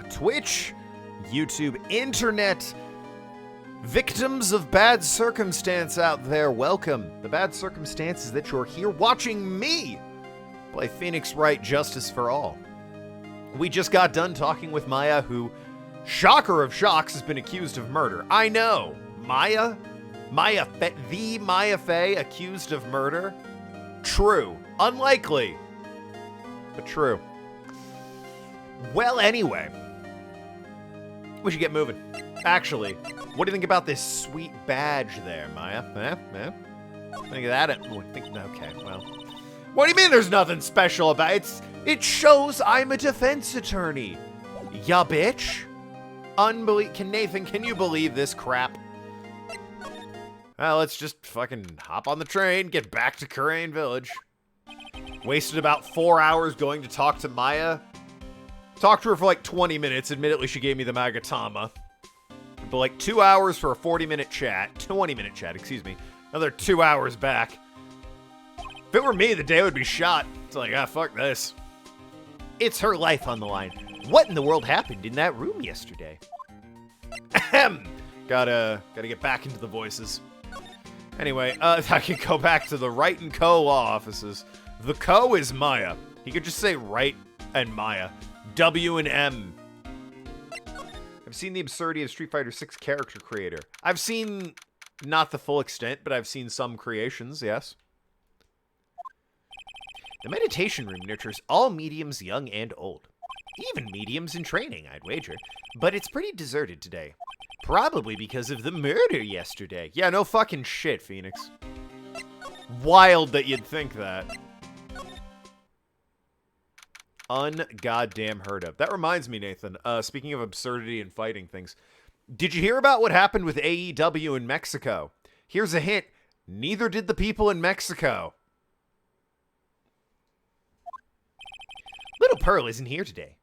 Twitch, YouTube, internet, victims of bad circumstance out there, welcome. The bad circumstance is that you're here watching me play Phoenix Wright Justice for All. We just got done talking with Maya, who, shocker of shocks, has been accused of murder. I know, Maya Fey accused of murder? True. Unlikely, but true. Well, anyway, we should get moving. Actually, what do you think about this sweet badge there, Maya? Think of that? Okay, well. What do you mean there's nothing special about it? It shows I'm a defense attorney. Ya bitch. Nathan, can you believe this crap? Well, let's just fucking hop on the train, get back to Kurain Village. Wasted about 4 hours going to talk to Maya. Talked to her for like 20 minutes. Admittedly, she gave me the Magatama. But like 2 hours for a 40-minute chat. 20-minute chat, excuse me. Another 2 hours back. If it were me, the day would be shot. It's like, fuck this. It's her life on the line. What in the world happened in that room yesterday? Ahem. Gotta get back into the voices. Anyway, I could go back to the Wright & Co. law offices. The Co. is Maya. He could just say Wright and Maya. W and M. I've seen the absurdity of Street Fighter 6 character creator. I've seen, not the full extent, but I've seen some creations, yes. The meditation room nurtures all mediums, young and old. Even mediums in training, I'd wager. But it's pretty deserted today. Probably because of the murder yesterday. Yeah, no fucking shit, Phoenix. Wild that you'd think that. Ungoddamn heard of. That reminds me, Nathan, speaking of absurdity and fighting things, did you hear about what happened with AEW in Mexico? Here's a hint. Neither did the people in Mexico. Little Pearl isn't here today.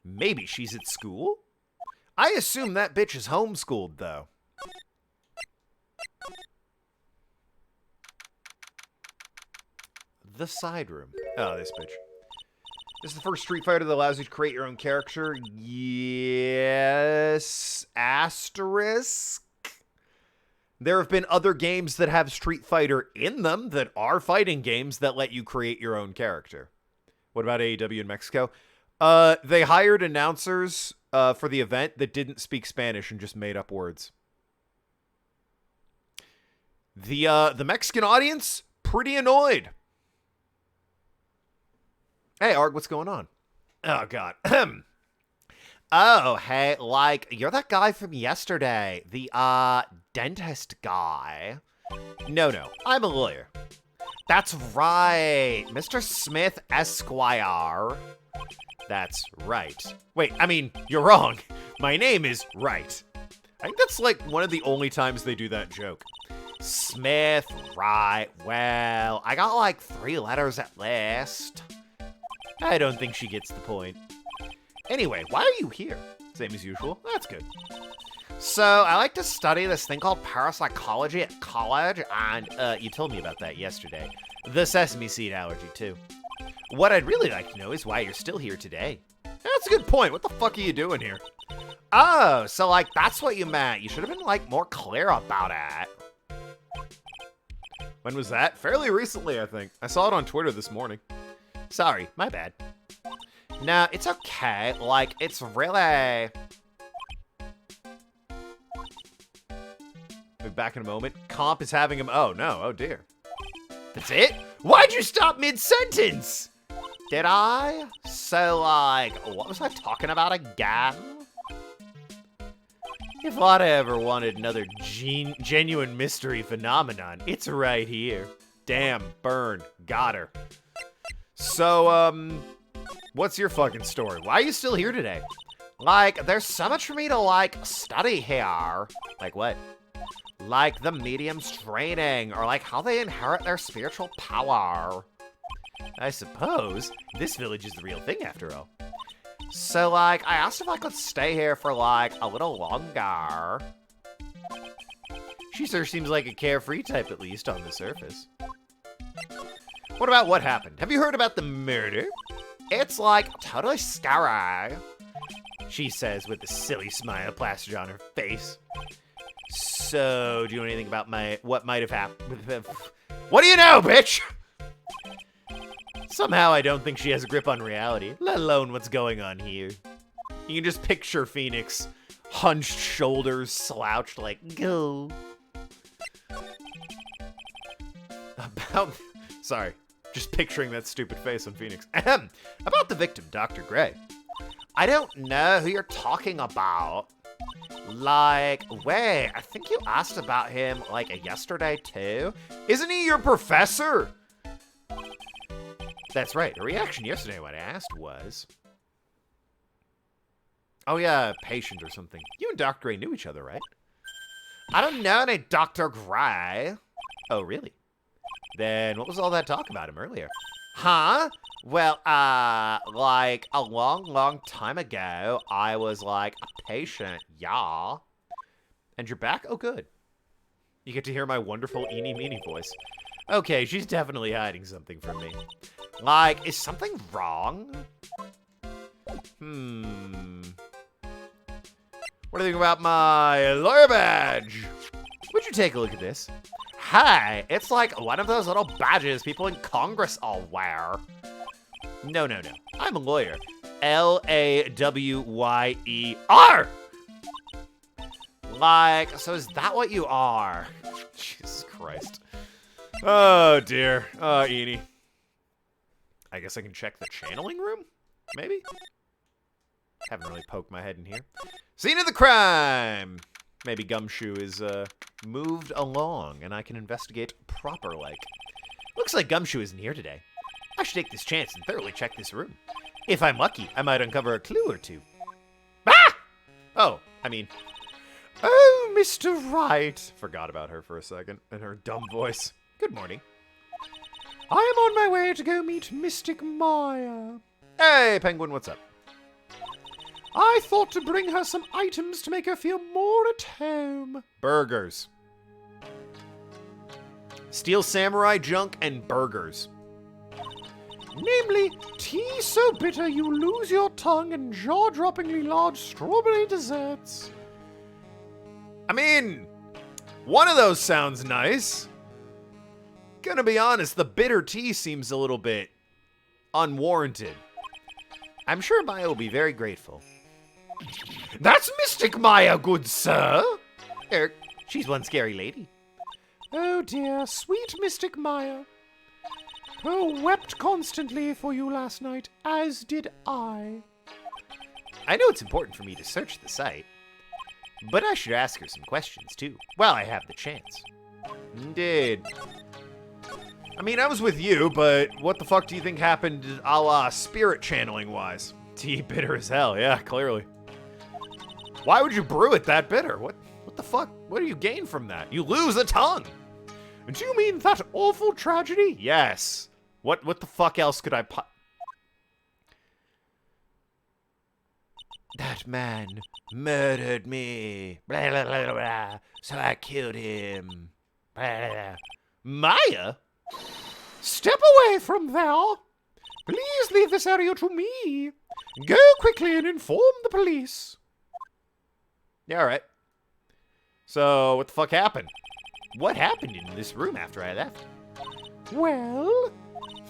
Maybe she's at school? I assume that bitch is homeschooled, though. The side room. Oh, this bitch. This is the first Street Fighter that allows you to create your own character. Yes. Asterisk. There have been other games that have Street Fighter in them that are fighting games that let you create your own character. What about AEW in Mexico? They hired announcers for the event that didn't speak Spanish and just made up words. The Mexican audience, pretty annoyed. Hey, Arg, what's going on? Oh, God. Oh, hey, like, you're that guy from yesterday. The, dentist guy. No, I'm a lawyer. That's right. Mr. Smith Esquire. That's right. Wait, I mean, you're wrong. My name is Wright. I think that's, like, one of the only times they do that joke. Smith, right. Well, I got, like, 3 letters at least. I don't think she gets the point. Anyway, why are you here? Same as usual. That's good. So, I like to study this thing called parapsychology at college, and you told me about that yesterday. The sesame seed allergy, too. What I'd really like to know is why you're still here today. That's a good point. What the fuck are you doing here? Oh, so, like, that's what you meant. You should have been, like, more clear about it. When was that? Fairly recently, I think. I saw it on Twitter this morning. Sorry, my bad. No, it's okay. Like, it's really... Be back in a moment. Comp is having him... Oh, no. Oh, dear. That's it? Why'd you stop mid-sentence? Did I? So, like, what was I talking about again? If I ever wanted another genuine mystery phenomenon, it's right here. Damn, burn. Got her. So, what's your fucking story? Why are you still here today? Like, there's so much for me to, like, study here. Like what? Like the medium's training, or like how they inherit their spiritual power. I suppose this village is the real thing after all. So, like, I asked if I could stay here for, like, a little longer. She sure seems like a carefree type, at least, on the surface. What about what happened? Have you heard about the murder? It's, like, totally scary. she says with a silly smile plastered on her face. So, do you know anything about what might have happened? What do you know, bitch? Somehow I don't think she has a grip on reality, let alone what's going on here. You can just picture Phoenix, hunched shoulders, slouched like, go. Sorry, just picturing that stupid face on Phoenix. Ahem. About the victim, Dr. Gray. I don't know who you're talking about. Like, wait, I think you asked about him, like, yesterday, too? Isn't he your professor? That's right. The reaction yesterday when I asked was... Oh, yeah, patient or something. You and Dr. Gray knew each other, right? I don't know any Dr. Gray. Oh, really? Then what was all that talk about him earlier? Huh? Well, like, a long time ago, I was, like, a patient, yeah. And you're back? Oh, good. You get to hear my wonderful eeny-meeny voice. Okay, she's definitely hiding something from me. Like, is something wrong? What do you think about my lawyer badge? Would you take a look at this? Hey, it's like one of those little badges people in Congress all wear. No. I'm a lawyer. L-A-W-Y-E-R! Like, so is that what you are? Jesus Christ. Oh, dear. Oh, Edie. I guess I can check the channeling room? Maybe? Haven't really poked my head in here. Scene of the crime! Maybe Gumshoe is, moved along, and I can investigate proper-like. Looks like Gumshoe isn't here today. I should take this chance and thoroughly check this room. If I'm lucky, I might uncover a clue or two. Ah! Oh, I mean... Oh, Mr. Wright. Forgot about her for a second, and her dumb voice. Good morning. I am on my way to go meet Mystic Maya. Hey, Penguin, what's up? I thought to bring her some items to make her feel more at home. Burgers. Steel samurai junk and burgers. Namely, tea so bitter you lose your tongue and jaw-droppingly large strawberry desserts. I mean, one of those sounds nice. Gonna be honest, the bitter tea seems a little bit unwarranted. I'm sure Maya will be very grateful. That's Mystic Maya, good sir. She's one scary lady. Oh dear, sweet Mystic Maya. Pearl wept constantly for you last night, as did I. I know it's important for me to search the site, but I should ask her some questions too, while I have the chance. Indeed. I mean, I was with you, but what the fuck do you think happened a la spirit channeling wise? Tea bitter as hell, yeah, clearly. Why would you brew it that bitter? What the fuck? What do you gain from that? You lose a tongue! Do you mean that awful tragedy? Yes. What the fuck else could I That man murdered me. Blah, blah, blah, blah, so I killed him. Blah, blah. Maya? Step away from there. Please leave this area to me. Go quickly and inform the police. Yeah, alright. So, what the fuck happened? What happened in this room after I left? Well,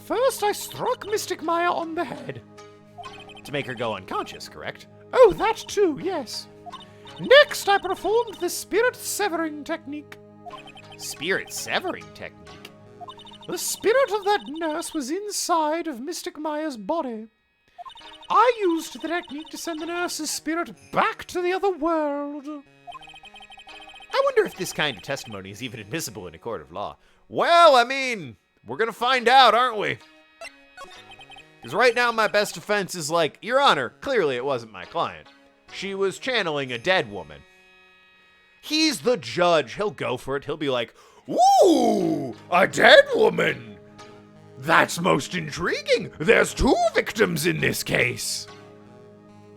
first I struck Mystic Maya on the head. To make her go unconscious, correct? Oh, that too, yes. Next, I performed the spirit severing technique. Spirit severing technique? The spirit of that nurse was inside of Mystic Maya's body. I used the technique to send the nurse's spirit back to the other world. I wonder if this kind of testimony is even admissible in a court of law. Well, I mean, we're gonna find out, aren't we? Because right now my best defense is like, Your Honor, clearly it wasn't my client. She was channeling a dead woman. He's the judge. He'll go for it. He'll be like, ooh, a dead woman. That's most intriguing. There's 2 victims in this case.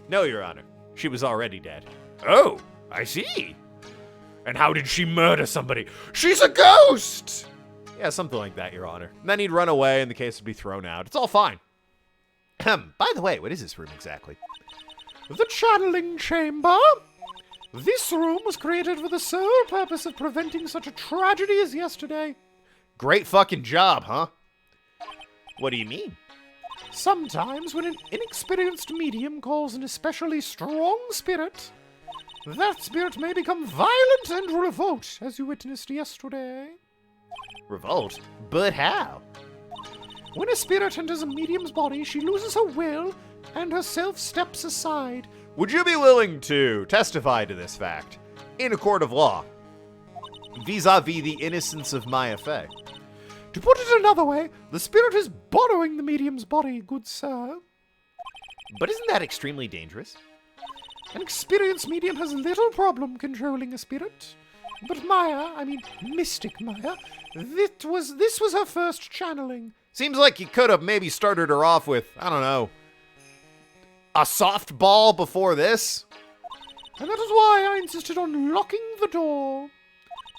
No, Your Honor. She was already dead. Oh, I see. And how did she murder somebody? She's a ghost! Yeah, something like that, Your Honor. And then he'd run away and the case would be thrown out. It's all fine. By the way, what is this room exactly? The channeling chamber. This room was created for the sole purpose of preventing such a tragedy as yesterday. Great fucking job, huh? What do you mean? Sometimes when an inexperienced medium calls an especially strong spirit, that spirit may become violent and revolt, as you witnessed yesterday. Revolt? But how? When a spirit enters a medium's body, she loses her will and herself steps aside. Would you be willing to testify to this fact in a court of law vis-a-vis the innocence of Maya Fey? To put it another way, the spirit is borrowing the medium's body, good sir. But isn't that extremely dangerous? An experienced medium has little problem controlling a spirit. But Maya, I mean Mystic Maya, this was her first channeling. Seems like you could have maybe started her off with, I don't know, a softball before this. And that is why I insisted on locking the door.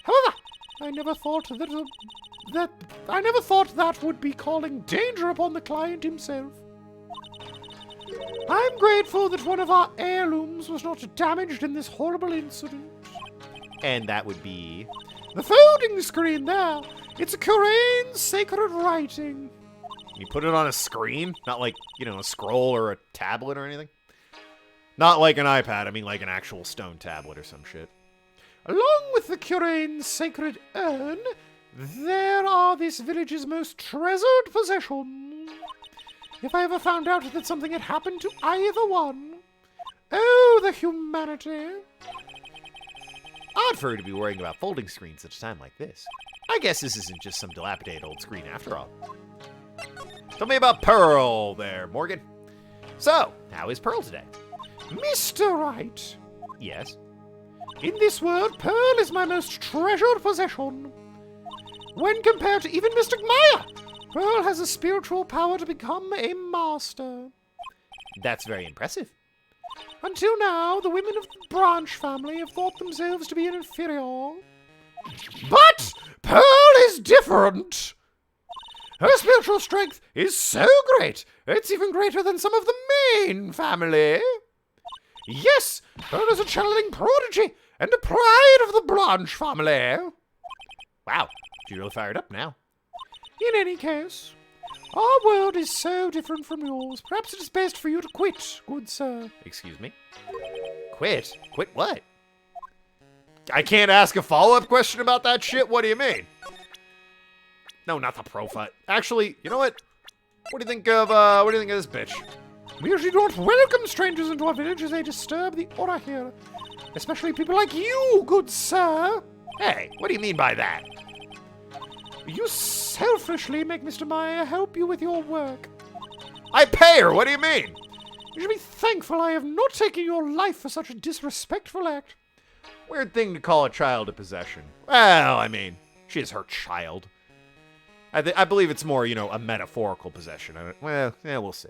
However, I never thought that would be calling danger upon the client himself. I'm grateful that one of our heirlooms was not damaged in this horrible incident. And that would be? The folding screen there. It's a Korean sacred writing. You put it on a screen? Not like, a scroll or a tablet or anything? Not like an iPad, I mean like an actual stone tablet or some shit. Along with the Korean sacred urn, there are this village's most treasured possessions. If I ever found out that something had happened to either one. Oh, the humanity. Odd for her to be worrying about folding screens at a time like this. I guess this isn't just some dilapidated old screen after all. Tell me about Pearl there, Morgan. So, how is Pearl today? Mr. Wright. Yes? In this world, Pearl is my most treasured possession. When compared to even Mystic Maya, Pearl has a spiritual power to become a master. That's very impressive. Until now, the women of the Branch family have thought themselves to be an inferior. But Pearl is different. Her spiritual strength is so great, it's even greater than some of the main family. Yes, Pearl is a channeling prodigy and a pride of the Branch family. Wow, she's really fired up now. In any case, our world is so different from yours. Perhaps it is best for you to quit, good sir. Excuse me? Quit? Quit what? I can't ask a follow-up question about that shit? What do you mean? No, not the profile. Actually, you know what? What do you think of this bitch? We usually don't welcome strangers into our village as they disturb the aura here. Especially people like you, good sir. Hey, what do you mean by that? You selfishly make Mr. Maya help you with your work. I pay her, what do you mean? You should be thankful I have not taken your life for such a disrespectful act. Weird thing to call a child a possession. Well, I mean, she is her child. I believe it's more, a metaphorical possession. Well, yeah, we'll see.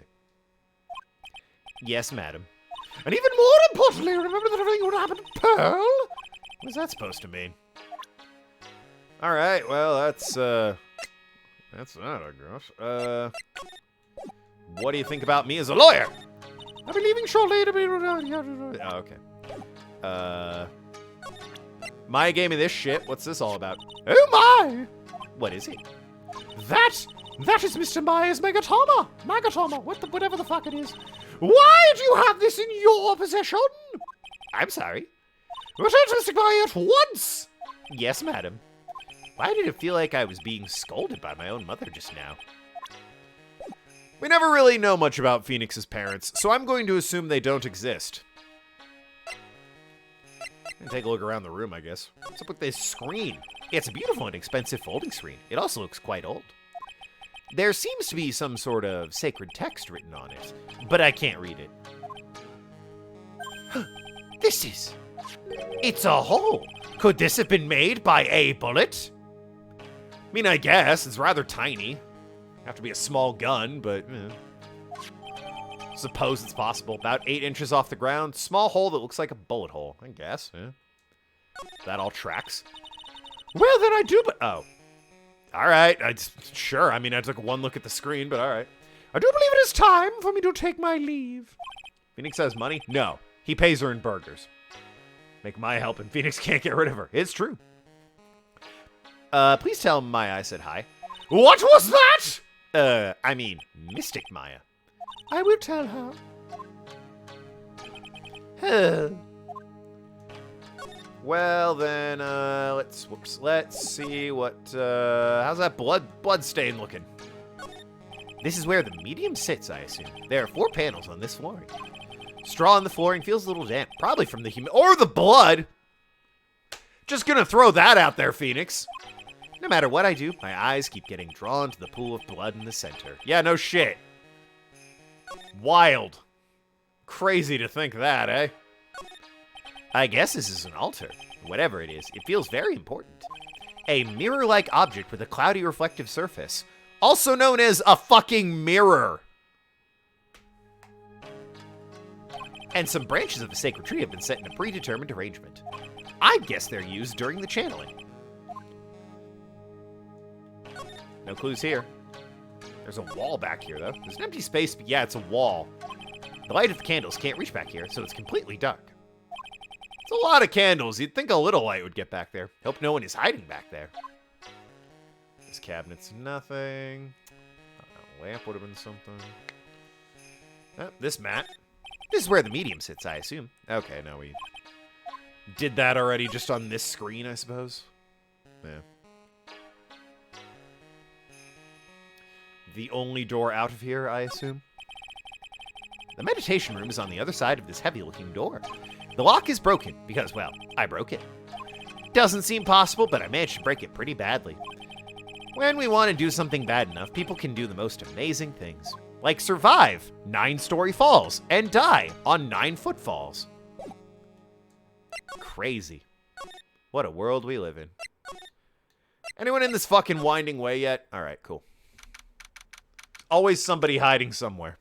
Yes, madam. And even more importantly, remember that everything would happen to Pearl? What's that supposed to mean? All right, well, that's that, I guess. What do you think about me as a lawyer? I'll be leaving shortly to be... Oh, okay. My game of this shit, what's this all about? Oh my! What is it? That is Mr. Maya's Megatama! Whatever the fuck it is. Why do you have this in your possession? I'm sorry. Return to Mr. Maya at once! Yes, madam. Why did it feel like I was being scolded by my own mother just now? We never really know much about Phoenix's parents, so I'm going to assume they don't exist. Take a look around the room, I guess. What's up with this screen? It's a beautiful and expensive folding screen. It also looks quite old. There seems to be some sort of sacred text written on it, but I can't read it. It's a hole. Could this have been made by a bullet? I mean, I guess. It's rather tiny. Have to be a small gun, but suppose it's possible. About 8 inches off the ground. Small hole that looks like a bullet hole, I guess. Yeah. That all tracks. Well, then I do, but... Oh. All right. Sure. I mean, I took one look at the screen, but all right. I do believe it is time for me to take my leave. Phoenix has money? No. He pays her in burgers. Make Maya help and Phoenix can't get rid of her. It's true. Please tell Maya I said hi. What was that? I mean, Mystic Maya. I will tell her. Well then, let's see what, how's that blood stain looking? This is where the medium sits, I assume. There are 4 panels on this flooring. Straw on the flooring feels a little damp, probably from the or the blood. Just gonna throw that out there, Phoenix. No matter what I do, my eyes keep getting drawn to the pool of blood in the center. Yeah, no shit. Wild. Crazy to think that, eh? I guess this is an altar. Whatever it is, it feels very important. A mirror-like object with a cloudy reflective surface. Also known as a fucking mirror. And some branches of the sacred tree have been set in a predetermined arrangement. I guess they're used during the channeling. No clues here. There's a wall back here, though. There's an empty space, but yeah, it's a wall. The light of the candles can't reach back here, so it's completely dark. It's a lot of candles. You'd think a little light would get back there. Hope no one is hiding back there. This cabinet's nothing. A lamp would have been something. This mat. This is where the medium sits, I assume. Okay, no, we did that already just on this screen, I suppose. Yeah. The only door out of here, I assume. The meditation room is on the other side of this heavy-looking door. The lock is broken because, well, I broke it. Doesn't seem possible, but I managed to break it pretty badly. When we want to do something bad enough, people can do the most amazing things. Like survive 9-story falls and die on 9 footfalls. Crazy. What a world we live in. Anyone in this fucking winding way yet? Alright, cool. Always somebody hiding somewhere.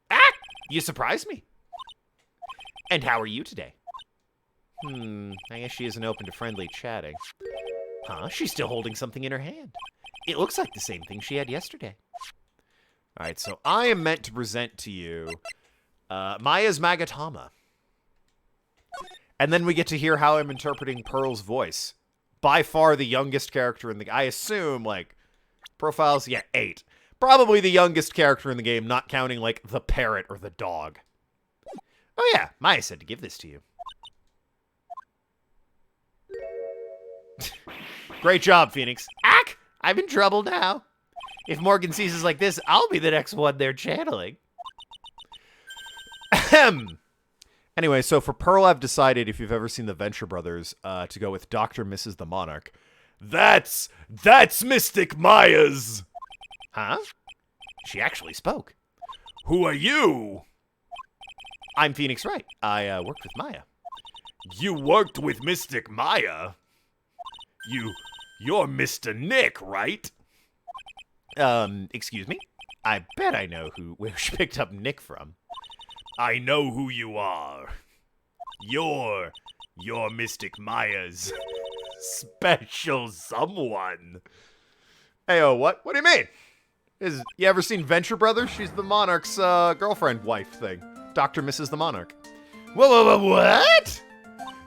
Ah! You surprised me. And how are you today? I guess she isn't open to friendly chatting. Huh? She's still holding something in her hand. It looks like the same thing she had yesterday. Alright, so I am meant to present to you Maya's Magatama. And then we get to hear how I'm interpreting Pearl's voice. By far the youngest character in the... I assume, like, profiles, yeah, 8. Probably the youngest character in the game, not counting, like, the parrot or the dog. Oh yeah, Maya said to give this to you. Great job, Phoenix. Ack! I'm in trouble now. If Morgan sees us like this, I'll be the next one they're channeling. Ahem. Anyway, so for Pearl, I've decided, if you've ever seen the Venture Brothers, to go with Dr. Mrs. the Monarch. That's Mystic Maya's. Huh? She actually spoke. Who are you? I'm Phoenix Wright. I worked with Maya. You worked with Mystic Maya? You're Mr. Nick, right? Excuse me? I bet I know where she picked up Nick from. I know who you are. You're Mystic Maya's special someone. Heyo, what? What do you mean? You ever seen Venture Brothers? She's the Monarch's girlfriend wife thing. Dr. Mrs. the Monarch. Whoa, what?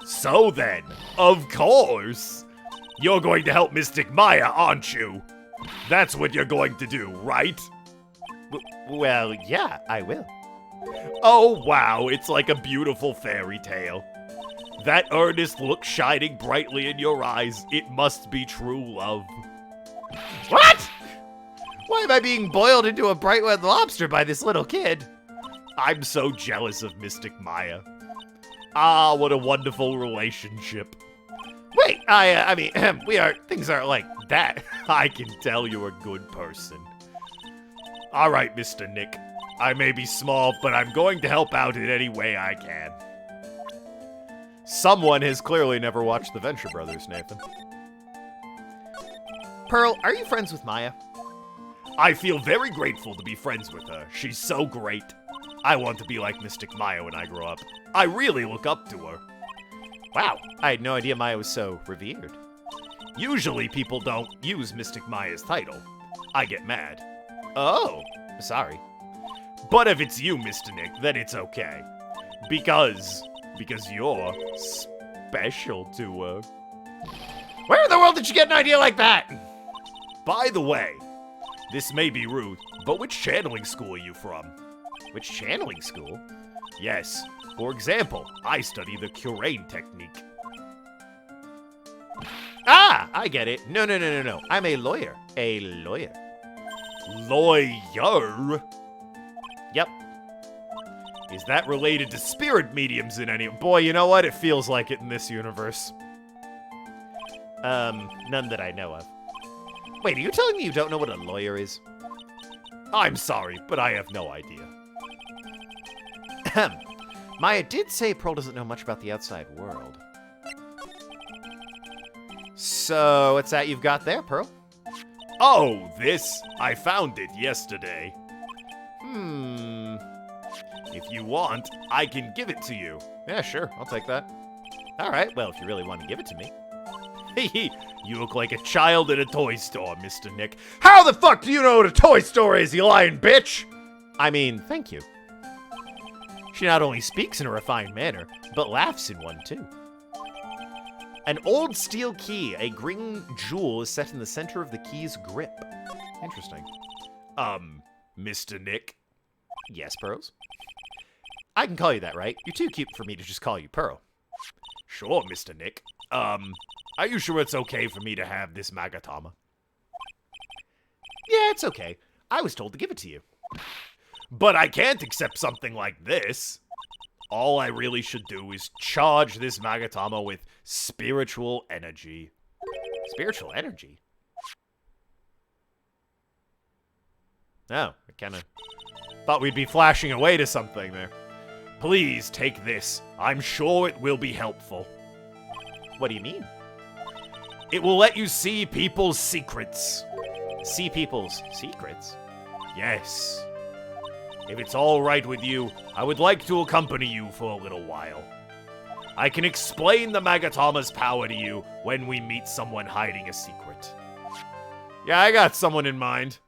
So then, of course, you're going to help Mystic Maya, aren't you? That's what you're going to do, right? Well, yeah, I will. Oh, wow, it's like a beautiful fairy tale. That earnest look shining brightly in your eyes, it must be true love. What? Why am I being boiled into a bright red lobster by this little kid? I'm so jealous of Mystic Maya. Ah, what a wonderful relationship. Wait, I mean, things aren't like that. I can tell you're a good person. All right, Mr. Nick. I may be small, but I'm going to help out in any way I can. Someone has clearly never watched the Venture Brothers, Nathan. Pearl, are you friends with Maya? I feel very grateful to be friends with her. She's so great. I want to be like Mystic Maya when I grow up. I really look up to her. Wow, I had no idea Maya was so revered. Usually people don't use Mystic Maya's title. I get mad. Oh, Sorry. But if it's you, Mr. Nick, then it's okay. Because you're special to, Where in the world did you get an idea like that? By the way, this may be rude, but which channeling school are you from? Which channeling school? Yes. For example, I study the Curain technique. Ah, I get it. No. I'm a lawyer. A lawyer. Lawyer? Yep. Is that related to spirit mediums in any... Boy, you know what? It feels like it in this universe. None that I know of. Wait, are you telling me you don't know what a lawyer is? I'm sorry, but I have no idea. Maya did say Pearl doesn't know much about the outside world. So, what's that you've got there, Pearl? Oh, this? I found it yesterday. If you want, I can give it to you. Yeah, sure. I'll take that. All right. Well, if you really want to give it to me. You look like a child at a toy store, Mr. Nick. How the fuck do you know what a toy store is, you lying bitch? I mean, thank you. She not only speaks in a refined manner, but laughs in one, too. An old steel key, a green jewel, is set in the center of the key's grip. Interesting. Mr. Nick? Yes, Pearls? I can call you that, right? You're too cute for me to just call you Pearl. Sure, Mr. Nick. Are you sure it's okay for me to have this Magatama? Yeah, it's okay. I was told to give it to you. But I can't accept something like this. All I really should do is charge this Magatama with spiritual energy. Spiritual energy? Oh, I kinda thought we'd be flashing away to something there. Please take this. I'm sure it will be helpful. What do you mean? It will let you see people's secrets. See people's secrets? Yes. If it's all right with you, I would like to accompany you for a little while. I can explain the Magatama's power to you when we meet someone hiding a secret. Yeah, I got someone in mind.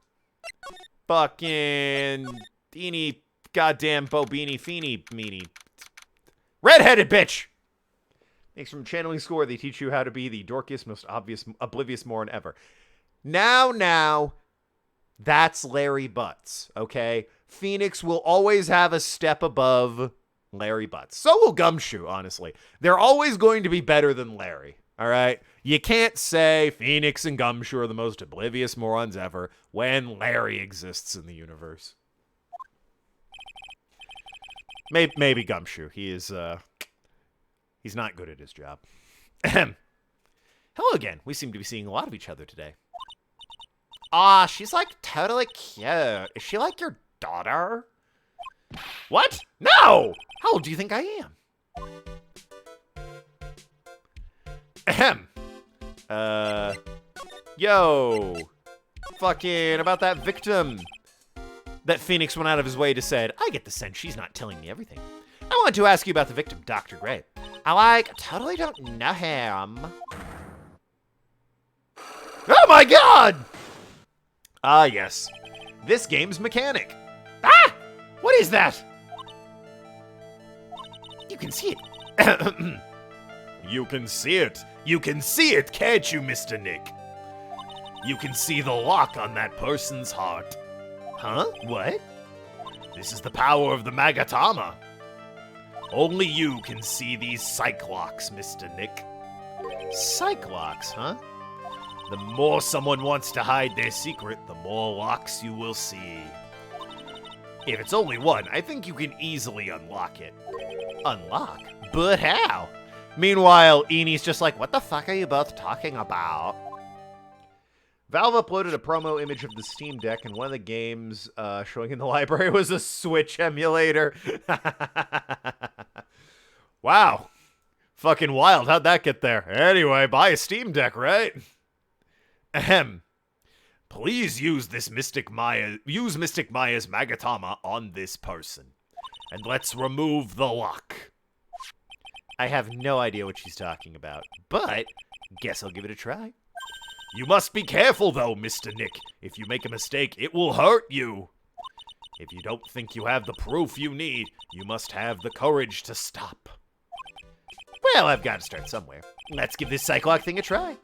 Fucking Beanie, goddamn Bobini Feeny Meanie. Redheaded bitch! Thanks from channeling school where they teach you how to be the dorkiest, most obvious, oblivious moron ever. Now, that's Larry Butts, okay? Phoenix will always have a step above Larry Butts. So will Gumshoe, honestly. They're always going to be better than Larry, all right? You can't say Phoenix and Gumshoe are the most oblivious morons ever when Larry exists in the universe. Maybe Gumshoe. He's not good at his job. Hello again. We seem to be seeing a lot of each other today. Ah, she's like totally cute. Is she like your daughter? What? No! How old do you think I am? Ahem. Yo. Fucking about that victim that Phoenix went out of his way to said, I get the sense she's not telling me everything. I want to ask you about the victim, Dr. Gray. I totally don't know him. Oh my god! Ah, yes. This game's mechanic. Ah! What is that? You can see it. You can see it. You can see it, can't you, Mr. Nick? You can see the lock on that person's heart. Huh? What? This is the power of the Magatama. Only you can see these psych locks, Mr. Nick. Psych locks, huh? The more someone wants to hide their secret, the more locks you will see. If it's only one, I think you can easily unlock it. Unlock? But how? Meanwhile, Enie's just like, what the fuck are you both talking about? Valve uploaded a promo image of the Steam Deck, and one of the games showing in the library was a Switch emulator. Wow. Fucking wild. How'd that get there? Anyway, buy a Steam Deck, right? Ahem. Please use Mystic Maya's Magatama on this person. And let's remove the lock. I have no idea what she's talking about, but guess I'll give it a try. You must be careful, though, Mr. Nick. If you make a mistake, it will hurt you. If you don't think you have the proof you need, you must have the courage to stop. Well, I've got to start somewhere. Let's give this Cyclock thing a try.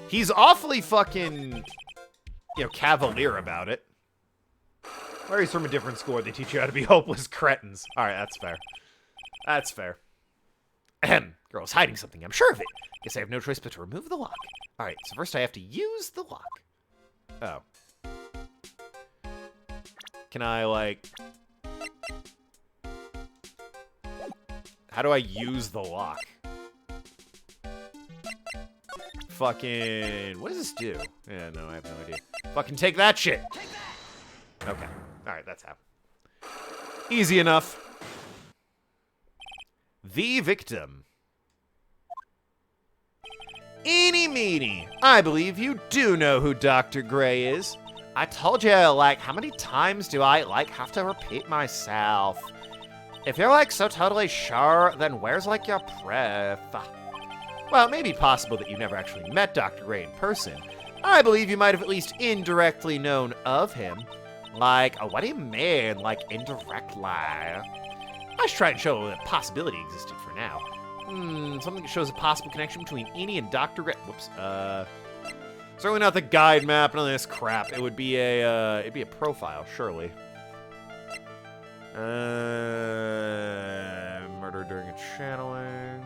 He's awfully fucking, cavalier about it. Or he's from a different school. They teach you how to be hopeless cretins. All right, that's fair. That's fair. Ahem. Girl's hiding something. I'm sure of it. Guess I have no choice but to remove the lock. All right, so first I have to use the lock. Oh. Can I, like... How do I use the lock? Fucking... What does this do? Yeah, no, I have no idea. Fucking take that shit! Okay. Alright, that's how. Easy enough. The victim. Eeny meeny. I believe you do know who Dr. Gray is. I told you, like, how many times do I, like, have to repeat myself? If you're, like, so totally sure, then where's, like, your proof? Well, it may be possible that you never actually met Dr. Gray in person. I believe you might have at least indirectly known of him. Like, what do you mean, like, indirectly? I should try and show that possibility existed for now. Something that shows a possible connection between Eeny and Dr. Gray. Whoops, certainly not the guide map, none of this crap. It would be a, it'd be a profile, surely. Murder during a channeling.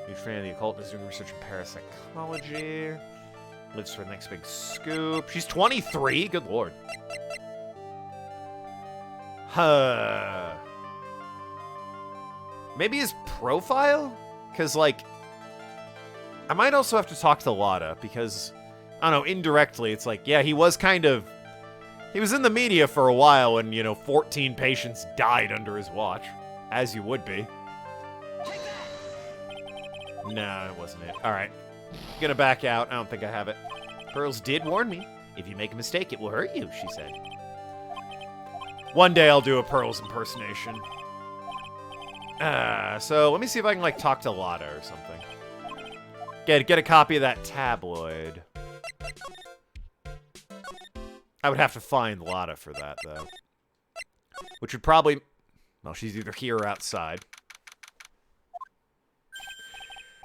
Huge fan of the occult, is doing research in parapsychology. Lives for the next big scoop. She's 23? Good lord. Maybe his profile? Because, like, I might also have to talk to Lotta, because, I don't know, indirectly, it's like, yeah, he was kind of... He was in the media for a while when, 14 patients died under his watch. As you would be. No, it wasn't it. Alright. Gonna back out. I don't think I have it. Pearls did warn me. If you make a mistake, it will hurt you, she said. One day I'll do a Pearls impersonation. So let me see if I can, like, talk to Lotta or something. Get a copy of that tabloid. I would have to find Lotta for that, though. Which would probably... Well, she's either here or outside.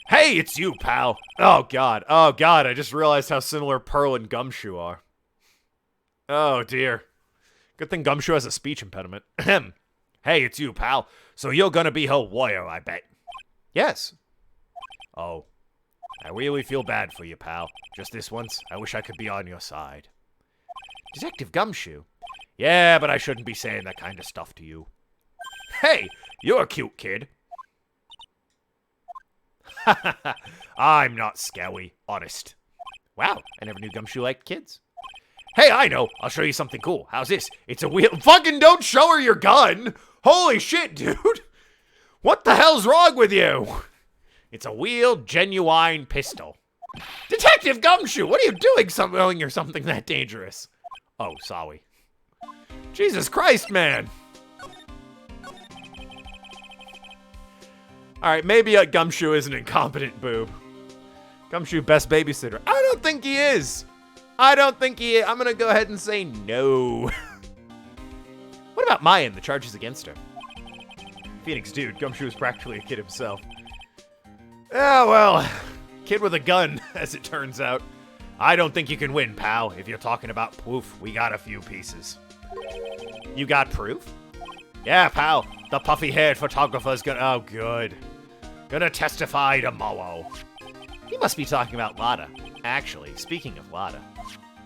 Hey, it's you, pal! Oh, God. Oh, God, I just realized how similar Pearl and Gumshoe are. Oh, dear. Good thing Gumshoe has a speech impediment. Ahem. Hey, it's you, pal. So you're gonna be her warrior, I bet. Yes. Oh. I really feel bad for you, pal. Just this once, I wish I could be on your side. Detective Gumshoe? Yeah, but I shouldn't be saying that kind of stuff to you. Hey, you're a cute kid. I'm not scary, honest. Wow, I never knew Gumshoe liked kids. Hey, I know. I'll show you something cool. How's this? It's a wheel. Fucking don't show her your gun! Holy shit, dude! What the hell's wrong with you? It's a wheeled, genuine pistol. Detective Gumshoe, what are you doing showing her something that dangerous? Oh, sorry. Jesus Christ, man! Alright, maybe Gumshoe is an incompetent boob. Gumshoe, best babysitter. I don't think he is! I don't think he is. I'm gonna go ahead and say no. What about Maya and the charges against her? Phoenix dude, Gumshoe is practically a kid himself. Ah, well, kid with a gun, as it turns out. I don't think you can win, pal. If you're talking about proof, we got a few pieces. You got proof? Yeah, pal. The puffy-haired photographer's gonna... Oh, good. Gonna testify tomorrow. He must be talking about Lotta. Actually, speaking of Lotta.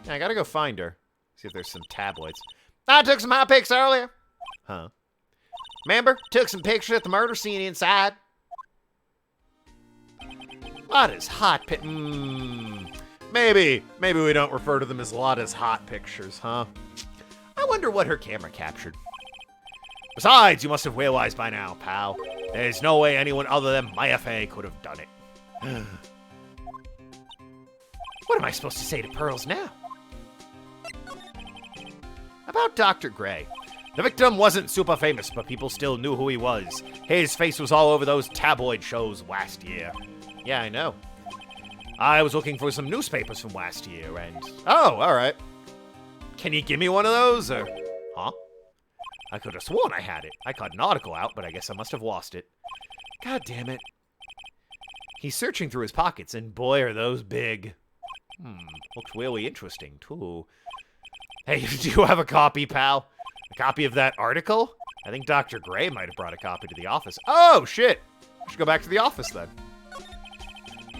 Yeah, I gotta go find her. See if there's some tabloids. I took some hot pics earlier. Huh? Remember? Took some pictures at the murder scene inside. Lotta's hot pic... Maybe we don't refer to them as Lotta's hot pictures, huh? I wonder what her camera captured. Besides, you must have realized by now, pal. There's no way anyone other than Maya Fey could have done it. What am I supposed to say to Pearls now? About Dr. Gray. The victim wasn't super famous, but people still knew who he was. His face was all over those tabloid shows last year. Yeah, I know. I was looking for some newspapers from last year, and... Oh, alright. Can you give me one of those, or... Huh? I could have sworn I had it. I cut an article out, but I guess I must have lost it. God damn it. He's searching through his pockets, and boy, are those big. Looks really interesting, too. Hey, do you have a copy, pal? A copy of that article? I think Dr. Gray might have brought a copy to the office. Oh, shit! I should go back to the office, then.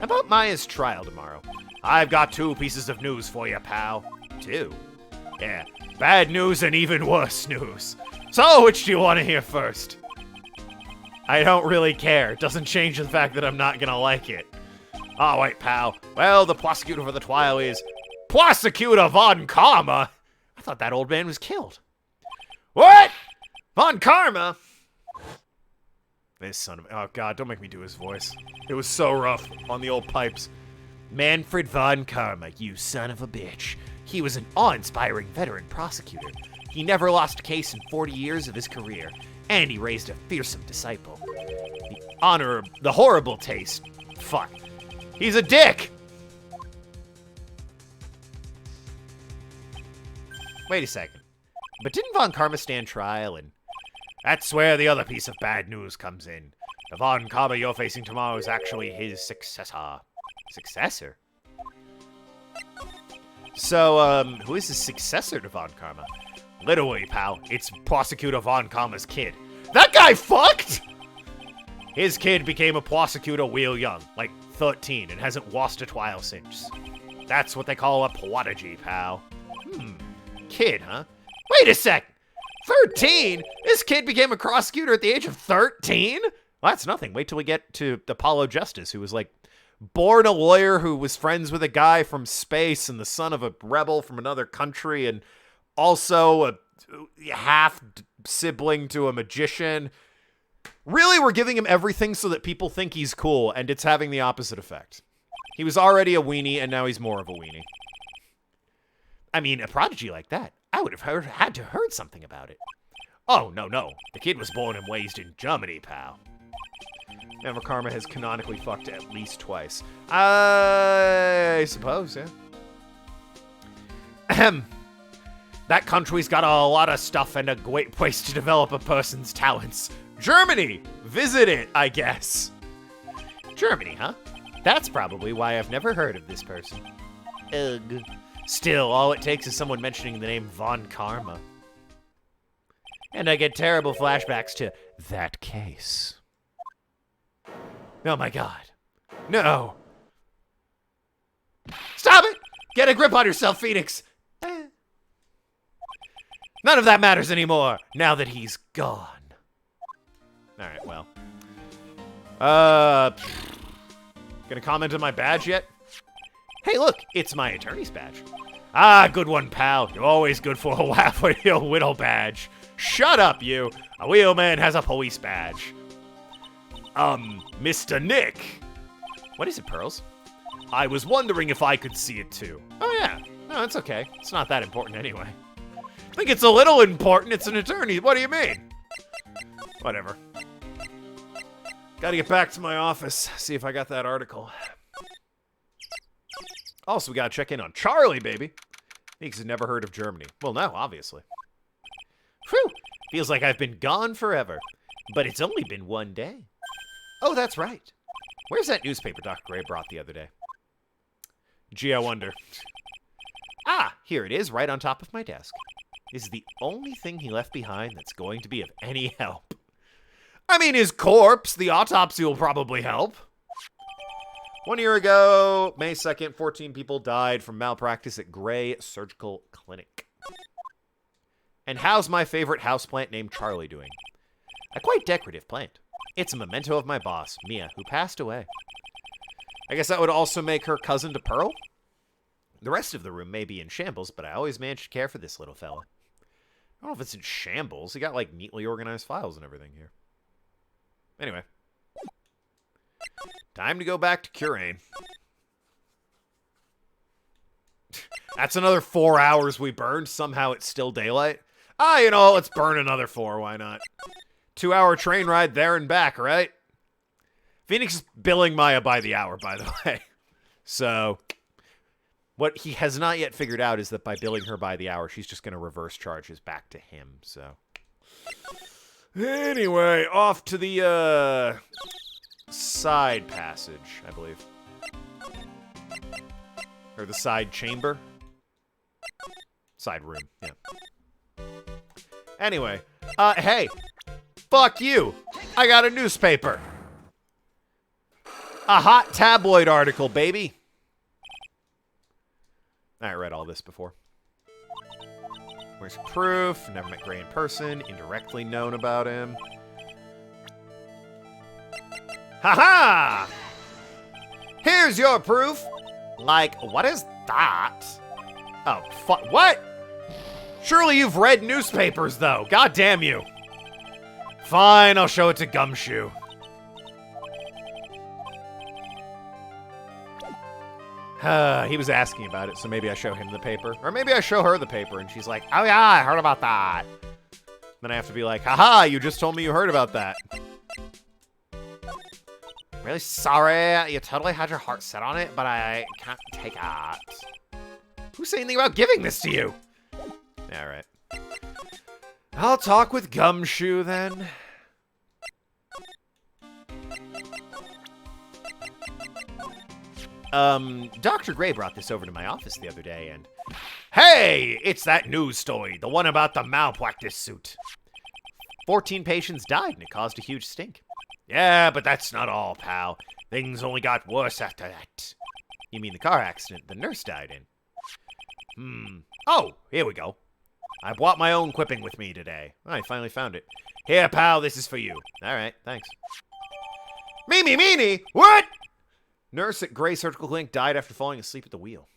About Maya's trial tomorrow. I've got 2 pieces of news for you, pal. 2? Yeah, bad news and even worse news. So, which do you want to hear first? I don't really care. It doesn't change the fact that I'm not gonna like it. All right, pal. Well, the prosecutor for the trial is... Prosecutor Von Karma? I thought that old man was killed. What? Von Karma? This son of... Oh, God, don't make me do his voice. It was so rough on the old pipes. Manfred Von Karma, you son of a bitch. He was an awe-inspiring veteran prosecutor. He never lost a case in 40 years of his career, and he raised a fearsome disciple. The horrible taste. Fuck. He's a dick! Wait a second. But didn't Von Karma stand trial, and... That's where the other piece of bad news comes in. The Von Karma you're facing tomorrow is actually his successor. Successor? So, who is his successor to Von Karma? Literally, pal, it's Prosecutor Von Karma's kid. That guy fucked?! His kid became a prosecutor real young, like 13, and hasn't lost a trial since. That's what they call a prodigy, pal. Kid, huh? Wait a sec! 13? This kid became a prosecutor at the age of 13? Well, that's nothing. Wait till we get to Apollo Justice, who was, like, born a lawyer who was friends with a guy from space and the son of a rebel from another country and also a half-sibling to a magician. Really, we're giving him everything so that people think he's cool, and it's having the opposite effect. He was already a weenie, and now he's more of a weenie. I mean, a prodigy like that, I would have had to heard something about it. Oh, no. The kid was born and raised in Germany, pal. Never Karma has canonically fucked at least twice. I suppose, yeah. Ahem. That country's got a lot of stuff and a great place to develop a person's talents. Germany! Visit it, I guess. Germany, huh? That's probably why I've never heard of this person. Ugh. Still, all it takes is someone mentioning the name Von Karma. And I get terrible flashbacks to that case. Oh my god. No. Stop it! Get a grip on yourself, Phoenix! None of that matters anymore, now that he's gone. Alright, well. Gonna comment on my badge yet? Hey, look, it's my attorney's badge. Ah, good one, pal. You're always good for a laugh with your whittle badge. Shut up, you. A wheelman has a police badge. Mr. Nick. What is it, Pearls? I was wondering if I could see it too. Oh, yeah. No, it's okay. It's not that important anyway. I think it's a little important. It's an attorney. What do you mean? Whatever. Gotta get back to my office, see if I got that article. Also, we gotta check in on Charlie, baby. He's never heard of Germany. Well, no, obviously. Whew! Feels like I've been gone forever. But it's only been one day. Oh, that's right. Where's that newspaper Dr. Gray brought the other day? Gee, I wonder. Ah, here it is, right on top of my desk. This is the only thing he left behind that's going to be of any help. I mean, his corpse. The autopsy will probably help. 1 year ago, May 2nd, 14 people died from malpractice at Gray Surgical Clinic. And how's my favorite houseplant named Charlie doing? A quite decorative plant. It's a memento of my boss, Mia, who passed away. I guess that would also make her cousin to Pearl? The rest of the room may be in shambles, but I always manage to care for this little fella. I don't know if it's in shambles. He got, like, neatly organized files and everything here. Anyway. Time to go back to Curane. That's another 4 hours we burned. Somehow it's still daylight. Ah, you know, let's burn another 4. Why not? 2-hour train ride there and back, right? Phoenix is billing Maya by the hour, by the way. So, What he has not yet figured out is that by billing her by the hour, she's just going to reverse charges back to him, so. Anyway, off to the, side passage, I believe. Or the side chamber? Side room, yeah. Anyway, hey, fuck you. I got a newspaper. A hot tabloid article, baby. I read all this before. Where's proof? Never met Gray in person. Indirectly known about him. Haha! Here's your proof. Like, what is that? Oh, fuck. What? Surely you've read newspapers, though. God damn you. Fine, I'll show it to Gumshoe. He was asking about it, so maybe I show him the paper. Or maybe I show her the paper, and she's like, oh yeah, I heard about that. Then I have to be like, haha, you just told me you heard about that. Really sorry, you totally had your heart set on it, but I can't take it. Who said anything about giving this to you? Alright. I'll talk with Gumshoe, then. Dr. Gray brought this over to my office the other day, and... Hey! It's that news story, the one about the malpractice suit. 14 patients died, and it caused a huge stink. Yeah, but that's not all, pal. Things only got worse after that. You mean the car accident the nurse died in? Oh, here we go. I brought my own quipping with me today. I finally found it. Here, pal, this is for you. Alright, thanks. Meanie! What? Nurse at Gray Surgical Clinic died after falling asleep at the wheel.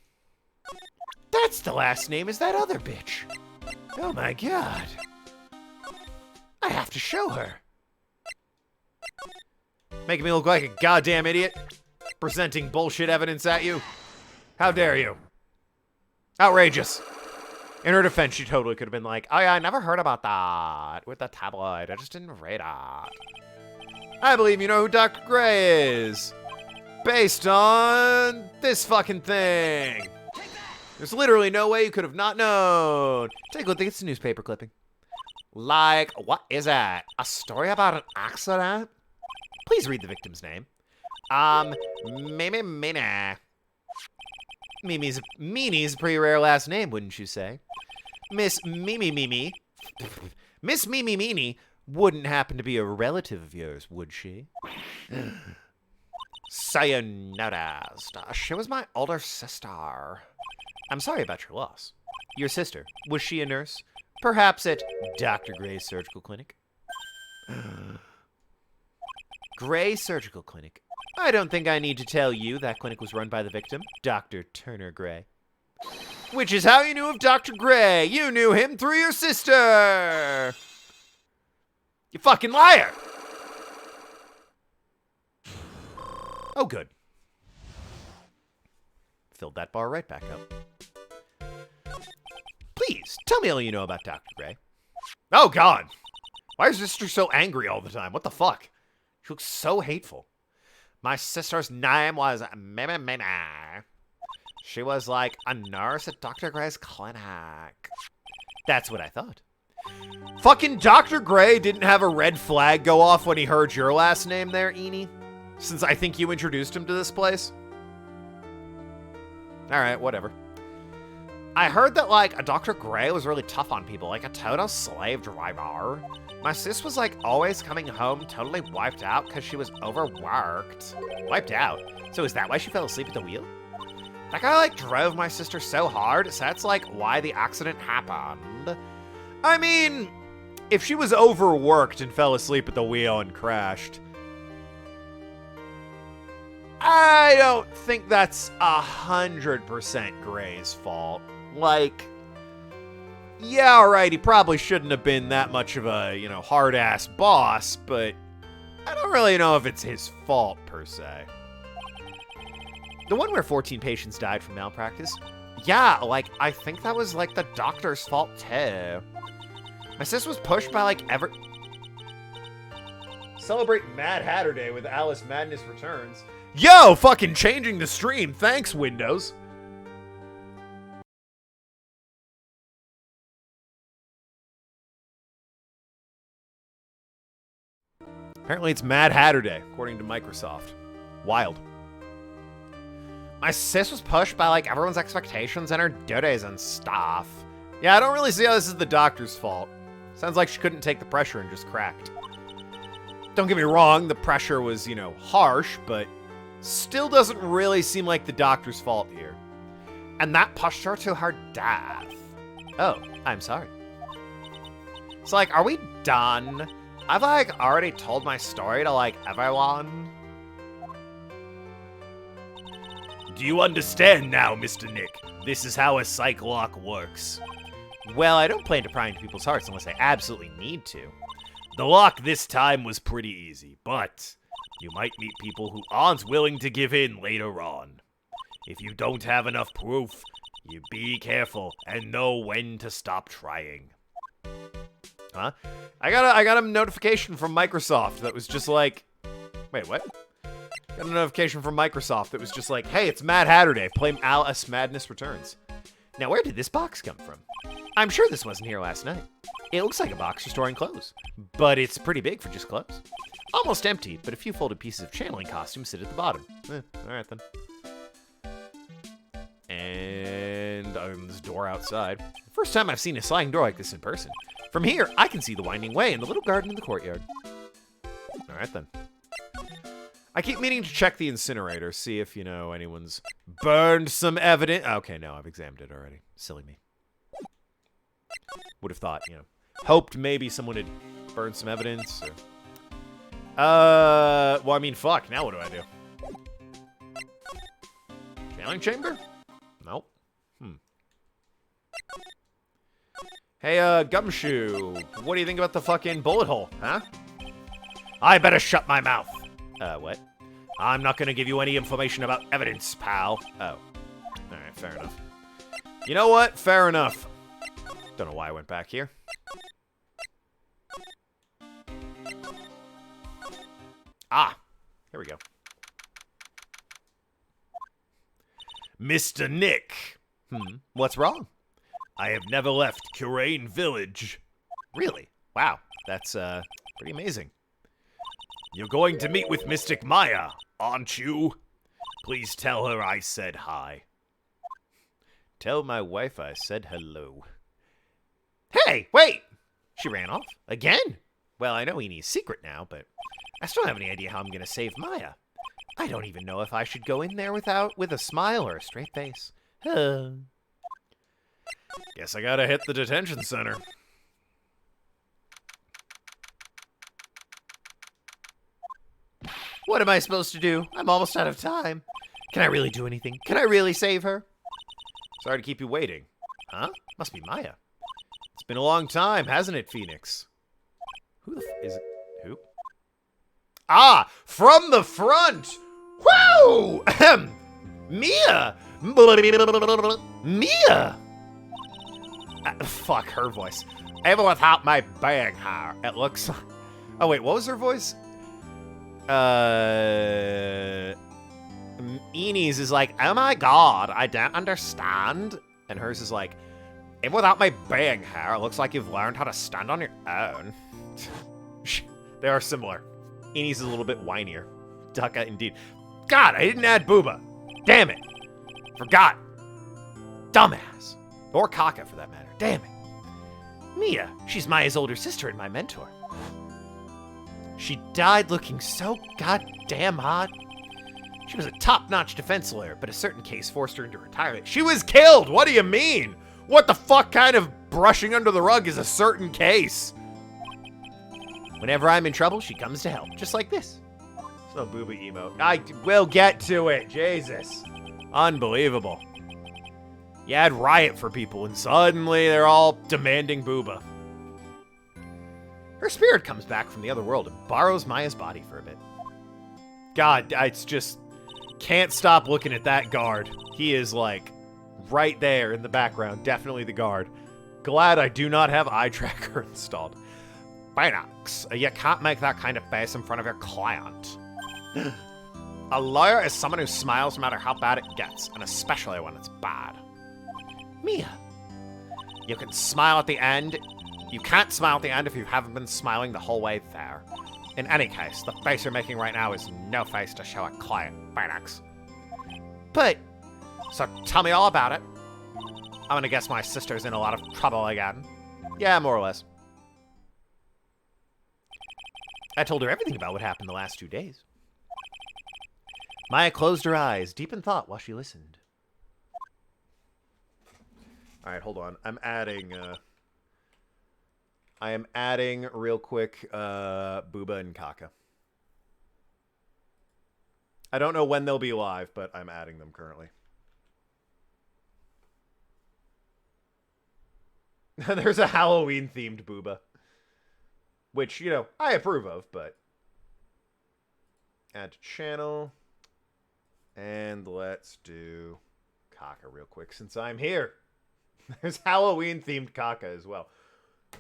That's the last name as that other bitch. Oh my god. I have to show her. Making me look like a goddamn idiot? Presenting bullshit evidence at you? How dare you? Outrageous. In her defense, she totally could have been like, oh yeah, I never heard about that with the tabloid. I just didn't read it. I believe you know who Dr. Gray is. Based on this fucking thing. There's literally no way you could have not known. Take a look at this newspaper clipping. Like, what is it? A story about an accident? Please read the victim's name. Mimi's a pretty rare last name, wouldn't you say? Miss Mimi. Miss Mimi Meanie wouldn't happen to be a relative of yours, would she? Sayonara. She was my older sister. I'm sorry about your loss. Your sister, was she a nurse? Perhaps at Dr. Gray's Surgical Clinic? Gray Surgical Clinic. I don't think I need to tell you that clinic was run by the victim, Dr. Turner Gray. Which is how you knew of Dr. Gray. You knew him through your sister. You fucking liar. Oh, good. Filled that bar right back up. Please, tell me all you know about Dr. Gray. Oh, God. Why is your sister so angry all the time? What the fuck? She looks so hateful. My sister's name was Mimi. She was like a nurse at Dr. Gray's clinic. That's what I thought. Fucking Dr. Gray didn't have a red flag go off when he heard your last name there, Eenie? Since I think you introduced him to this place? Alright, whatever. I heard that, like, a Dr. Gray was really tough on people, like a total slave driver. My sis was, like, always coming home totally wiped out because she was overworked. Wiped out? So is that why she fell asleep at the wheel? That guy, like, drove my sister so hard, so that's, like, why the accident happened. I mean, if she was overworked and fell asleep at the wheel and crashed, I don't think that's 100% Gray's fault. Like, yeah, alright, he probably shouldn't have been that much of a, you know, hard-ass boss, but I don't really know if it's his fault, per se. The one where 14 patients died from malpractice? Yeah, like, I think that was, like, the doctor's fault, too. My sis was pushed by, like, Celebrate Mad Hatter Day with Alice Madness Returns. Yo, fucking changing the stream. Thanks, Windows. Apparently it's Mad Hatter Day, according to Microsoft. Wild. My sis was pushed by, like, everyone's expectations and her duties and stuff. Yeah, I don't really see how this is the doctor's fault. Sounds like she couldn't take the pressure and just cracked. Don't get me wrong, the pressure was, you know, harsh, but still doesn't really seem like the doctor's fault here. And that pushed her to her death. Oh, I'm sorry. So, like, are we done? I've, like, already told my story to, like, everyone. Do you understand now, Mr. Nick? This is how a psych lock works. Well, I don't plan to pry into people's hearts unless I absolutely need to. The lock this time was pretty easy, but you might meet people who aren't willing to give in later on. If you don't have enough proof, you be careful and know when to stop trying. Huh? I got a notification from Microsoft that was just like... Wait, what? Got a notification from Microsoft that was just like, hey, it's Mad Hatter Day. Play Alice Madness Returns. Now, where did this box come from? I'm sure this wasn't here last night. It looks like a box for storing clothes, but it's pretty big for just clothes. Almost empty, but a few folded pieces of channeling costumes sit at the bottom. Alright then. And this door outside. First time I've seen a sliding door like this in person. From here, I can see the winding way and the little garden in the courtyard. Alright then. I keep meaning to check the incinerator, see if, you know, anyone's burned some evidence. Okay, no, I've examined it already. Silly me. Would have thought, you know, hoped maybe someone had burned some evidence. Or... well, I mean, fuck. Now what do I do? Channeling chamber? Nope. Hey, Gumshoe, what do you think about the fucking bullet hole, huh? I better shut my mouth. What? I'm not gonna give you any information about evidence, pal. Oh. Alright, fair enough. You know what? Fair enough. Don't know why I went back here. Ah, here we go. Mr. Nick. What's wrong? I have never left Curain Village. Really? Wow, that's, pretty amazing. You're going to meet with Mystic Maya, aren't you? Please tell her I said hi. Tell my wife I said hello. Hey, wait! She ran off. Again? Well, I know Enie's secret now, but I still don't have any idea how I'm gonna save Maya. I don't even know if I should go in there with a smile or a straight face. Guess I gotta hit the detention center. What am I supposed to do? I'm almost out of time. Can I really do anything? Can I really save her? Sorry to keep you waiting. Huh? Must be Maya. It's been a long time, hasn't it, Phoenix? Who the is it? Who? Ah! From the front! Woo! Mia! Mia! Fuck, her voice. Even without my bang hair, it looks... Oh, wait, what was her voice? Enie's is like, oh my god, I don't understand. And hers is like, even without my bang hair, it looks like you've learned how to stand on your own. They are similar. Enie's is a little bit whinier. Ducka, indeed. God, I didn't add Booba. Damn it. Forgot. Dumbass. Or Kaka, for that matter. Damn it. Mia, she's Maya's older sister and my mentor. She died looking so goddamn hot. She was a top-notch defense lawyer, but a certain case forced her into retirement. She was killed! What do you mean? What the fuck kind of brushing under the rug is a certain case? Whenever I'm in trouble, she comes to help, just like this. It's no booba emote. I will get to it, Jesus. Unbelievable. You add riot for people, and suddenly they're all demanding booba. Her spirit comes back from the other world and borrows Maya's body for a bit. God, it's just... Can't stop looking at that guard. He is, like, right there in the background. Definitely the guard. Glad I do not have eye tracker installed. Phoenix, you can't make that kind of face in front of your client. A lawyer is someone who smiles no matter how bad it gets, and especially when it's bad. Mia, you can smile at the end. You can't smile at the end if you haven't been smiling the whole way there. In any case, the face you're making right now is no face to show a client, Phoenix. But, so tell me all about it. I'm gonna guess my sister's in a lot of trouble again. Yeah, more or less. I told her everything about what happened the last 2 days. Maya closed her eyes, deep in thought, while she listened. Alright, hold on. I am adding real quick Booba and Kaka. I don't know when they'll be live, but I'm adding them currently. There's a Halloween-themed Booba. Which, you know, I approve of, but... Add to channel. And let's do Kaka real quick, since I'm here. There's Halloween-themed Kaka as well.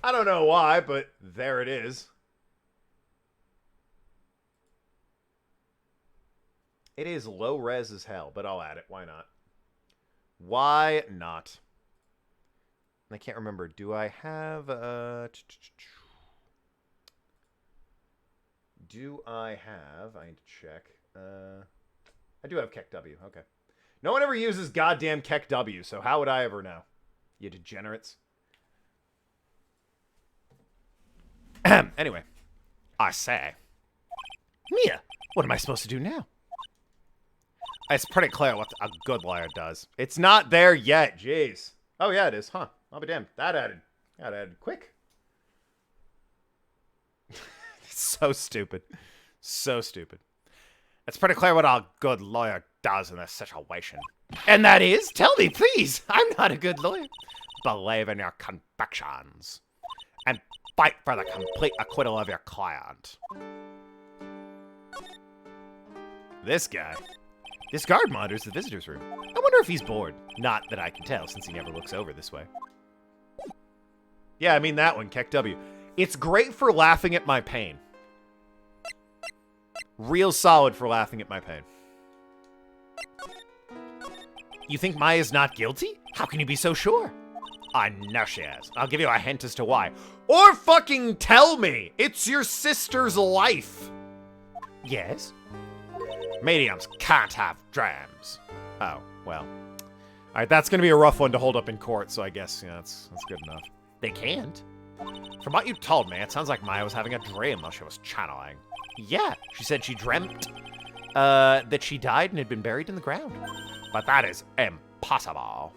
I don't know why, but there it is. It is low res as hell, but I'll add it. Why not? Why not? I can't remember. Do I have do I have... I need to check. I do have KEKW. Okay. No one ever uses goddamn KEKW, so how would I ever know? You degenerates. Anyway. I say. Mia, what am I supposed to do now? It's pretty clear what a good lawyer does. It's not there yet. Jeez. Oh, yeah, it is. Huh. I'll be damned. That added quick. It's so stupid. So stupid. It's pretty clear what a good lawyer does in this situation. And that is? Tell me, please. I'm not a good lawyer. Believe in your convictions. And fight for the complete acquittal of your client. This guy. This guard monitors the visitor's room. I wonder if he's bored. Not that I can tell, since he never looks over this way. Yeah, I mean that one, KEKW. It's great for laughing at my pain. Real solid for laughing at my pain. You think Maya's not guilty? How can you be so sure? I know she is. I'll give you a hint as to why. Or fucking tell me! It's your sister's life! Yes? Mediums can't have dreams. Oh, well. Alright, that's gonna be a rough one to hold up in court, so I guess, yeah, that's good enough. They can't? From what you told me, it sounds like Maya was having a dream while she was channeling. Yeah, she said she dreamt that she died and had been buried in the ground. But that is impossible.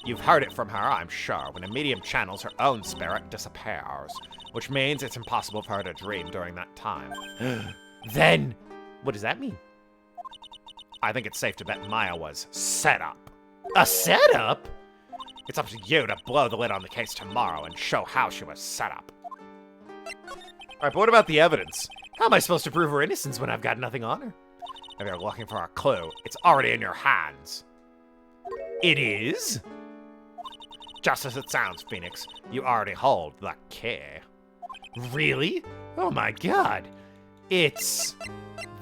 You've heard it from her, I'm sure. When a medium channels, her own spirit disappears, which means it's impossible for her to dream during that time. Then, what does that mean? I think it's safe to bet Maya was set up. A setup? It's up to you to blow the lid on the case tomorrow and show how she was set up. Alright, but what about the evidence? How am I supposed to prove her innocence when I've got nothing on her? If you're looking for a clue, it's already in your hands. It is? Just as it sounds, Phoenix. You already hold the key. Really? Oh my god. It's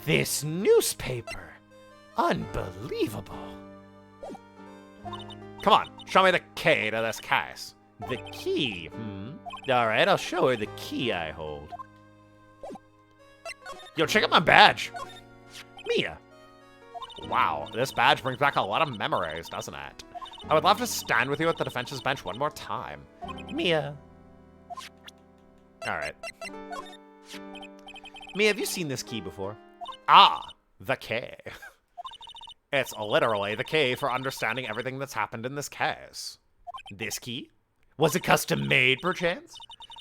this newspaper. Unbelievable. Come on, show me the key to this case. The key, Alright, I'll show her the key I hold. Yo, check out my badge. Mia. Wow, this badge brings back a lot of memories, doesn't it? I would love to stand with you at the defense's bench one more time. Mia. Alright. Mia, have you seen this key before? Ah, the key. It's literally the key for understanding everything that's happened in this case. This key? Was it custom made, perchance?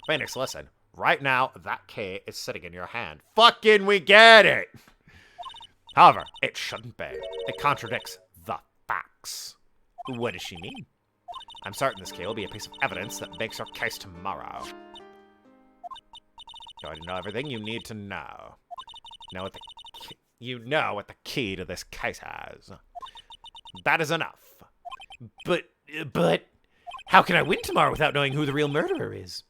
Phoenix, listen. Right now, that key is sitting in your hand. Fucking we get it! However, it shouldn't be. It contradicts the facts. What does she mean? I'm certain this key will be a piece of evidence that makes her case tomorrow. You already know everything you need to know. You know what the key to this case has. That is enough. But, how can I win tomorrow without knowing who the real murderer is?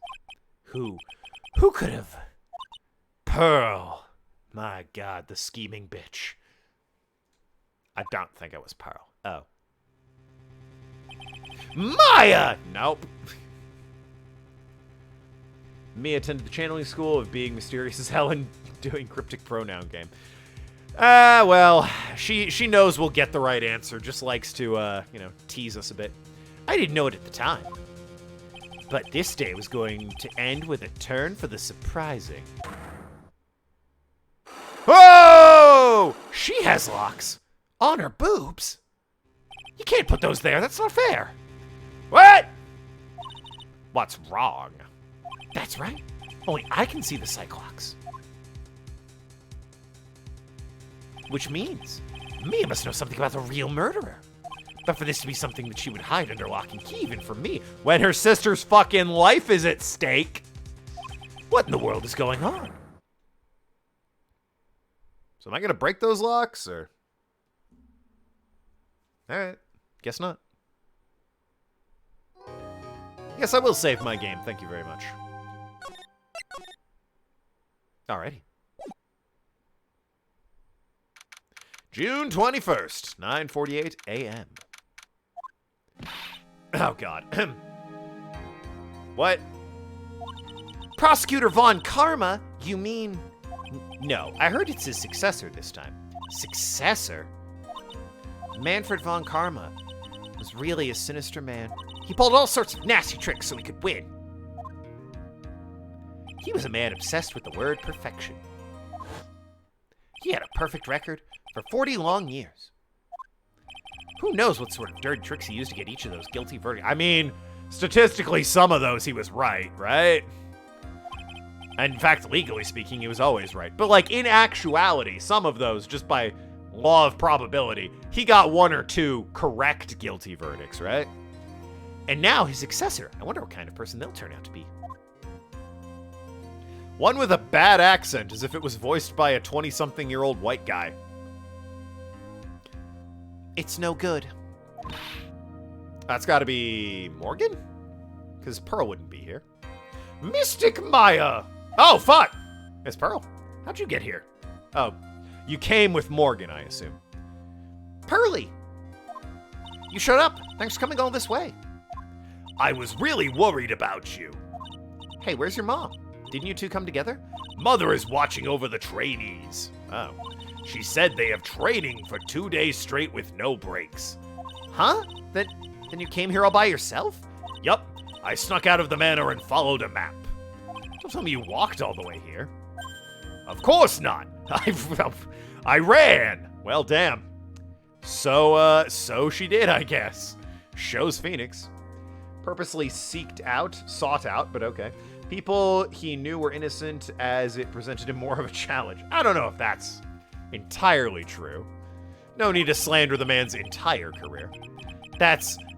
Who could have? Pearl. My god, the scheming bitch. I don't think it was Pearl. Oh. Maya! Nope. Me attended the channeling school of being mysterious as hell and doing cryptic pronoun game. Well, she knows we'll get the right answer. Just likes to, tease us a bit. I didn't know it at the time. But this day was going to end with a turn for the surprising. Oh! She has locks. On her boobs? You can't put those there. That's not fair. What? What's wrong? That's right. Only I can see the Cyclops. Which means Mia must know something about the real murderer. But for this to be something that she would hide under lock and key, even from me, when her sister's fucking life is at stake. What in the world is going on? So am I gonna break those locks, or? Alright, guess not. Yes, I will save my game, thank you very much. Alrighty. June 21st, 9:48 a.m. Oh, God. What? Prosecutor Von Karma? You mean... No, I heard it's his successor this time. Successor? Manfred Von Karma was really a sinister man. He pulled all sorts of nasty tricks so he could win. He was a man obsessed with the word perfection. He had a perfect record for 40 long years. Who knows what sort of dirty tricks he used to get each of those guilty verdicts. I mean, statistically, some of those he was right? And in fact, legally speaking, he was always right. But like, in actuality, some of those, just by law of probability, he got 1 or 2 correct guilty verdicts, right? And now his successor, I wonder what kind of person they'll turn out to be. One with a bad accent, as if it was voiced by a 20-something-year-old white guy. It's no good. That's gotta be Morgan? Because Pearl wouldn't be here. Mystic Maya! Oh, fuck! It's Pearl. How'd you get here? Oh, you came with Morgan, I assume. Pearly! You showed up. Thanks for coming all this way. I was really worried about you. Hey, where's your mom? Didn't you two come together? Mother is watching over the trainees. Oh. She said they have training for 2 days straight with no breaks. Huh? Then you came here all by yourself? Yup. I snuck out of the manor and followed a map. Don't tell me you walked all the way here. Of course not. I ran. Well, damn. So she did, I guess. Shows Phoenix. Purposely sought out, but okay. People he knew were innocent as it presented him more of a challenge. I don't know if that's entirely true. No need to slander the man's entire career.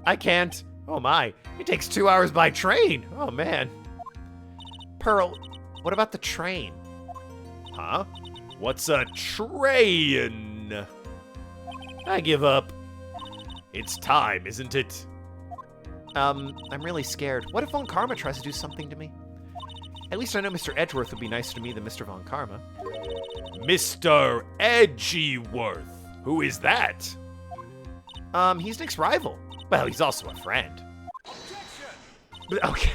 I can't. Oh my, it takes 2 hours by train. Oh man. Pearl, what about the train? Huh? What's a train? I give up. It's time, isn't it? I'm really scared. What if Von Karma tries to do something to me? At least I know Mr. Edgeworth would be nicer to me than Mr. Von Karma. Mr. Edgeworth? Who is that? He's Nick's rival. Well, he's also a friend. But, okay.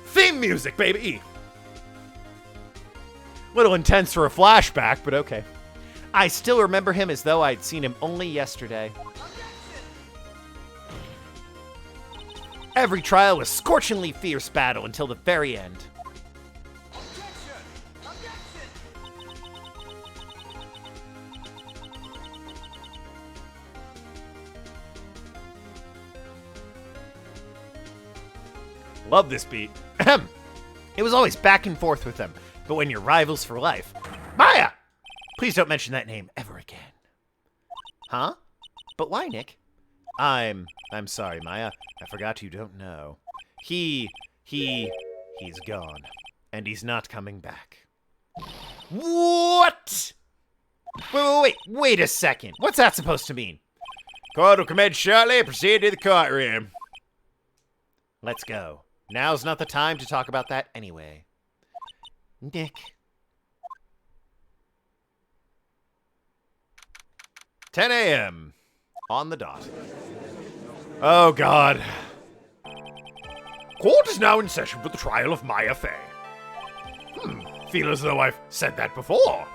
Theme music, baby! Little intense for a flashback, but okay. I still remember him as though I'd seen him only yesterday. Every trial was scorchingly fierce battle until the very end. Love this beat. Ahem. It was always back and forth with them, but when you're rivals for life... Maya! Please don't mention that name ever again. Huh? But why, Nick? I'm sorry, Maya. I forgot you don't know. He's gone. And he's not coming back. What? Wait a second. What's that supposed to mean? Court will commence shortly. Proceed to the courtroom. Let's go. Now's not the time to talk about that anyway. Nick. $10 a.m. on the dot. Oh, God. Court is now in session for the trial of Maya Fey. Feel as though I've said that before.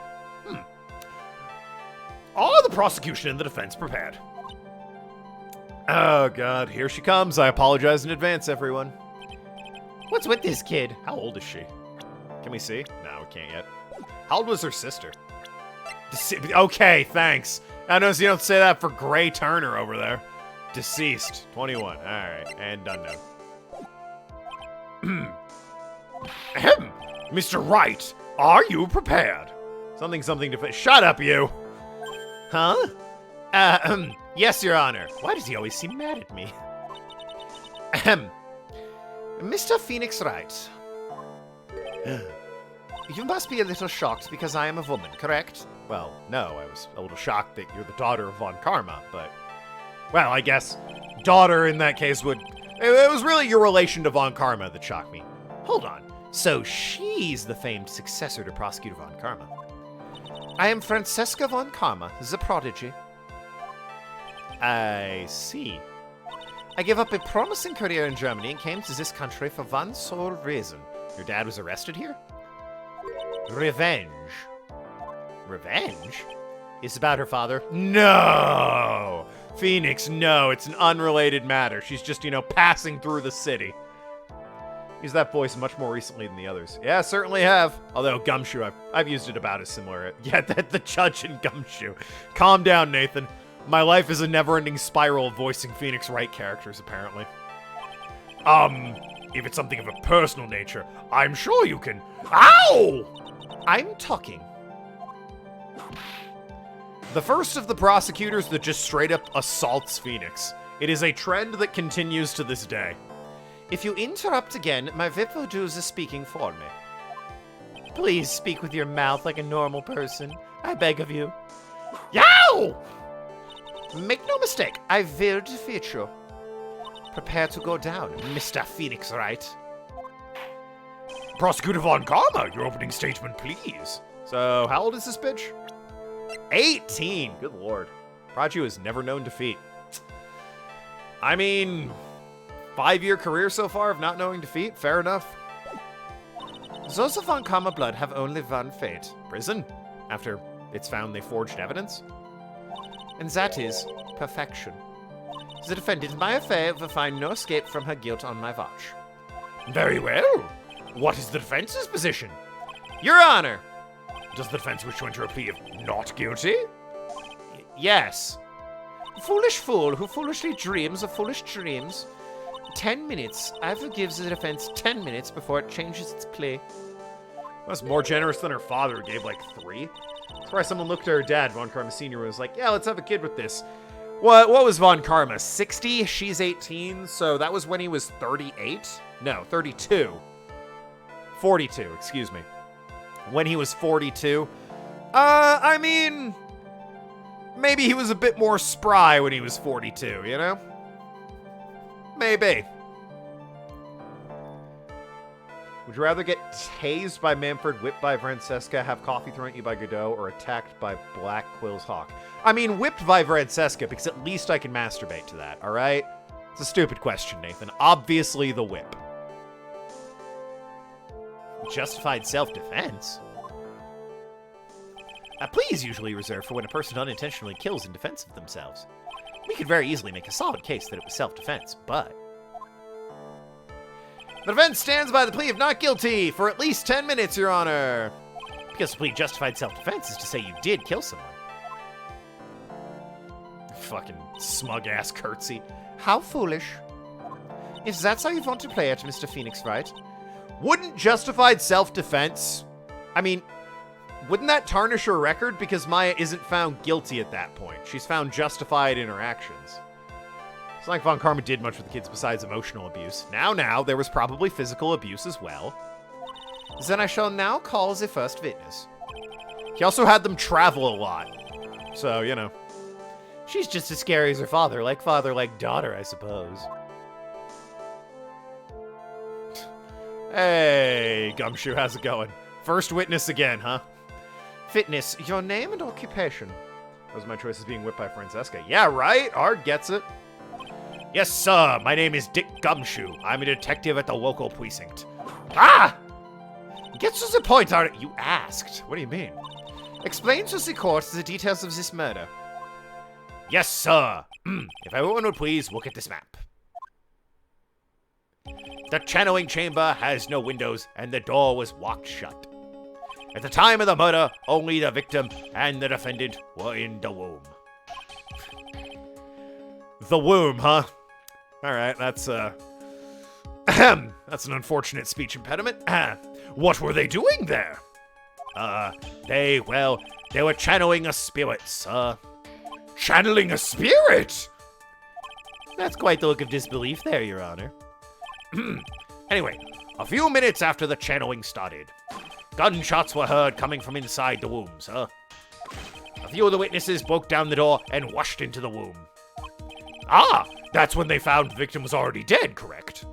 Are the prosecution and the defense prepared? Oh, God. Here she comes. I apologize in advance, everyone. What's with this kid? How old is she? Can we see? No, we can't yet. How old was her sister? Okay, thanks. I notice you don't say that for Gray Turner over there. Deceased. 21. All right. And done now. Ahem. Mr. Wright, are you prepared? Something to... Shut up, you! Huh? Yes, Your Honor. Why does he always seem mad at me? Ahem. Mr. Phoenix Wright. You must be a little shocked because I am a woman, correct? Well, no, I was a little shocked that you're the daughter of Von Karma, but... Well, I guess daughter in that case would... It was really your relation to Von Karma that shocked me. Hold on. So she's the famed successor to Prosecutor Von Karma. I am Francesca Von Karma, the prodigy. I see. I gave up a promising career in Germany and came to this country for one sole reason. Your dad was arrested here? Revenge. Revenge? It's about her father? No! Phoenix, no, it's an unrelated matter. She's just, passing through the city. Used that voice much more recently than the others. Yeah, certainly have. Although Gumshoe, I've used it about as similar. Yeah, the judge in Gumshoe. Calm down, Nathan. My life is a never-ending spiral of voicing Phoenix Wright characters, apparently. If it's something of a personal nature, I'm sure you can... Ow! I'm talking. The first of the prosecutors that just straight up assaults Phoenix. It is a trend that continues to this day. If you interrupt again, my VIP will do the speaking for me. Please speak with your mouth like a normal person. I beg of you. Yow! Make no mistake, I will defeat you. Prepare to go down, Mr. Phoenix Wright. Prosecutor Von Karma, your opening statement, please. So, how old is this bitch? 18! Good lord. Praju has never known defeat. I mean, 5-year career so far of not knowing defeat? Fair enough. Those of Von Karma blood have only one fate. Prison. After it's found they forged evidence. And that is perfection. The defendant, Maya Fey, will find no escape from her guilt on my watch. Very well. What is the defense's position? Your Honor! Does the defense wish to enter a plea of not guilty? Yes. Foolish fool who foolishly dreams of foolish dreams. 10 minutes. I will give the defense 10 minutes before it changes its plea. That's more generous than her father, who gave like 3. That's why someone looked at her dad, Von Karma Sr., and was like, yeah, let's have a kid with this. What was Von Karma? 60? She's 18, so that was when he was 38? No, 32. 42, excuse me. When he was 42. I mean, maybe he was a bit more spry when he was 42, you know? Maybe. Would you rather get tased by Manfred, whipped by Francesca, have coffee thrown at you by Godot, or attacked by Black Quill's Hawk? I mean, whipped by Francesca, because at least I can masturbate to that, alright? It's a stupid question, Nathan. Obviously the whip. Justified self-defense? A plea is usually reserved for when a person unintentionally kills in defense of themselves. We could very easily make a solid case that it was self-defense, but... The defense stands by the plea of not guilty for at least 10 minutes, Your Honor. Because the plea justified self-defense is to say you did kill someone. Fucking smug-ass curtsy. How foolish. If that's how you want to play it, Mr. Phoenix Wright, wouldn't justified self-defense... I mean, wouldn't that tarnish her record? Because Maya isn't found guilty at that point. She's found justified in her actions. It's not like Von Karma did much with the kids besides emotional abuse. Now, there was probably physical abuse as well. Then I shall now call the first witness. He also had them travel a lot. So, you know. She's just as scary as her father. Like father, like daughter, I suppose. Hey, Gumshoe, how's it going? First witness again, huh? Fitness, your name and occupation. Those are my choices being whipped by Francesca. Yeah, right? Art gets it. Yes, sir. My name is Dick Gumshoe. I'm a detective at the local precinct. Ah! Get to the point, you asked. What do you mean? Explain to the court the details of this murder. Yes, sir. If everyone would please look at this map. The channeling chamber has no windows, and the door was locked shut. At the time of the murder, only the victim and the defendant were in the womb. The womb, huh? All right, that's that's an unfortunate speech impediment. What were they doing there? They were channeling a spirit, sir. Channeling a spirit? That's quite the look of disbelief there, Your Honor. Anyway, a few minutes after the channeling started, gunshots were heard coming from inside the womb, sir. A few of the witnesses broke down the door and rushed into the womb. Ah, that's when they found the victim was already dead, correct?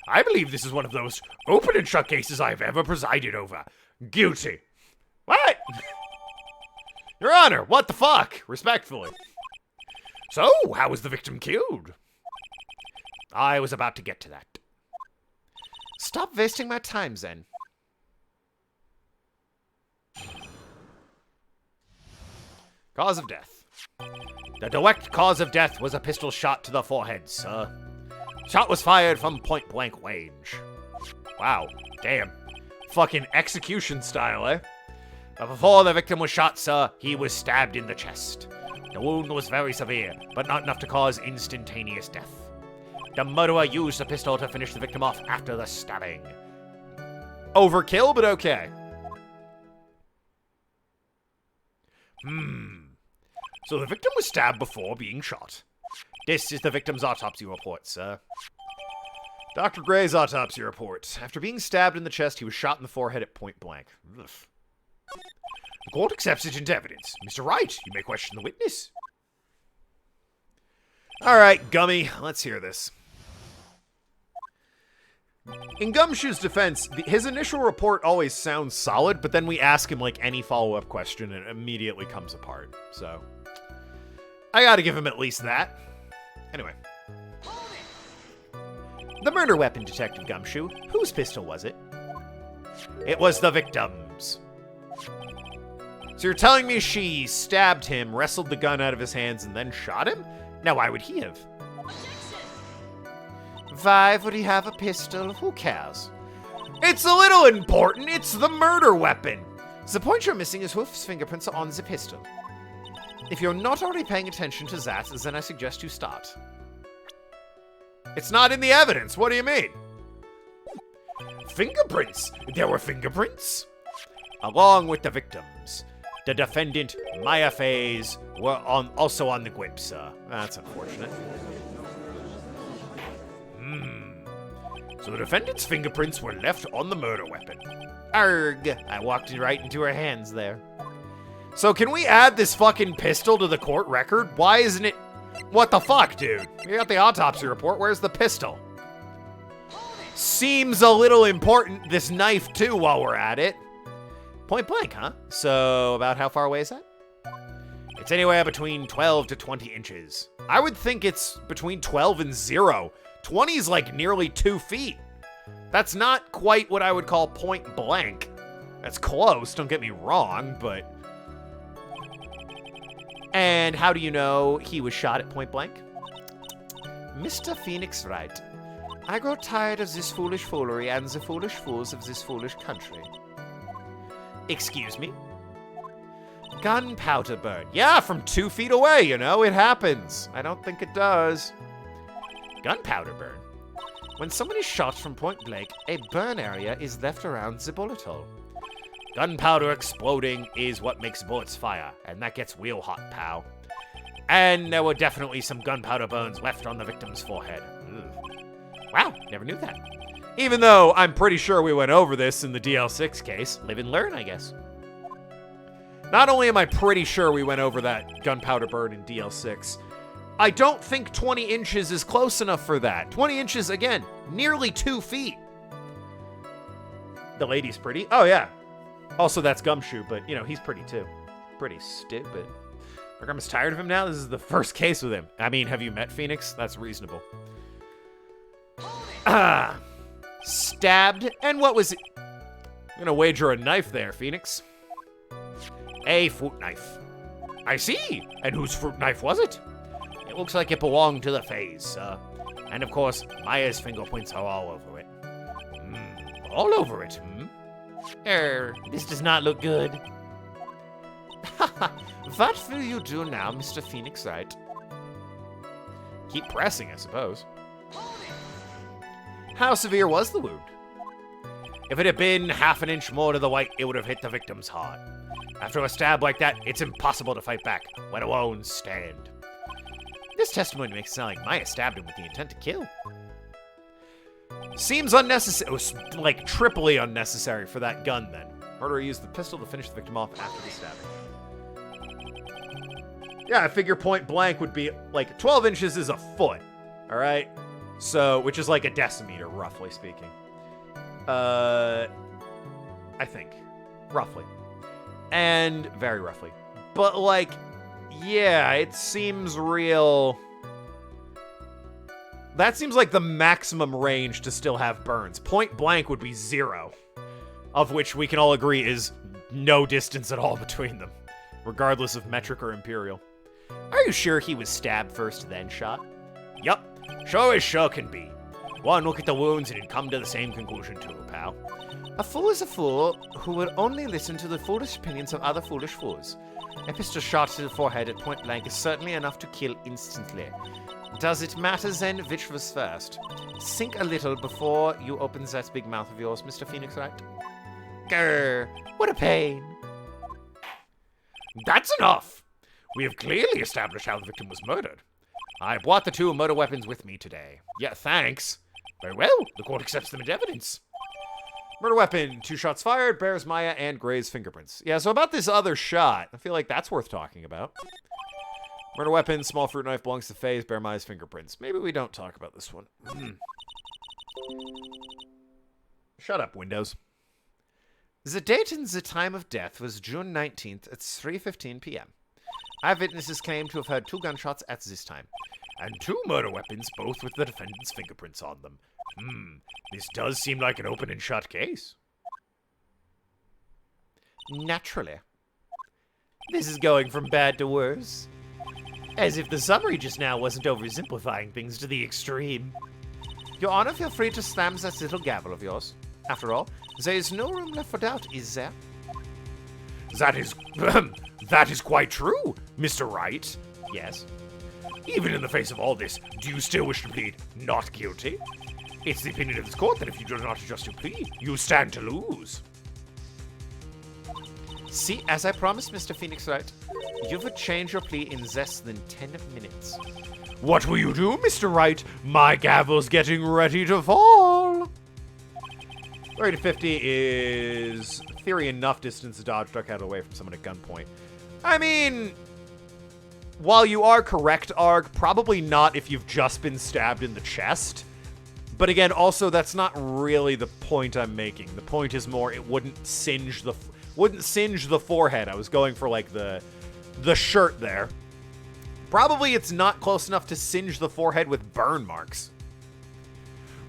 I believe this is one of those open and shut cases I've ever presided over. Guilty. What? Your Honor, what the fuck? Respectfully. So, how was the victim killed? I was about to get to that. Stop wasting my time, Zen. Cause of death. The direct cause of death was a pistol shot to the forehead, sir. Shot was fired from point-blank range. Wow, damn. Fucking execution style, eh? But before the victim was shot, sir, he was stabbed in the chest. The wound was very severe, but not enough to cause instantaneous death. The murderer used the pistol to finish the victim off after the stabbing. Overkill, but okay. So the victim was stabbed before being shot. This is the victim's autopsy report, sir. Dr. Gray's autopsy report. After being stabbed in the chest, he was shot in the forehead at point blank. Ugh. The court accepts it into evidence. Mr. Wright, you may question the witness. Alright, Gummy, let's hear this. In Gumshoe's defense, his initial report always sounds solid, but then we ask him like any follow-up question and it immediately comes apart. So, I gotta give him at least that. Anyway. The murder weapon, Detective Gumshoe. Whose pistol was it? It was the victim's. So you're telling me she stabbed him, wrestled the gun out of his hands, and then shot him? Now why would he have? Why would he have a pistol? Who cares? It's a little important. It's the murder weapon. The point you're missing is whose fingerprints are on the pistol. If you're not already paying attention to that, then I suggest you start. It's not in the evidence. What do you mean? Fingerprints. There were fingerprints. Along with the victims. The defendant, Maya Fays, were also on the grip, sir. That's unfortunate. So the defendant's fingerprints were left on the murder weapon. Arg! I walked right into her hands there. So can we add this fucking pistol to the court record? Why isn't it... What the fuck, dude? You got the autopsy report. Where's the pistol? Seems a little important. This knife, too, while we're at it. Point blank, huh? So about how far away is that? It's anywhere between 12 to 20 inches. I would think it's between 12 and 0. 20 is like nearly 2 feet. That's not quite what I would call point blank. That's close, don't get me wrong, but... And how do you know he was shot at point blank? Mr. Phoenix Wright, I grow tired of this foolish foolery and the foolish fools of this foolish country. Excuse me? Gunpowder burn. Yeah, from 2 feet away, you know, it happens. I don't think it does. Gunpowder burn. When someone is shot from point blank, a burn area is left around the bullet hole. Gunpowder exploding is what makes bullets fire, and that gets real hot, pal. And there were definitely some gunpowder burns left on the victim's forehead. Ugh. Wow, never knew that. Even though I'm pretty sure we went over this in the DL6 case. Live and learn, I guess. Not only am I pretty sure we went over that gunpowder burn in DL6, I don't think 20 inches is close enough for that. 20 inches, again, nearly 2 feet. The lady's pretty. Oh, yeah. Also, that's Gumshoe, but, you know, he's pretty, too. pretty stupid. My grandma's tired of him now? This is the first case with him. I mean, have you met Phoenix? That's reasonable. Stabbed, and what was it? I'm gonna wager a knife there, Phoenix. A fruit knife. I see. And whose fruit knife was it? It looks like it belonged to the Fays, sir. And of course, Maya's fingerprints are all over it. All over it, this does not look good. What will you do now, Mr. Phoenix Wright? Keep pressing, I suppose. How severe was the wound? If it had been half an inch more to the white, it would have hit the victim's heart. After a stab like that, it's impossible to fight back, let alone stand. This testimony makes it sound like Maya stabbed him with the intent to kill. Seems unnecessary. It was like triply unnecessary for that gun then. Murderer used the pistol to finish the victim off after the stabbing. Yeah, I figure point blank would be like 12 inches is a foot. All right. So, which is like a decimeter, roughly speaking. I think. Roughly. And very roughly. But like, yeah, it seems real. That seems like the maximum range to still have burns. Point blank would be 0, of which we can all agree is no distance at all between them, regardless of metric or imperial. Are you sure he was stabbed first, then shot? Yup, sure as sure can be. One look at the wounds and you'd come to the same conclusion too, pal. A fool is a fool who will only listen to the foolish opinions of other foolish fools. A pistol shot to the forehead at point blank is certainly enough to kill instantly. Does it matter then which was first? Think a little before you open that big mouth of yours, Mr. Phoenix Wright. Grr, what a pain. That's enough. We have clearly established how the victim was murdered. I brought the 2 murder weapons with me today. Yeah, thanks. Very well, the court accepts them as evidence. Murder weapon, 2 shots fired, bears Maya and Gray's fingerprints. Yeah, so about this other shot, I feel like that's worth talking about. Murder weapon, small fruit knife, belongs to Faye's, bear Maya's fingerprints. Maybe we don't talk about this one. Shut up, Windows. The date and the time of death was June 19th at 3:15 p.m. Eyewitnesses claim to have heard 2 gunshots at this time, and 2 murder weapons, both with the defendant's fingerprints on them. This does seem like an open and shut case. Naturally. This is going from bad to worse. As if the summary just now wasn't oversimplifying things to the extreme. Your Honor, feel free to slam that little gavel of yours. After all, there is no room left for doubt, is there? That is quite true, Mr. Wright. Yes. Even in the face of all this, do you still wish to plead not guilty? It's the opinion of this court that if you do not adjust your plea, you stand to lose. See, as I promised, Mr. Phoenix Wright, you would change your plea in less than 10 minutes. What will you do, Mr. Wright? My gavel's getting ready to fall. 30 to 50 is, in theory, enough distance to dodge, duck out of the way from someone at gunpoint. I mean, while you are correct, Arg, probably not if you've just been stabbed in the chest. But again, also, that's not really the point I'm making. The point is more, it wouldn't singe the forehead. I was going for, like, the shirt there. Probably it's not close enough to singe the forehead with burn marks.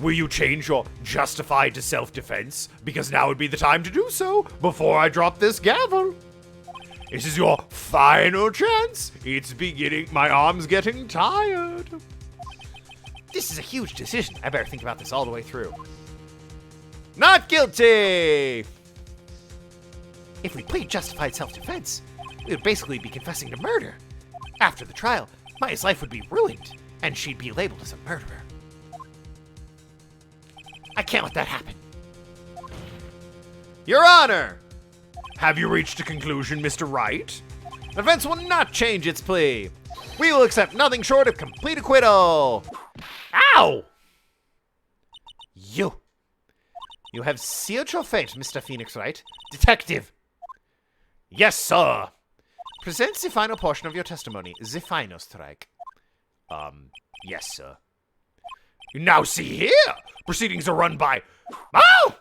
Will you change your justified to self-defense? Because now would be the time to do so, before I drop this gavel. This is your final chance. It's beginning. My arm's getting tired. This is a huge decision. I better think about this all the way through. Not guilty! If we plead justified self-defense, we would basically be confessing to murder. After the trial, Maya's life would be ruined, and she'd be labeled as a murderer. I can't let that happen. Your Honor! Have you reached a conclusion, Mr. Wright? The defense will not change its plea. We will accept nothing short of complete acquittal. Ow! You have sealed your fate, Mr. Phoenix Wright. Detective. Yes, sir. Present the final portion of your testimony, the final strike. Yes, sir. Now see here! Proceedings are run by... Oh!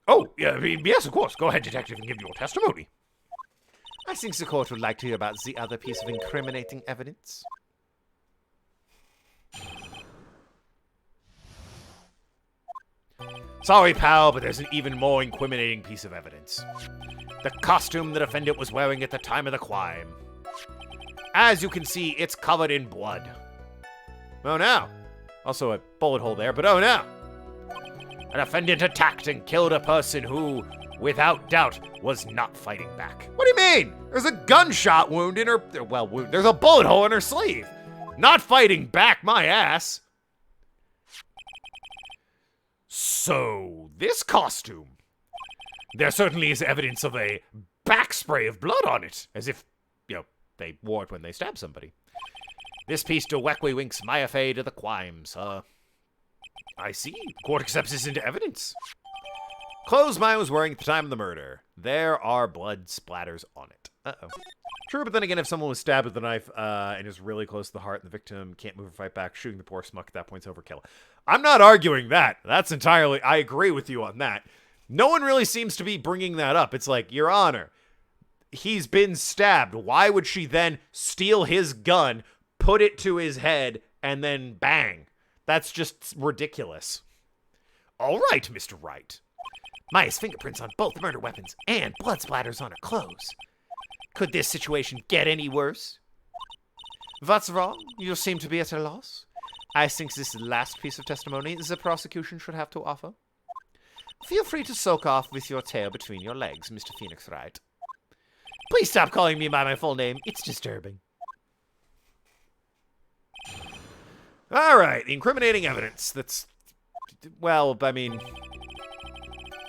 Oh, yeah, yes, of course. Go ahead, detective, and give your testimony. I think the court would like to hear about the other piece of incriminating evidence. Sorry, pal, but there's an even more incriminating piece of evidence. The costume the defendant was wearing at the time of the crime. As you can see, it's covered in blood. Oh no. Also a bullet hole there, but oh no. A defendant attacked and killed a person who, without doubt, was not fighting back. What do you mean? There's a gunshot wound in her, well, there's a bullet hole in her sleeve. Not fighting back, my ass. So, this costume. There certainly is evidence of a back spray of blood on it, as if, they wore it when they stabbed somebody. This piece directly links my affair to the crime, sir. I see. Court accepts this into evidence. Clothes Maya was wearing at the time of the murder. There are blood splatters on it. Uh-oh. True, but then again, if someone was stabbed with a knife and is really close to the heart and the victim can't move or fight back, shooting the poor smuck at that point's overkill. I'm not arguing that. That's entirely... I agree with you on that. No one really seems to be bringing that up. It's like, Your Honor, he's been stabbed. Why would she then steal his gun, put it to his head, and then bang? That's just ridiculous. All right, Mr. Wright. Maya's fingerprints on both murder weapons and blood splatters on her clothes. Could this situation get any worse? What's wrong? You seem to be at a loss. I think this last piece of testimony the prosecution should have to offer. Feel free to soak off with your tail between your legs, Mr. Phoenix Wright. Please stop calling me by my full name. It's disturbing. All right, the incriminating evidence. That's... Well, I mean...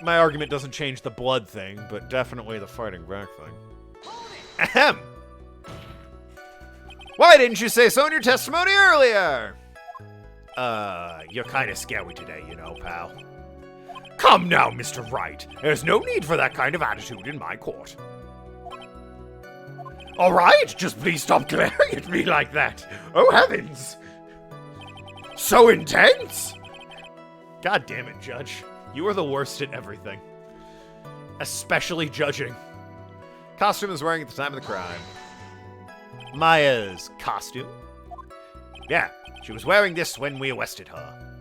My argument doesn't change the blood thing, but definitely the fighting back thing. Ahem! Why didn't you say so in your testimony earlier? You're kind of scary today, pal. Come now, Mr. Wright. There's no need for that kind of attitude in my court. All right, just please stop glaring at me like that. Oh, heavens. So intense. God damn it, Judge. You are the worst at everything. Especially judging. Costume was wearing at the time of the crime. Maya's costume? Yeah, she was wearing this when we arrested her.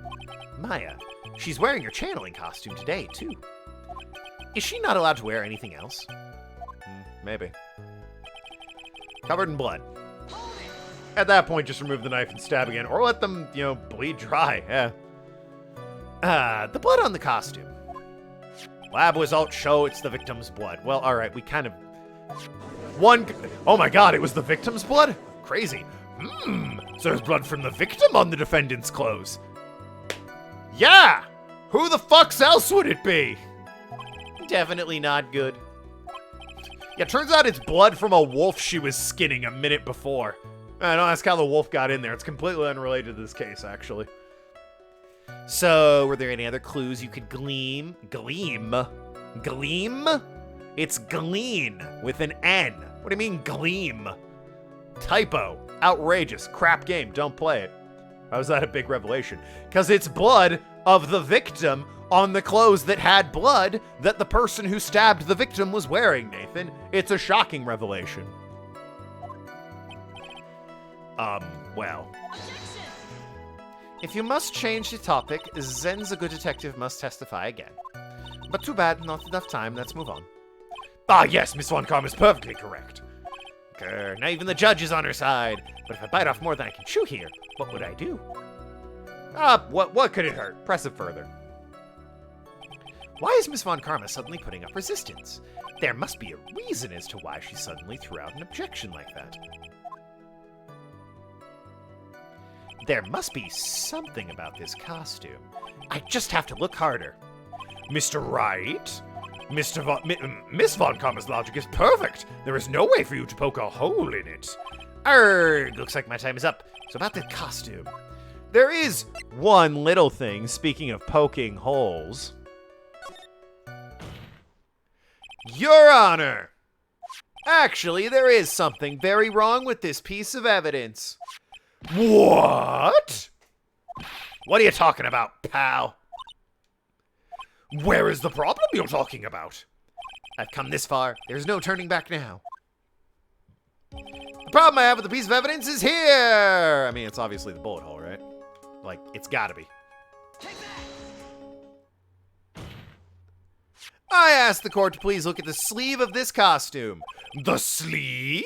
Maya, she's wearing her channeling costume today, too. Is she not allowed to wear anything else? Maybe. Covered in blood. At that point, just remove the knife and stab again, or let them, bleed dry, yeah. The blood on the costume. Lab results show it's the victim's blood. Well, alright, we kind of... Oh my god, it was the victim's blood? Crazy. So there's blood from the victim on the defendant's clothes. Yeah! Who the fuck's else would it be? Definitely not good. Yeah, turns out it's blood from a wolf she was skinning a minute before. I don't ask how the wolf got in there. It's completely unrelated to this case, actually. So, were there any other clues you could glean? Gleam? Gleam? It's glean with an N. What do you mean, gleam? Typo. Outrageous. Crap game. Don't play it. How was that a big revelation? Because it's blood of the victim on the clothes that had blood that the person who stabbed the victim was wearing, Nathan. It's a shocking revelation. Well. If you must change the topic, then the good detective must testify again. But too bad, not enough time. Let's move on. Ah, yes, Miss Von Karm is perfectly correct. Grr, now even the judge is on her side. But if I bite off more than I can chew here, what would I do? What could it hurt? Press it further. Why is Miss Von Karma suddenly putting up resistance? There must be a reason as to why she suddenly threw out an objection like that. There must be something about this costume. I just have to look harder. Mr. Wright? Miss Von Karma's logic is perfect. There is no way for you to poke a hole in it. Arrgh, looks like my time is up. So about the costume. There is one little thing, speaking of poking holes. Your Honor! Actually, there is something very wrong with this piece of evidence. What? What are you talking about, pal? Where is the problem you're talking about? I've come this far. There's no turning back now. The problem I have with the piece of evidence is here. I mean, it's obviously the bullet hole, right? Like, it's gotta be. I asked the court to please look at the sleeve of this costume. The sleeve?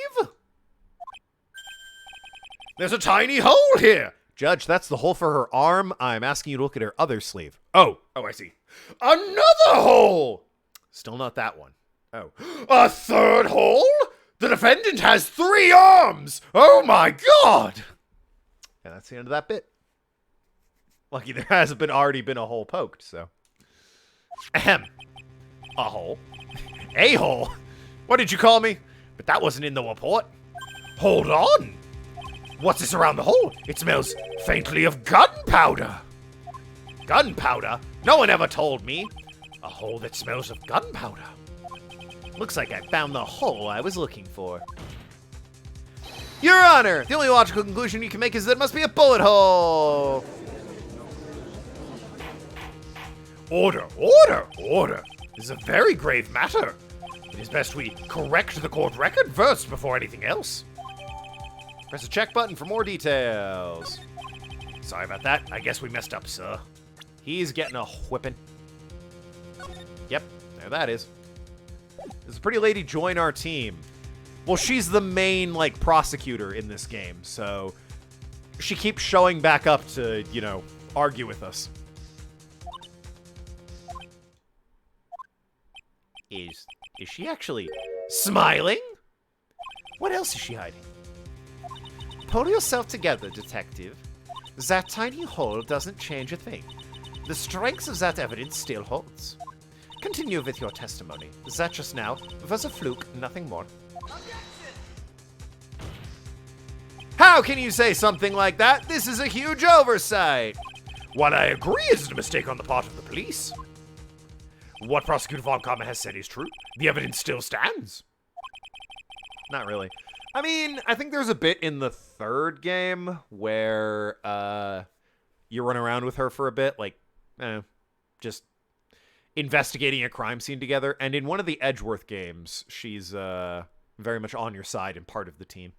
There's a tiny hole here. Judge, that's the hole for her arm. I'm asking you to look at her other sleeve. Oh, I see. Another hole! Still not that one. Oh. A third hole? The defendant has 3 arms! Oh my god! And that's the end of that bit. Lucky there hasn't already been a hole poked, so. Ahem. A hole. A hole? What did you call me? But that wasn't in the report. Hold on! What's this around the hole? It smells faintly of gunpowder. Gunpowder? No one ever told me. A hole that smells of gunpowder. Looks like I found the hole I was looking for. Your Honor, the only logical conclusion you can make is that it must be a bullet hole. Order, order, order. This is a very grave matter. It is best we correct the court record first before anything else. Press the check button for more details. Sorry about that. I guess we messed up, sir. He's getting a whipping. Yep, there that is. Does a pretty lady join our team? Well, she's the main, like, prosecutor in this game, so she keeps showing back up to, you know, argue with us. Is she actually smiling? What else is she hiding? Pull yourself together, detective. That tiny hole doesn't change a thing. The strength of that evidence still holds. Continue with your testimony. That just now was a fluke, nothing more. How can you say something like that? This is a huge oversight. What I agree is a mistake on the part of the police. What Prosecutor Von Karma has said is true. The evidence still stands. Not really. I mean, I think there's a bit in the third game where you run around with her for a bit, like, just investigating a crime scene together. And in one of the Edgeworth games, she's very much on your side and part of the team.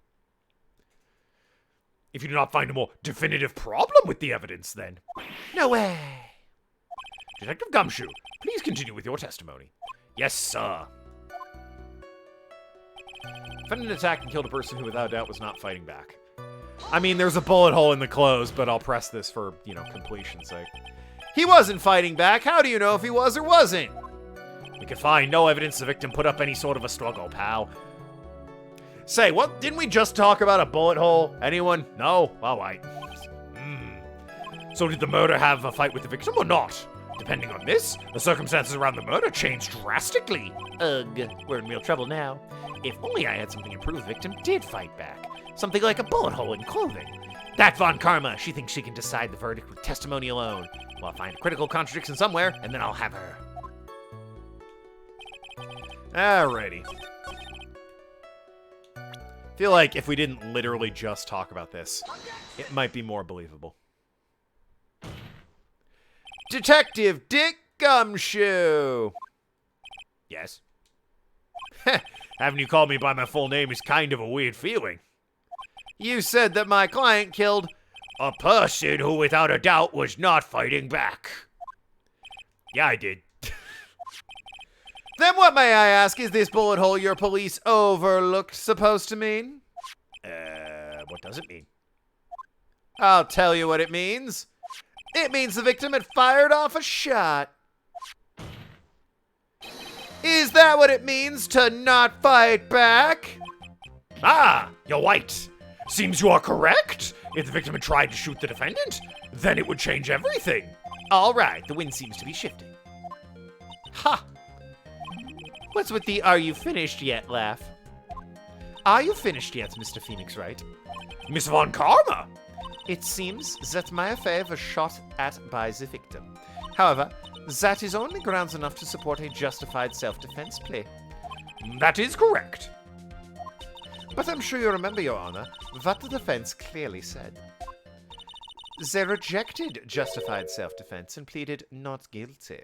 If you do not find a more definitive problem with the evidence, then... No way! Detective Gumshoe, please continue with your testimony. Yes, sir. Defendant attacked and killed a person who without doubt was not fighting back. I mean, there's a bullet hole in the clothes, but I'll press this for, you know, completion's sake. He wasn't fighting back. How do you know if he was or wasn't? We could find no evidence the victim put up any sort of a struggle, pal. Say, what? Didn't we just talk about a bullet hole? Anyone? No? All right. So did the murderer have a fight with the victim or not? Depending on this, the circumstances around the murder changed drastically. Ugh, we're in real trouble now. If only I had something to prove the victim did fight back. Something like a bullet hole in clothing. That Von Karma, she thinks she can decide the verdict with testimony alone. Well, I'll find a critical contradiction somewhere, and then I'll have her. Alrighty. Feel like if we didn't literally just talk about this, it might be more believable. Detective Dick Gumshoe! Yes? Having you call me by my full name is kind of a weird feeling. You said that my client killed a person who without a doubt was not fighting back. Yeah, I did. Then what, may I ask, is this bullet hole your police overlooked supposed to mean? What does it mean? I'll tell you what it means. It means the victim had fired off a shot. Is that what it means to not fight back? Ah, you're right. Seems you are correct. If the victim had tried to shoot the defendant, then it would change everything. All right, the wind seems to be shifting. Ha! What's with the "are you finished yet" laugh? Are you finished yet, Mr. Phoenix Wright? Miss Von Karma! It seems that my affair was shot at by the victim. However, that is only grounds enough to support a justified self-defense plea. That is correct. But I'm sure you remember, Your Honor, what the defense clearly said. They rejected justified self-defense and pleaded not guilty.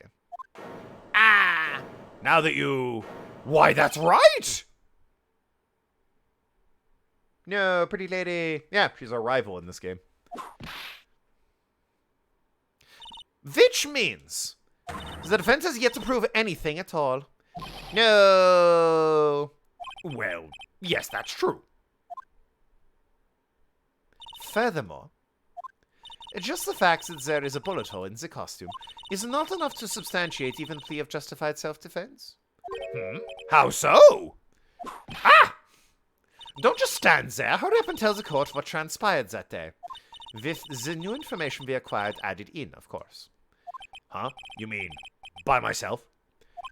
Ah! Now that you... Why, that's right! No, pretty lady. Yeah, she's our rival in this game. Which means the defense has yet to prove anything at all. No. Well, yes, that's true. Furthermore, just the fact that there is a bullet hole in the costume is not enough to substantiate even plea of justified self-defense. How so? Ah! Don't just stand there. Hurry up and tell the court what transpired that day. With the new information we acquired added in, of course. Huh? You mean by myself?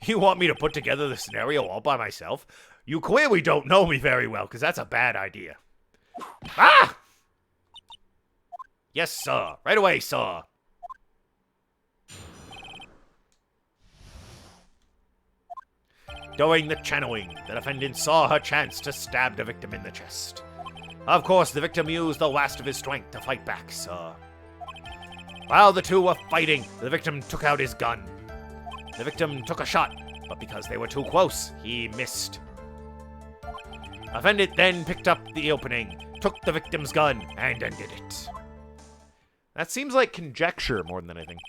You want me to put together the scenario all by myself? You clearly don't know me very well, because that's a bad idea. Ah! Yes, sir. Right away, sir. During the channeling, the defendant saw her chance to stab the victim in the chest. Of course, the victim used the last of his strength to fight back, sir. While the two were fighting, the victim took out his gun. The victim took a shot, but because they were too close, he missed. Defendant then picked up the opening, took the victim's gun, and ended it. That seems like conjecture more than anything.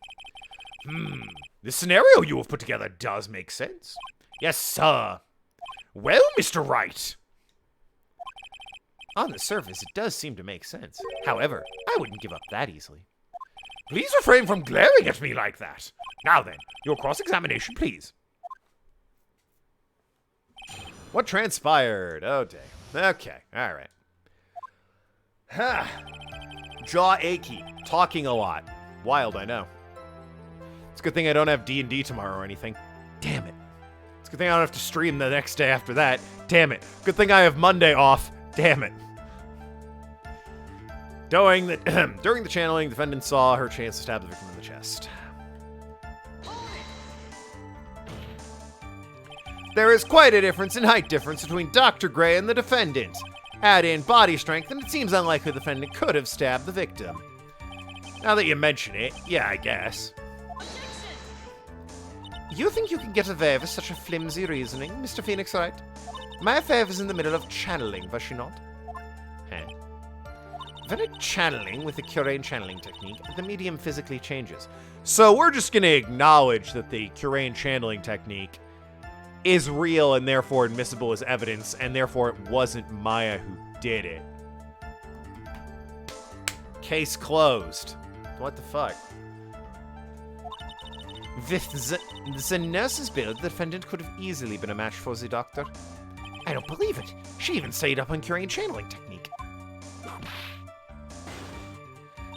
The scenario you have put together does make sense. Yes, sir. Well, Mr. Wright. On the surface, it does seem to make sense. However, I wouldn't give up that easily. Please refrain from glaring at me like that. Now then, your cross-examination, please. What transpired? Oh, dang. Okay, all right. Jaw achy, talking a lot. Wild, I know. It's a good thing I don't have D&D tomorrow or anything. Damn it. It's a good thing I don't have to stream the next day after that. Damn it. Good thing I have Monday off. Damn it. During the channeling, the defendant saw her chance to stab the victim in the chest. There is quite a difference in height difference between Dr. Gray and the defendant. Add in body strength, and it seems unlikely the defendant could have stabbed the victim. Now that you mention it, yeah, I guess. You think you can get away with such a flimsy reasoning, Mr. Phoenix Wright? My affair was in the middle of channeling, was she not? When a channeling with the Curain channeling technique, the medium physically changes. So we're just going to acknowledge that the Curain channeling technique is real and therefore admissible as evidence, and therefore it wasn't Maya who did it. Case closed. What the fuck? With the nurse's build, the defendant could have easily been a match for the doctor. I don't believe it. She even stayed up on Curain channeling technique.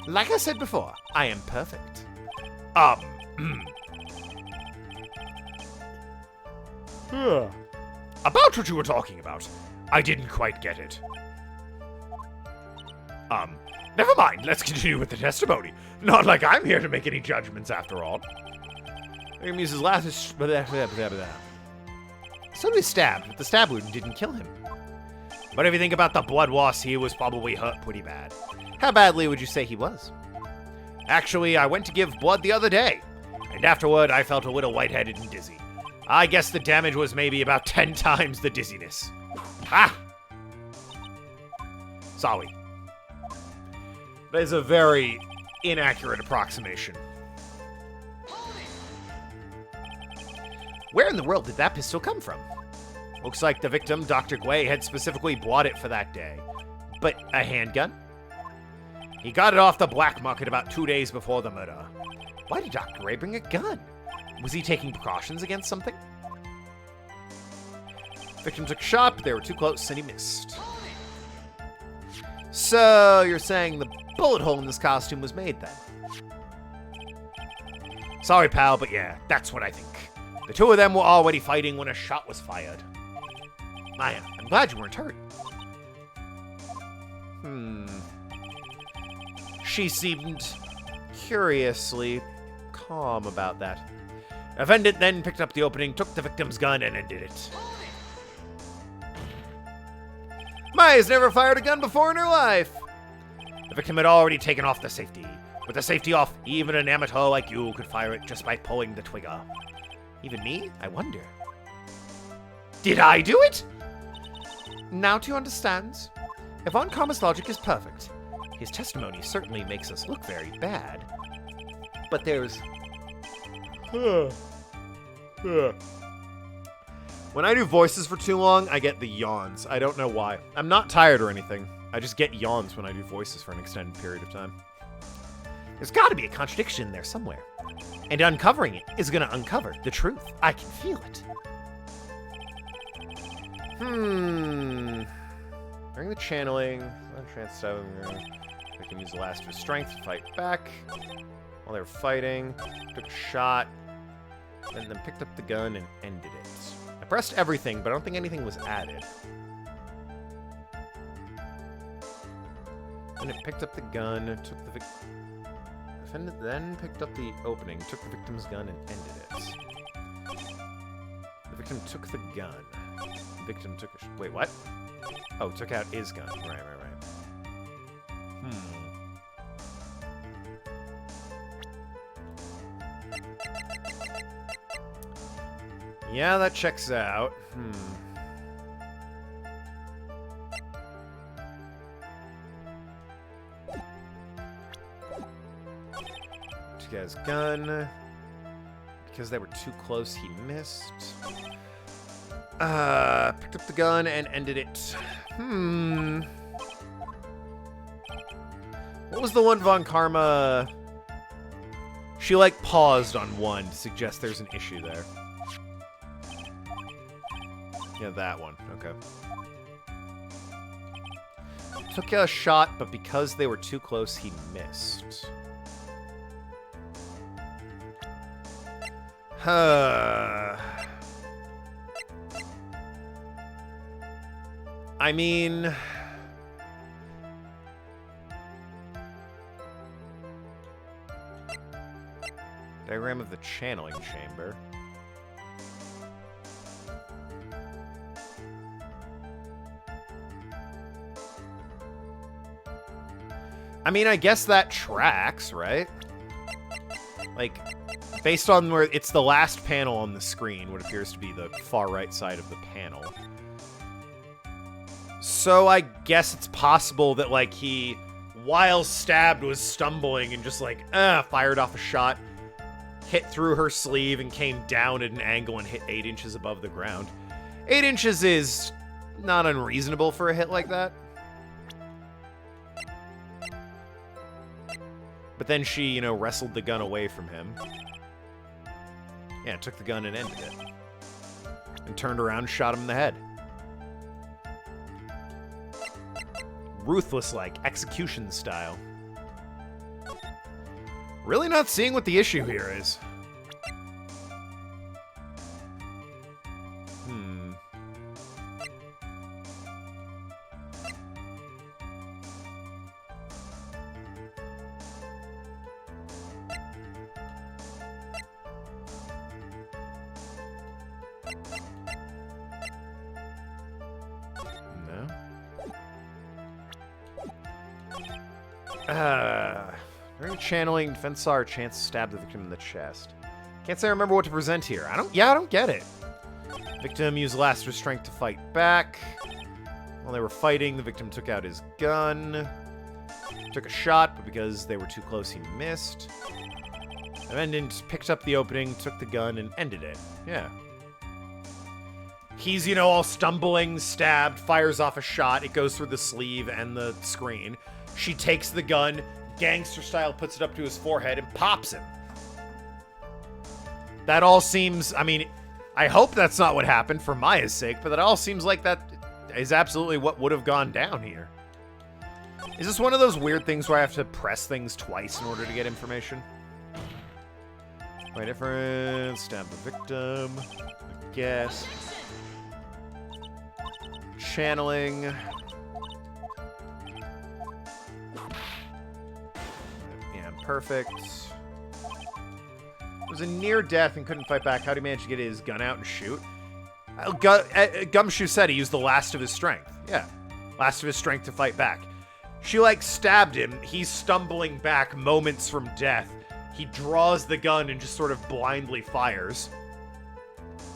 Like I said before, I am perfect. About what you were talking about. I didn't quite get it. Never mind. Let's continue with the testimony. Not like I'm here to make any judgments after all. Muse's last So he was stabbed, but the stab wound didn't kill him. But if you think about the blood loss, he was probably hurt pretty bad. How badly would you say he was? Actually, I went to give blood the other day, and afterward I felt a little lightheaded and dizzy. I guess the damage was maybe about 10 times the dizziness. Ah! Sorry. That is a very inaccurate approximation. Where in the world did that pistol come from? Looks like the victim, Dr. Gway, had specifically bought it for that day. But a handgun? He got it off the black market about 2 days before the murder. Why did Dr. Gray bring a gun? Was he taking precautions against something? Victim took a shot, but they were too close and he missed. So, you're saying the bullet hole in this costume was made then? Sorry, pal, but yeah, that's what I think. The two of them were already fighting when a shot was fired. Maya, I'm glad you weren't hurt. She seemed curiously calm about that. Defendant then picked up the opening, took the victim's gun, and ended it. Maya's never fired a gun before in her life. The victim had already taken off the safety. With the safety off, even an amateur like you could fire it just by pulling the trigger. Even me? I wonder. Did I do it? Now do you understand? Von Karma's logic is perfect. His testimony certainly makes us look very bad. But there's... When I do voices for too long, I get the yawns. I don't know why. I'm not tired or anything. I just get yawns when I do voices for an extended period of time. There's got to be a contradiction there somewhere. And uncovering it is going to uncover the truth. I can feel it. During the channeling, they can use the last of his strength to fight back. While they were fighting, took a shot, and then picked up the gun and ended it. I pressed everything, but I don't think anything was added. And it picked up the gun, took the then picked up the opening, took the victim's gun, and ended it. The victim took the gun. The victim took a... Wait, what? Oh, took out his gun. Right. Yeah, that checks out. Took out his gun. Because they were too close, he missed. Picked up the gun and ended it. What was the one Von Karma... She, like, paused on one to suggest there's an issue there. Yeah, that one. Okay. Took a shot, but because they were too close, he missed. I mean... Diagram of the channeling chamber. I mean, I guess that tracks, right? Like, based on where it's the last panel on the screen, what appears to be the far right side of the panel. So I guess it's possible that, like, he, while stabbed, was stumbling and just, like, fired off a shot, hit through her sleeve, and came down at an angle and hit 8 inches above the ground. 8 inches is not unreasonable for a hit like that. But then she, you know, wrestled the gun away from him. Yeah, took the gun and ended it. And turned around and shot him in the head. Ruthless-like, execution style. Really not seeing what the issue here is. During channeling, defense saw a chance to stab the victim in the chest. Can't say I remember what to present here. I don't get it. Victim used the last of his strength to fight back. While they were fighting, the victim took out his gun. Took a shot, but because they were too close, he missed. And then picked up the opening, took the gun, and ended it. Yeah. He's, you know, all stumbling, stabbed, fires off a shot. It goes through the sleeve and the screen. She takes the gun, gangster style, puts it up to his forehead, and pops him. That all seems... I mean, I hope that's not what happened for Maya's sake, but that all seems like that is absolutely what would have gone down here. Is this one of those weird things where I have to press things twice in order to get information? My difference, stab the victim, I guess. Channeling... Perfect. It was a near death and couldn't fight back. How'd he manage to get his gun out and shoot? Gumshoe said he used the last of his strength. Yeah. Last of his strength to fight back. She, like, stabbed him. He's stumbling back moments from death. He draws the gun and just sort of blindly fires.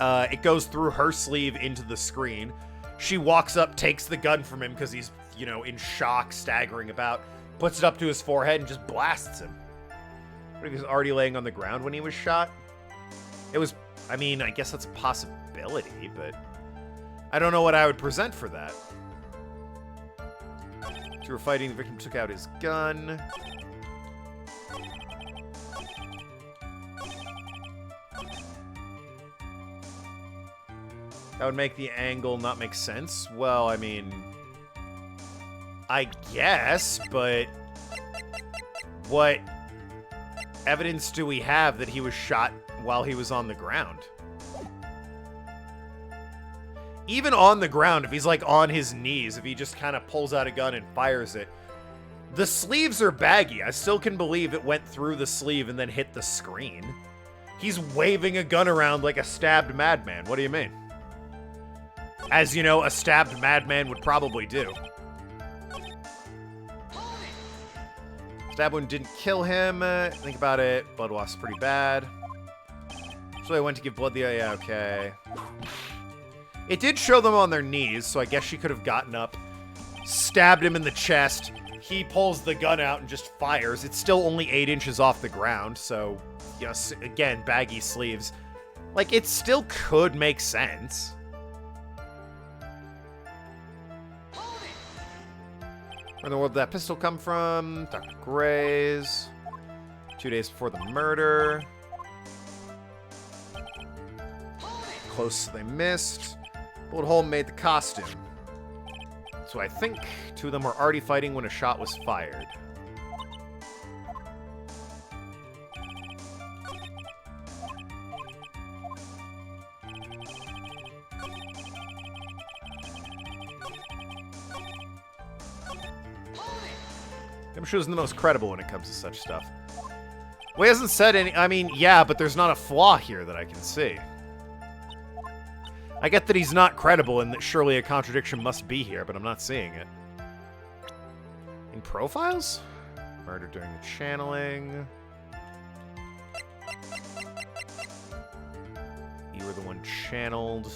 It goes through her sleeve into the screen. She walks up, takes the gun from him because he's you know, in shock, staggering about, puts it up to his forehead and just blasts him. What if he was already laying on the ground when he was shot? It was, I mean, I guess that's a possibility, but I don't know what I would present for that. As we were fighting, the victim took out his gun. That would make the angle not make sense. Well, I mean, I guess, but what evidence do we have that he was shot while he was on the ground? Even on the ground, if he's like on his knees, if he just kind of pulls out a gun and fires it, the sleeves are baggy. I still can believe it went through the sleeve and then hit the screen. He's waving a gun around like a stabbed madman. What do you mean? As you know, a stabbed madman would probably do. Stab wound didn't kill him. Think about it. Blood loss is pretty bad. So I went to give blood the... Yeah, okay. It did show them on their knees, so I guess she could have gotten up, stabbed him in the chest. He pulls the gun out and just fires. It's still only 8 inches off the ground, so, yes, again, baggy sleeves. Like, it still could make sense. Where in the world did that pistol come from? Dr. Gray's. 2 days before the murder. Close, so they missed. Bullet hole made the costume. So I think 2 of them were already fighting when a shot was fired. Yamcha isn't the most credible when it comes to such stuff. Well, he hasn't said any... I mean, yeah, but there's not a flaw here that I can see. I get that he's not credible and that surely a contradiction must be here, but I'm not seeing it. In profiles? Murder during the channeling. You were the one channeled.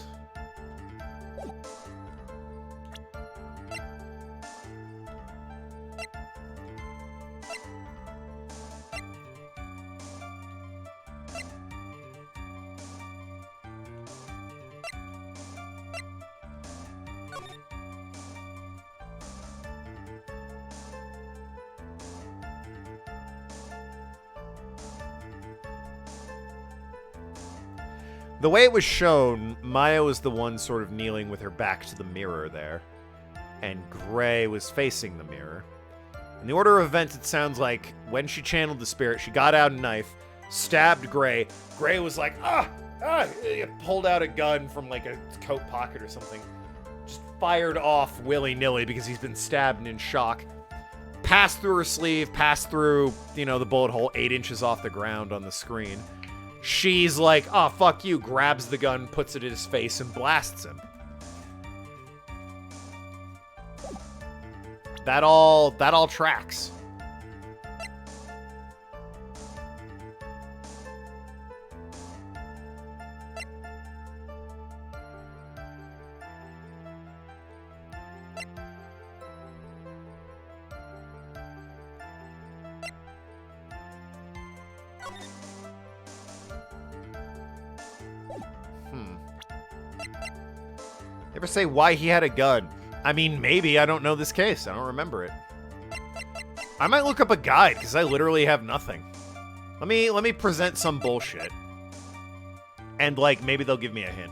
The way it was shown, Maya was the one sort of kneeling with her back to the mirror there, and Gray was facing the mirror. In the order of events, it sounds like when she channeled the spirit, she got out a knife, stabbed Gray. Gray was like, pulled out a gun from like a coat pocket or something, just fired off willy-nilly because he's been stabbed and in shock. Passed through her sleeve, passed through, you know, the bullet hole 8 inches off the ground on the screen. She's like, oh, fuck you, grabs the gun, puts it in his face, and blasts him. That all tracks. Ever say why he had a gun? I mean, maybe. I don't know this case. I don't remember it. I might look up a guide, because I literally have nothing. Let me present some bullshit. And, like, maybe they'll give me a hint.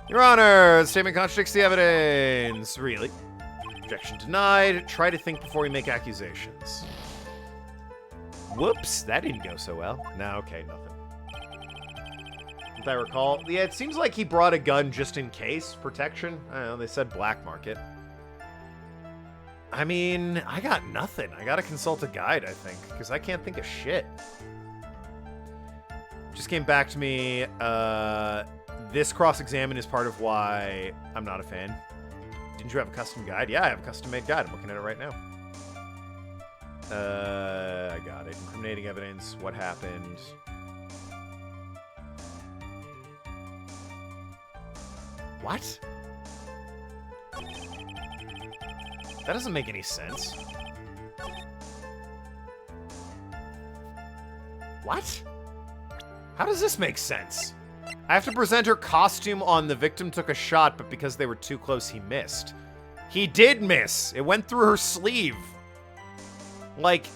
Your Honor, the statement contradicts the evidence. Really? Objection denied. Try to think before you make accusations. Whoops, that didn't go so well. No, okay, nothing. If I recall. Yeah, it seems like he brought a gun just in case. Protection? I don't know, they said black market. I mean, I got nothing. I gotta consult a guide, I think, because I can't think of shit. Just came back to me. This cross-examine is part of why I'm not a fan. Didn't you have a custom guide? Yeah, I have a custom-made guide. I'm looking at it right now. I got it. Incriminating evidence. What happened? What? That doesn't make any sense. What? How does this make sense? I have to present her costume on the victim took a shot, but because they were too close, he missed. He did miss. It went through her sleeve. Like,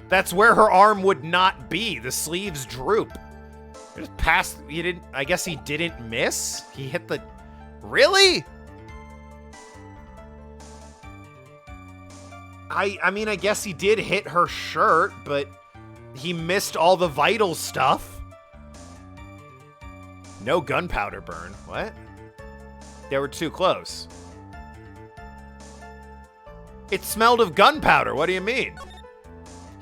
that's where her arm would not be. The sleeves droop. It just passed. He didn't. I guess he didn't miss. He hit the. Really? I mean, I guess he did hit her shirt, but he missed all the vital stuff. No gunpowder burn. What? They were too close. It smelled of gunpowder. What do you mean?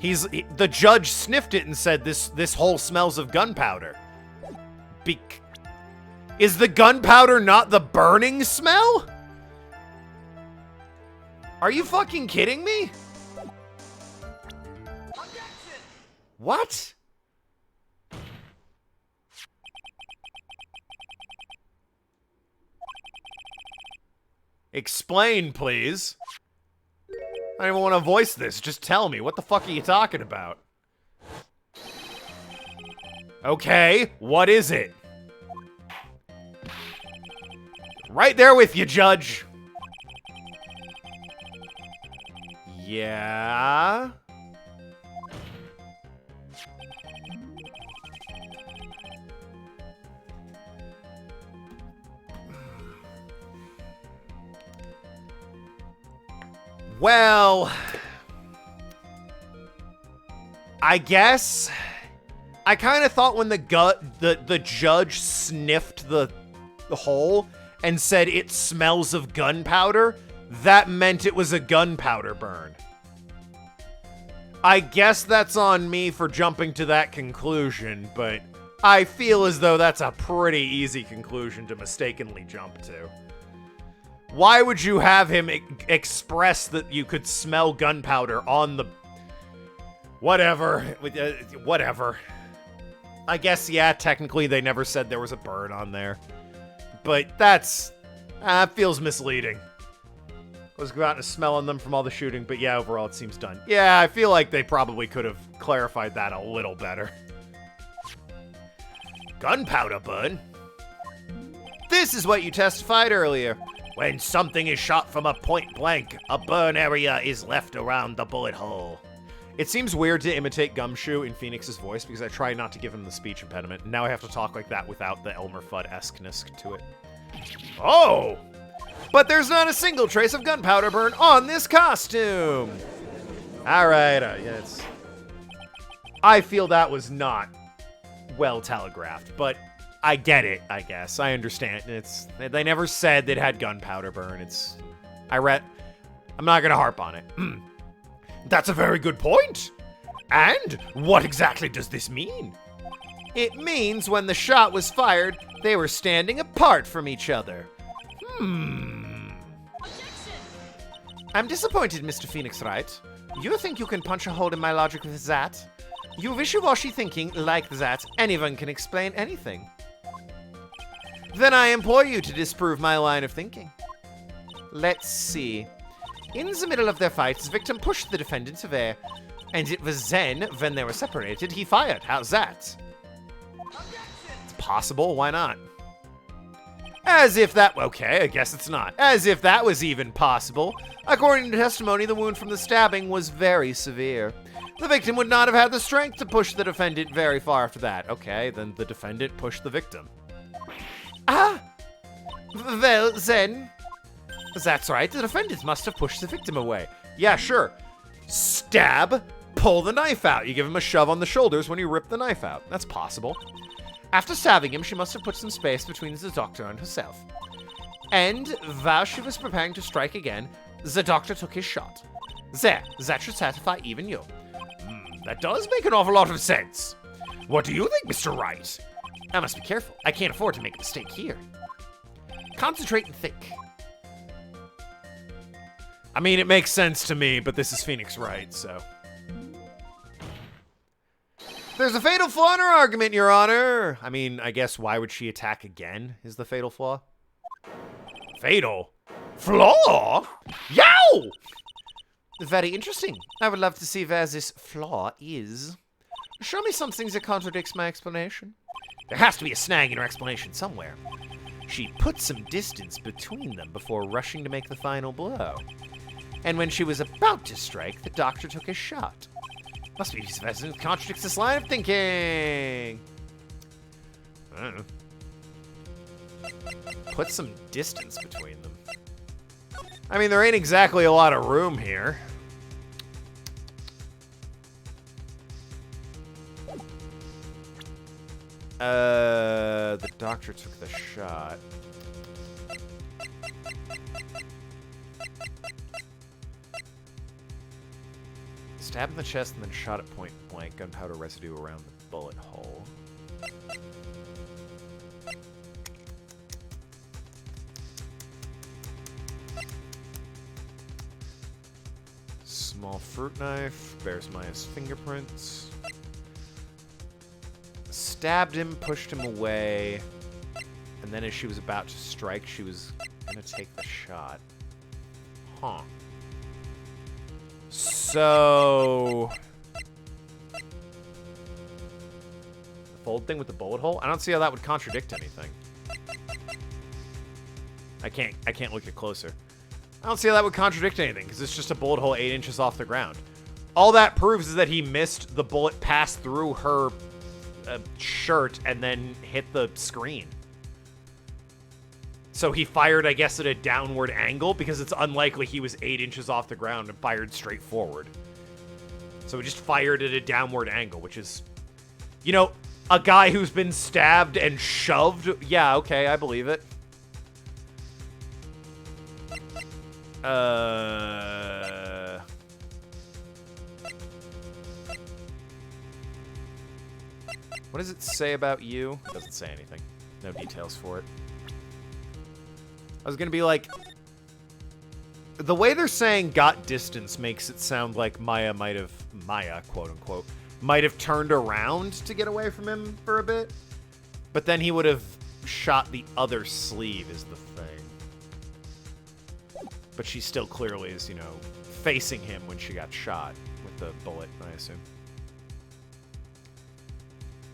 The judge sniffed it and said this hole smells of gunpowder. Is the gunpowder not the burning smell? Are you fucking kidding me? What? Explain, please. I don't even want to voice this. Just tell me. What the fuck are you talking about? Okay, what is it? Right there with you, Judge. Yeah. Well, I guess I kind of thought when the judge sniffed the hole and said it smells of gunpowder, that meant it was a gunpowder burn. I guess that's on me for jumping to that conclusion, but I feel as though that's a pretty easy conclusion to mistakenly jump to. Why would you have him express that you could smell gunpowder on the... Whatever. Whatever. I guess, yeah, technically they never said there was a burn on there. But that's... feels misleading. I was gotten to smelling them from all the shooting, but yeah, overall it seems done. Yeah, I feel like they probably could have clarified that a little better. Gunpowder burn? This is what you testified earlier. When something is shot from a point blank, a burn area is left around the bullet hole. It seems weird to imitate Gumshoe in Phoenix's voice because I try not to give him the speech impediment. Now I have to talk like that without the Elmer Fudd-esque-ness to it. Oh! But there's not a single trace of gunpowder burn on this costume! Alright, yeah, I feel that was not well telegraphed, but I get it, I guess. I understand. They never said it had gunpowder burn. I'm not gonna harp on it. That's a very good point. And what exactly does this mean? It means when the shot was fired, they were standing apart from each other. I'm disappointed, Mr. Phoenix Wright. You think you can punch a hole in my logic with that? You wishy-washy thinking like that, anyone can explain anything. Then I implore you to disprove my line of thinking. Let's see. In the middle of their fight, the victim pushed the defendant away, and it was then, when they were separated, he fired. How's that? It's possible, why not? As if that... Okay, I guess it's not. As if that was even possible. According to testimony, the wound from the stabbing was very severe. The victim would not have had the strength to push the defendant very far after that. Okay, then the defendant pushed the victim. Well, then... That's right, the defendant must have pushed the victim away. Yeah, sure. Stab, pull the knife out. You give him a shove on the shoulders when you rip the knife out. That's possible. After stabbing him, she must have put some space between the doctor and herself. And while she was preparing to strike again, the doctor took his shot. There, that should satisfy even you. That does make an awful lot of sense. What do you think, Mr. Wright? I must be careful. I can't afford to make a mistake here. Concentrate and think. I mean, it makes sense to me, but this is Phoenix Wright, so... There's a fatal flaw in her argument, Your Honor. I mean, I guess why would she attack again is the fatal flaw? Fatal? Flaw? Yow! Very interesting. I would love to see where this flaw is. Show me something that contradicts my explanation. There has to be a snag in her explanation somewhere. She put some distance between them before rushing to make the final blow. And when she was about to strike, the doctor took his shot. Must be something that contradicts this line of thinking. I don't know. Put some distance between them. I mean, there ain't exactly a lot of room here. The doctor took the shot. Stabbed in the chest and then shot at point blank. Gunpowder residue around the bullet hole. Small fruit knife. Bears Maya's fingerprints. Stabbed him, pushed him away. And then as she was about to strike, she was gonna take the shot. Huh. So... the fold thing with the bullet hole? I don't see how that would contradict anything. I can't look it closer. I don't see how that would contradict anything, because it's just a bullet hole 8 inches off the ground. All that proves is that he missed the bullet pass through her shirt and then hit the screen. So he fired, I guess, at a downward angle, because it's unlikely he was 8 inches off the ground and fired straight forward. So he just fired at a downward angle, which is, you know, a guy who's been stabbed and shoved. Yeah, okay, I believe it. What does it say about you? It doesn't say anything. No details for it. I was gonna be like... the way they're saying got distance makes it sound like Maya, quote-unquote, might have turned around to get away from him for a bit. But then he would have shot the other sleeve is the thing. But she still clearly is, you know, facing him when she got shot with the bullet, I assume.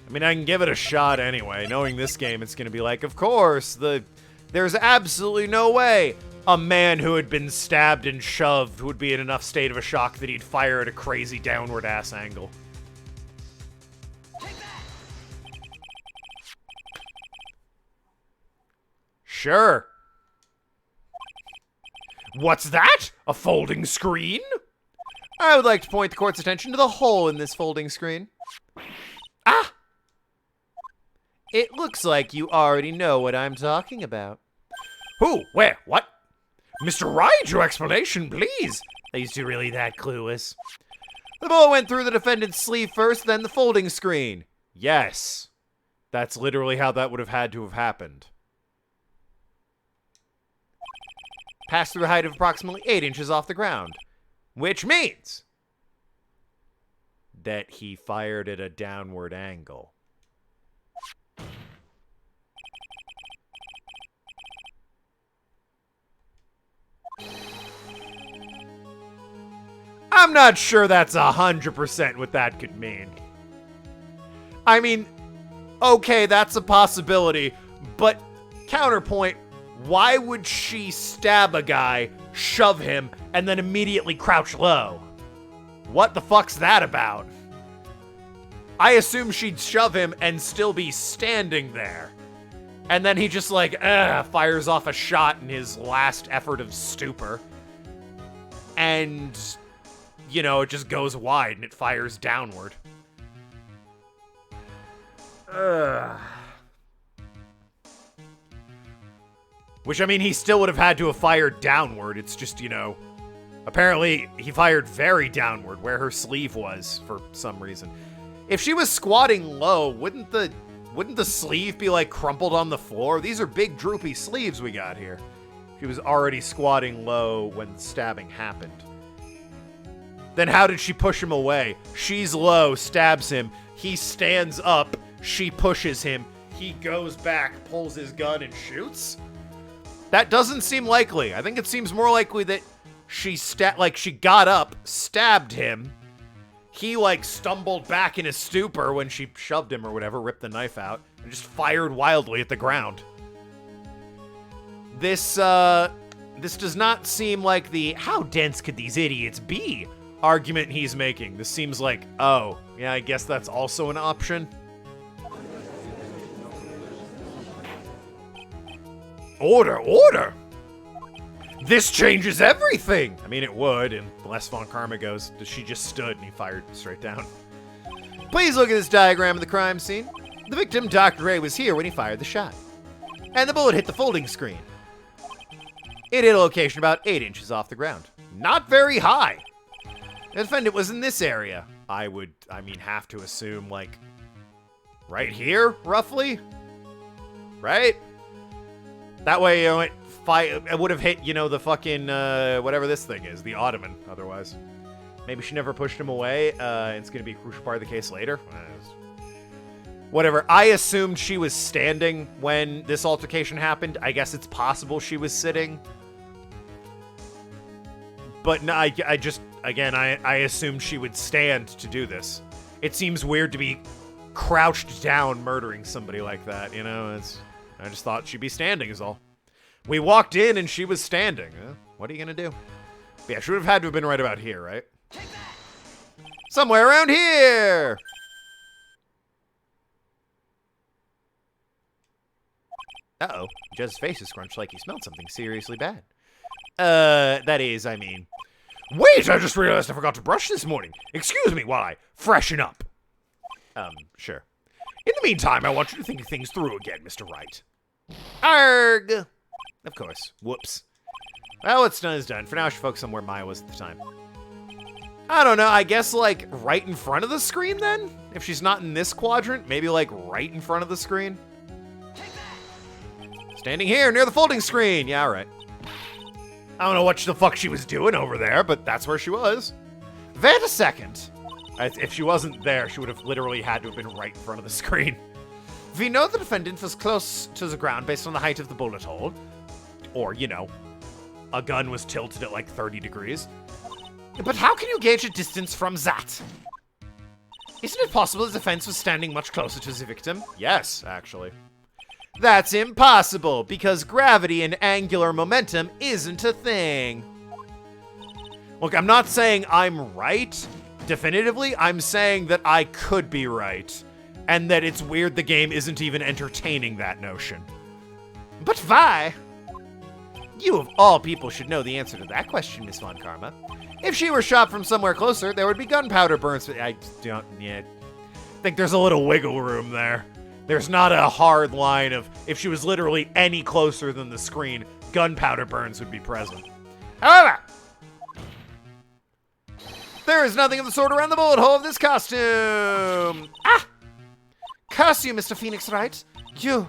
I mean, I can give it a shot anyway. Knowing this game, it's going to be like, of course, there's absolutely no way a man who had been stabbed and shoved would be in enough state of a shock that he'd fire at a crazy downward-ass angle. Sure. What's that? A folding screen? I would like to point the court's attention to the hole in this folding screen. Ah! It looks like you already know what I'm talking about. Who? Where? What? Mr. Wright, your explanation, please. Are you two really that clueless? The bullet went through the defendant's sleeve first, then the folding screen. Yes. That's literally how that would have had to have happened. Passed through a height of approximately 8 inches off the ground. Which means that he fired at a downward angle. I'm not sure that's 100% what that could mean. I mean, okay, that's a possibility, but counterpoint, why would she stab a guy, shove him, and then immediately crouch low? What the fuck's that about? I assume she'd shove him and still be standing there. And then he just like, fires off a shot in his last effort of stupor. And, you know, it just goes wide and it fires downward. Which, I mean, he still would have had to have fired downward. It's just, you know, apparently he fired very downward where her sleeve was for some reason. If she was squatting low, wouldn't the sleeve be, like, crumpled on the floor? These are big, droopy sleeves we got here. She was already squatting low when the stabbing happened. Then how did she push him away? She's low, stabs him. He stands up. She pushes him. He goes back, pulls his gun, and shoots? That doesn't seem likely. I think it seems more likely that she got up, stabbed him. He, like, stumbled back in his stupor when she shoved him or whatever, ripped the knife out, and just fired wildly at the ground. This does not seem like the "how dense could these idiots be" argument he's making. This seems like, oh, yeah, I guess that's also an option. Order, order! This changes everything! I mean, it would, unless Von Karma goes, she just stood and he fired straight down. Please look at this diagram of the crime scene. The victim, Dr. Gray, was here when he fired the shot. And the bullet hit the folding screen. It hit a location about 8 inches off the ground. Not very high. The defendant was in this area. I would, have to assume, like, right here, roughly? Right? That way, it would have hit, the fucking, whatever this thing is, the ottoman, otherwise. Maybe she never pushed him away, and it's going to be a crucial part of the case later. Whatever. I assumed she was standing when this altercation happened. I guess it's possible she was sitting. But no, I just, again, I assumed she would stand to do this. It seems weird to be crouched down murdering somebody like that, I just thought she'd be standing is all. We walked in and she was standing. What are you going to do? But yeah, she would have had to have been right about here, right? Somewhere around here! Uh-oh. Jez's face is scrunched like he smelled something seriously bad. That is, Wait, I just realized I forgot to brush this morning. Excuse me while I freshen up. Sure. In the meantime, I want you to think things through again, Mr. Wright. Arg! Of course. Whoops. Well, what's done is done. For now, I should focus on where Maya was at the time. I don't know, I guess, like, right in front of the screen, then? If she's not in this quadrant, maybe, like, right in front of the screen? Standing here, near the folding screen! Yeah, alright. I don't know what the fuck she was doing over there, but that's where she was. Wait a second. If she wasn't there, she would have literally had to have been right in front of the screen. We know the defendant was close to the ground based on the height of the bullet hole. Or, a gun was tilted at like 30 degrees. But how can you gauge a distance from that? Isn't it possible the defense was standing much closer to the victim? Yes, actually. That's impossible, because gravity and angular momentum isn't a thing. Look, I'm not saying I'm right, definitively. I'm saying that I could be right. And that it's weird the game isn't even entertaining that notion. But why? You of all people should know the answer to that question, Miss Von Karma. If she were shot from somewhere closer, there would be gunpowder burns. I think there's a little wiggle room there. There's not a hard line of, if she was literally any closer than the screen, gunpowder burns would be present. However, there is nothing of the sort around the bullet hole of this costume. Ah! Curse you, Mr. Phoenix Wright. You.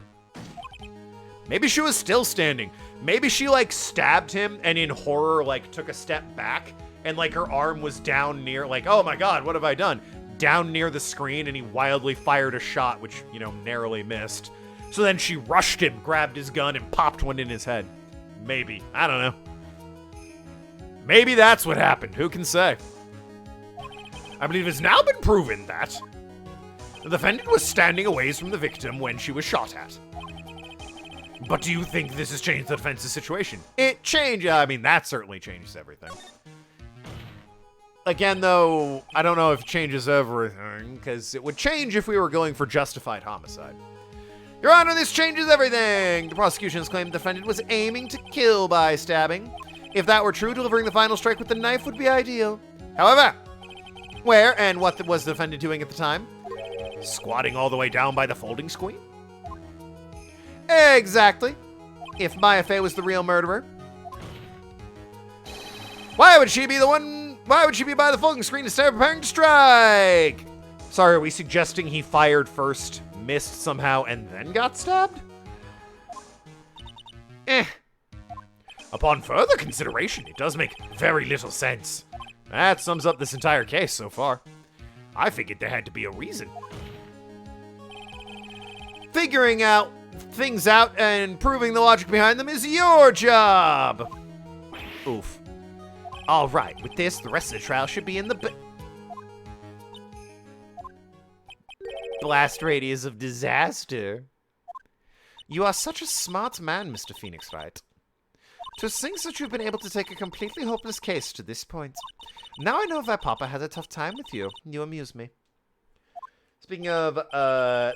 Maybe she was still standing. Maybe she, like, stabbed him and in horror, like, took a step back and, like, her arm was down near, like, oh my god, what have I done? Down near the screen, and he wildly fired a shot, which, narrowly missed. So then she rushed him, grabbed his gun, and popped one in his head. Maybe. I don't know. Maybe that's what happened. Who can say? I believe it's now been proven that the defendant was standing a ways from the victim when she was shot at. But do you think this has changed the defense's situation? It changed. That certainly changes everything. Again, though, I don't know if it changes everything, because it would change if we were going for justified homicide. Your Honor, this changes everything! The prosecution's claimed the defendant was aiming to kill by stabbing. If that were true, delivering the final strike with the knife would be ideal. However, where and what was the defendant doing at the time? Squatting all the way down by the folding screen? Exactly. If Maya Fey was the real murderer, why would she be by the folding screen instead of preparing to strike? Sorry, are we suggesting he fired first, missed somehow, and then got stabbed? Upon further consideration, it does make very little sense. That sums up this entire case so far. I figured there had to be a reason. Figuring out things out and proving the logic behind them is your job. Oof. All right, with this, the rest of the trial should be in the blast radius of disaster. You are such a smart man, Mr. Phoenix Wright. To think that you've been able to take a completely hopeless case to this point. Now I know why Papa had a tough time with you. You amuse me. Speaking of,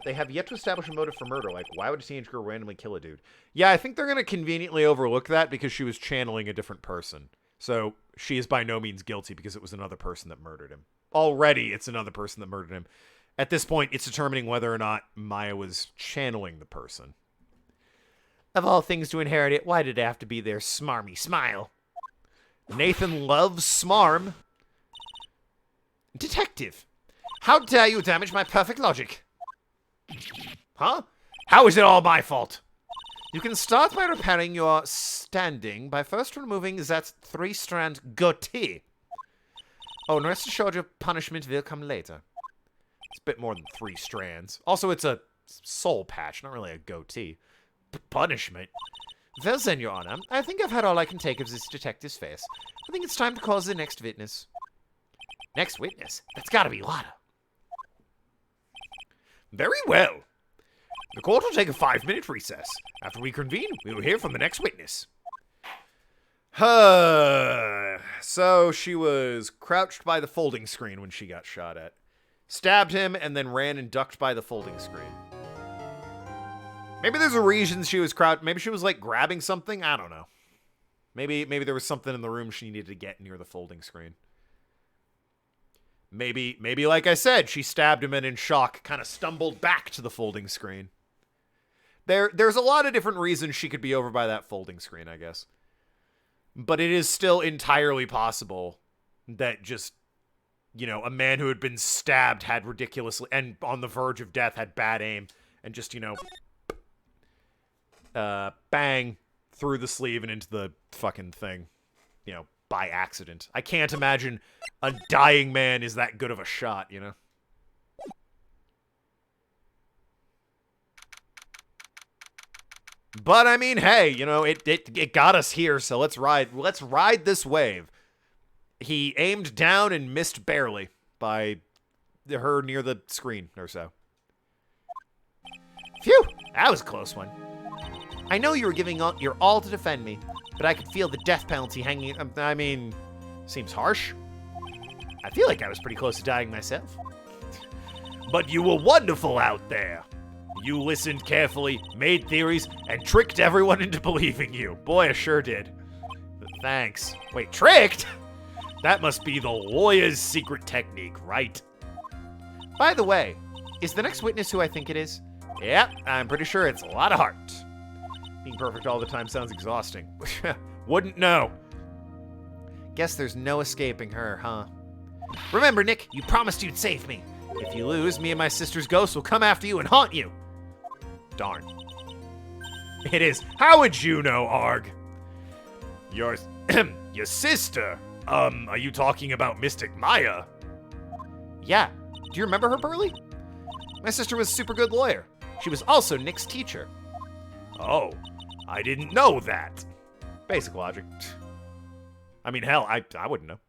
they have yet to establish a motive for murder. Like, why would a teenage girl randomly kill a dude? Yeah, I think they're going to conveniently overlook that because she was channeling a different person. So, she is by no means guilty because it was another person that murdered him. Already, it's another person that murdered him. At this point, it's determining whether or not Maya was channeling the person. Of all things to inherit it, why did it have to be their smarmy smile? Nathan loves smarm. Detective, how dare you damage my perfect logic? Huh? How is it all my fault? You can start by repairing your standing by first removing that 3-strand goatee. Oh, and rest assured your punishment will come later. It's a bit more than 3 strands. Also, it's a soul patch, not really a goatee. Punishment? Well then, Your Honor, I think I've had all I can take of this detective's face. I think it's time to call the next witness. Next witness? That's gotta be Lada. Very well. The court will take a 5-minute recess. After we convene, we will hear from the next witness. So she was crouched by the folding screen when she got shot at. Stabbed him and then ran and ducked by the folding screen. Maybe there's a reason she was crouched. Maybe she was like grabbing something. I don't know. Maybe there was something in the room she needed to get near the folding screen. Maybe like I said, she stabbed him and in shock kind of stumbled back to the folding screen. There's a lot of different reasons she could be over by that folding screen, I guess. But it is still entirely possible that just, you know, a man who had been stabbed had ridiculously, and on the verge of death had bad aim, and just, you know, bang through the sleeve and into the fucking thing, you know, by accident. I can't imagine a dying man is that good of a shot, you know? But I mean, hey, you know, it got us here, so let's ride this wave. He aimed down and missed barely by her near the screen or so. Phew, that was a close one. I know you were giving your all to defend me, but I could feel the death penalty hanging. I mean, seems harsh. I feel like I was pretty close to dying myself. But you were wonderful out there. You listened carefully, made theories, and tricked everyone into believing you. Boy, I sure did. But thanks. Wait, tricked? That must be the lawyer's secret technique, right? By the way, is the next witness who I think it is? Yep, I'm pretty sure it's a lot of heart. Being perfect all the time sounds exhausting. Wouldn't know. Guess there's no escaping her, huh? Remember, Nick, you promised you'd save me. If you lose, me and my sister's ghost will come after you and haunt you. Darn. It is. How would you know, Arg? Your sister? Are you talking about Mystic Maya? Yeah. Do you remember her, Burley? My sister was a super good lawyer. She was also Nick's teacher. Oh, I didn't know that. Basic logic. I mean, hell, I wouldn't know.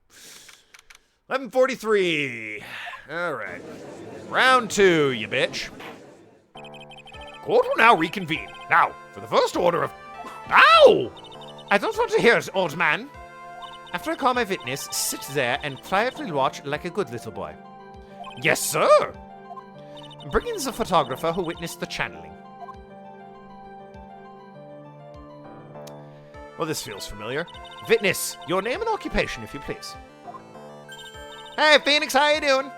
11:43. All right. Round 2, you bitch. Court will now reconvene. Now, for the first order of... Ow! I don't want to hear it, old man. After I call my witness, sit there and quietly watch like a good little boy. Yes, sir. Bring in the photographer who witnessed the channeling. Well, this feels familiar. Witness, your name and occupation, if you please. Hey, Phoenix, how you doing?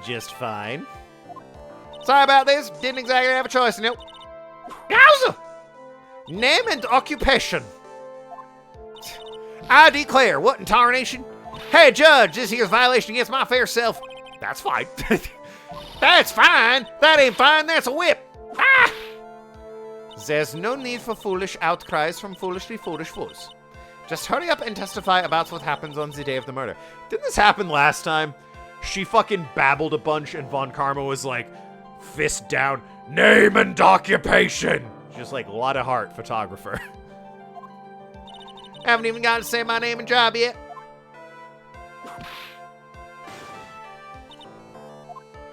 Just fine. Sorry about this. Didn't exactly have a choice, you know. Yowza! Name and occupation. I declare, what in tarnation? Hey, Judge, this here's violation against my fair self. That's fine. That's fine. That ain't fine. That's a whip. Ah! There's no need for foolish outcries from foolishly foolish fools. Just hurry up and testify about what happens on the day of the murder. Didn't this happen last time? She fucking babbled a bunch and Von Karma was like, fist down. Name and occupation. Just like a lot of heart, photographer. Haven't even got to say my name and job yet.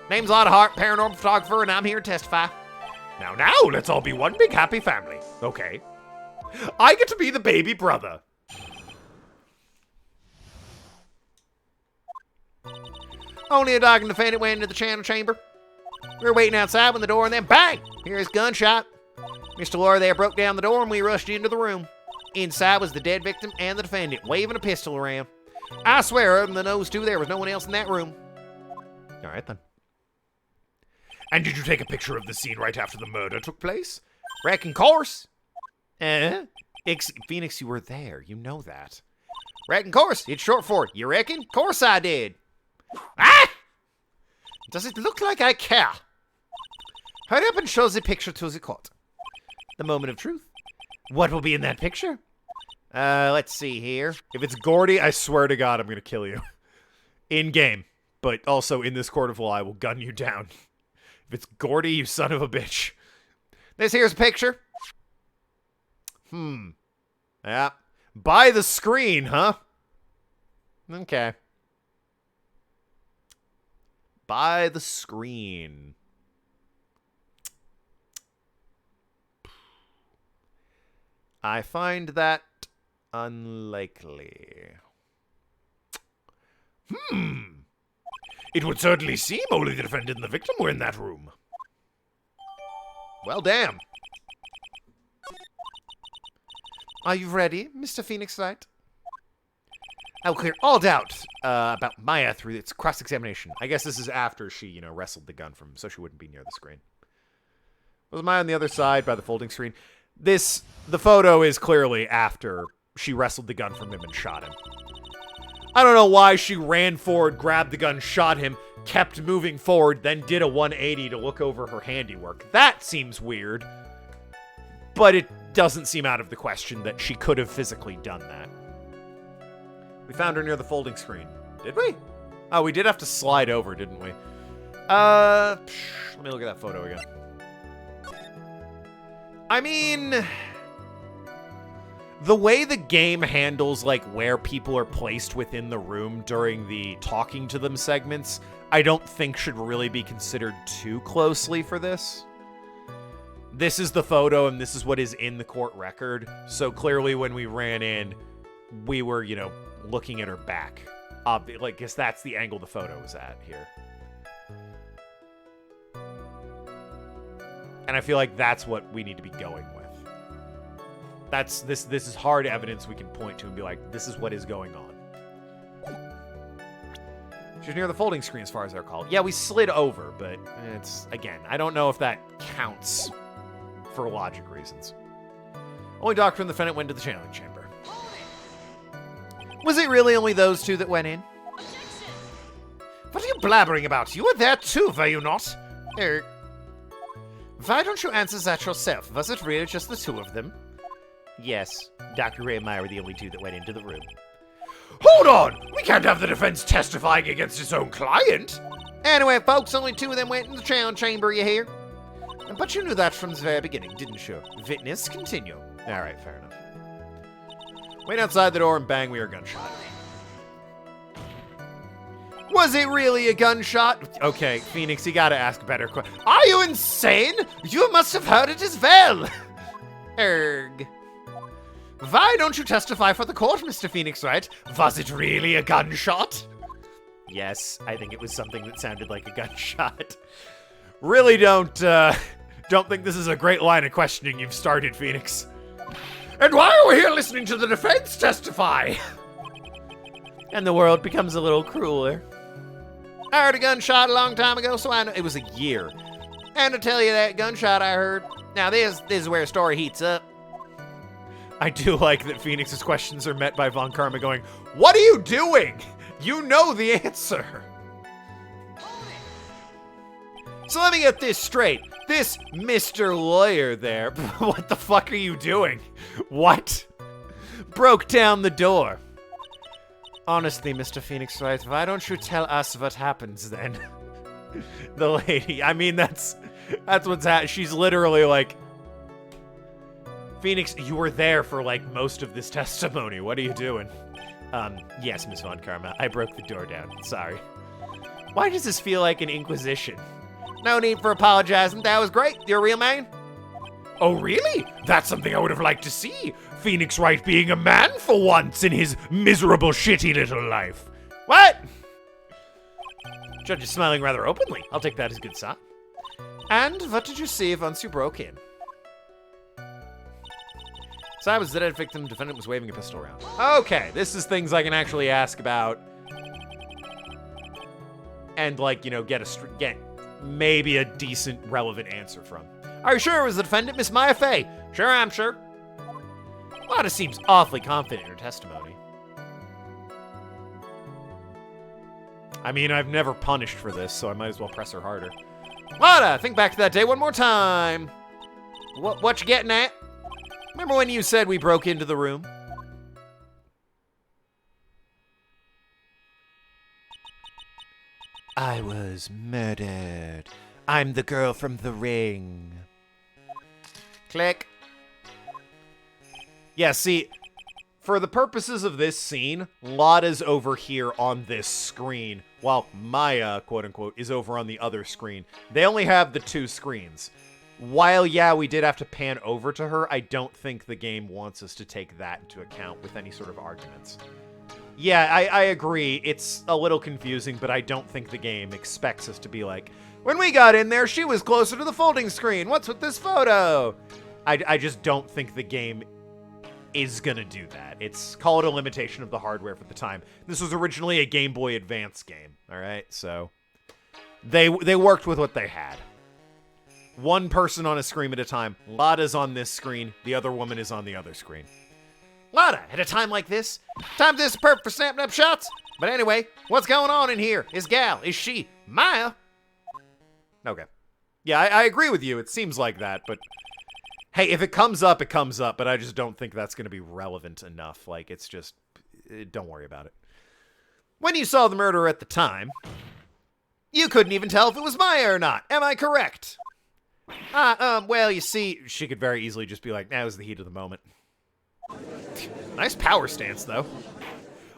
Name's a lot of heart, paranormal photographer, and I'm here to testify. Now, let's all be one big happy family. Okay. I get to be the baby brother. Only a dog and defendant went into the channel chamber. We were waiting outside when the door, and then bang! Here's gunshot. Mr. Lawyer there broke down the door, and we rushed into the room. Inside was the dead victim and the defendant, waving a pistol around. I swear, other than those two, there was no one else in that room. All right, then. And did you take a picture of the scene right after the murder took place? Reckon course. Phoenix, you were there. You know that. Reckon course. It's short for, you reckon? Course I did. Ah! Does it look like I care? Hurry up and show the picture to the court. The moment of truth. What will be in that picture? Let's see here. If it's Gordy, I swear to God, I'm going to kill you. In game. But also in this court of law, I will gun you down. If it's Gordy, you son of a bitch. This here's a picture. Yeah. By the screen, huh? Okay. By the screen. I find that unlikely. It would certainly seem only the defendant and the victim were in that room. Well, damn. Are you ready, Mr. Phoenix Wright? I will clear all doubt about Maya through its cross-examination. I guess this is after she, wrestled the gun from him, so she wouldn't be near the screen. Was Maya on the other side by the folding screen? The photo is clearly after she wrestled the gun from him and shot him. I don't know why she ran forward, grabbed the gun, shot him, kept moving forward, then did a 180 to look over her handiwork. That seems weird. But it doesn't seem out of the question that she could have physically done that. We found her near the folding screen. Did we? Oh, we did have to slide over, didn't we? Let me look at that photo again. I mean, the way the game handles, like, where people are placed within the room during the talking to them segments, I don't think should really be considered too closely for this. This is the photo, and this is what is in the court record. So clearly when we ran in, we were, looking at her back. Like, guess that's the angle the photo is at here. And I feel like that's what we need to be going with. This is hard evidence we can point to and be like, this is what is going on. She's near the folding screen as far as I recall. Yeah, we slid over, but it's, again, I don't know if that counts for logic reasons. Only doctor and the defendant went to the channeling chamber. Was it really only those two that went in? What are you blabbering about? You were there too, were you not? Why don't you answer that yourself? Was it really just the two of them? Yes, Dr. Ray and Maya were the only two that went into the room. Hold on! We can't have the defense testifying against its own client! Anyway, folks, only two of them went in the channel chamber, you hear? But you knew that from the very beginning, didn't you? Witness, continue. Alright, fair enough. Wait outside the door and bang, we are gunshot. Was it really a gunshot? Okay, Phoenix, you gotta ask better questions. Are you insane? You must have heard it as well. Erg. Why don't you testify for the court, Mr. Phoenix Wright? Was it really a gunshot? Yes, I think it was something that sounded like a gunshot. Really don't think this is a great line of questioning you've started, Phoenix. And why are we here listening to the defense testify? And the world becomes a little crueler. I heard a gunshot a long time ago, so I know it was a year. And to tell you that gunshot I heard, now this is where a story heats up. I do like that Phoenix's questions are met by Von Karma going, "What are you doing? You know the answer." So let me get this straight. This Mr. Lawyer there, What the fuck are you doing? What? Broke down the door. Honestly, Mr. Phoenix Wright, why don't you tell us what happens then? The lady, I mean, That's what's happening. She's literally like, Phoenix, you were there for like most of this testimony. What are you doing? Yes, Miss Von Karma. I broke the door down. Sorry. Why does this feel like an inquisition? No need for apologizing. That was great. You're a real man? Oh, really? That's something I would have liked to see. Phoenix Wright being a man for once in his miserable, shitty little life. What? Judge is smiling rather openly. I'll take that as a good sign. And what did you see once you broke in? So I was the dead victim. Defendant was waving a pistol around. Okay, this is things I can actually ask about. And, like, you know, get maybe a decent, relevant answer from. Are you sure it was the defendant, Miss Maya Fey? Sure, I'm sure. Lana seems awfully confident in her testimony. I mean, I've never punished for this, so I might as well press her harder. Lana, think back to that day one more time. What you getting at? Remember when you said we broke into the room? I was murdered. I'm the girl from The Ring. Click. Yeah, see, for the purposes of this scene, Lada's over here on this screen, while Maya, quote-unquote, is over on the other screen. They only have the two screens. While, yeah, we did have to pan over to her, I don't think the game wants us to take that into account with any sort of arguments. Yeah, I agree. It's a little confusing, but I don't think the game expects us to be like, when we got in there, she was closer to the folding screen. What's with this photo? I just don't think the game is gonna do that. It's, call it a limitation of the hardware for the time. This was originally a Game Boy Advance game, all right? So they worked with what they had. One person on a screen at a time. Lada's on this screen. The other woman is on the other screen. Lada, at a time like this, time this is perfect for snapping up shots. But anyway, what's going on in here? Is she Maya? Okay. Yeah, I agree with you. It seems like that, but hey, if it comes up, it comes up, but I just don't think that's going to be relevant enough. Like, it's just, don't worry about it. When you saw the murderer at the time, you couldn't even tell if it was Maya or not. Am I correct? Well, you see, she could very easily just be like, that was the heat of the moment. Nice power stance, though.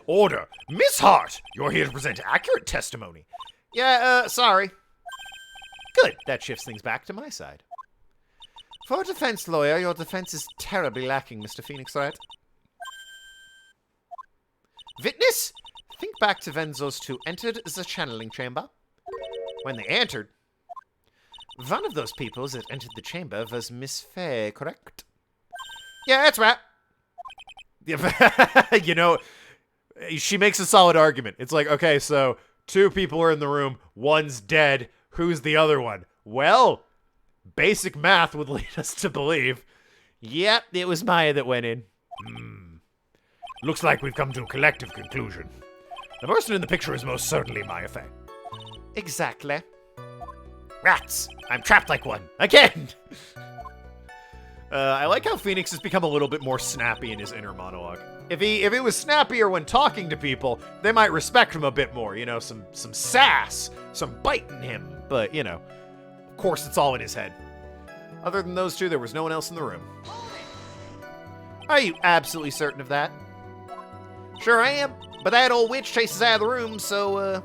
Order. Miss Hart, you're here to present accurate testimony. Yeah, sorry. Good, that shifts things back to my side. For a defense lawyer, your defense is terribly lacking, Mr. Phoenix Wright. Witness, think back to when those two entered the channeling chamber. When they entered, one of those people that entered the chamber was Miss Fey, correct? Yeah, that's right. You know, she makes a solid argument. It's like, okay, so two people are in the room, one's dead, who's the other one? Well, basic math would lead us to believe, yep, it was Maya that went in. Looks like we've come to a collective conclusion. The person in the picture is most certainly Maya Fey. Exactly. Rats! I'm trapped like one. Again! I like how Phoenix has become a little bit more snappy in his inner monologue. If he was snappier when talking to people, they might respect him a bit more. You know, some sass, some bite in him. But, you know, of course it's all in his head. Other than those two, there was no one else in the room. Are you absolutely certain of that? Sure I am, but that old witch chases out of the room, so,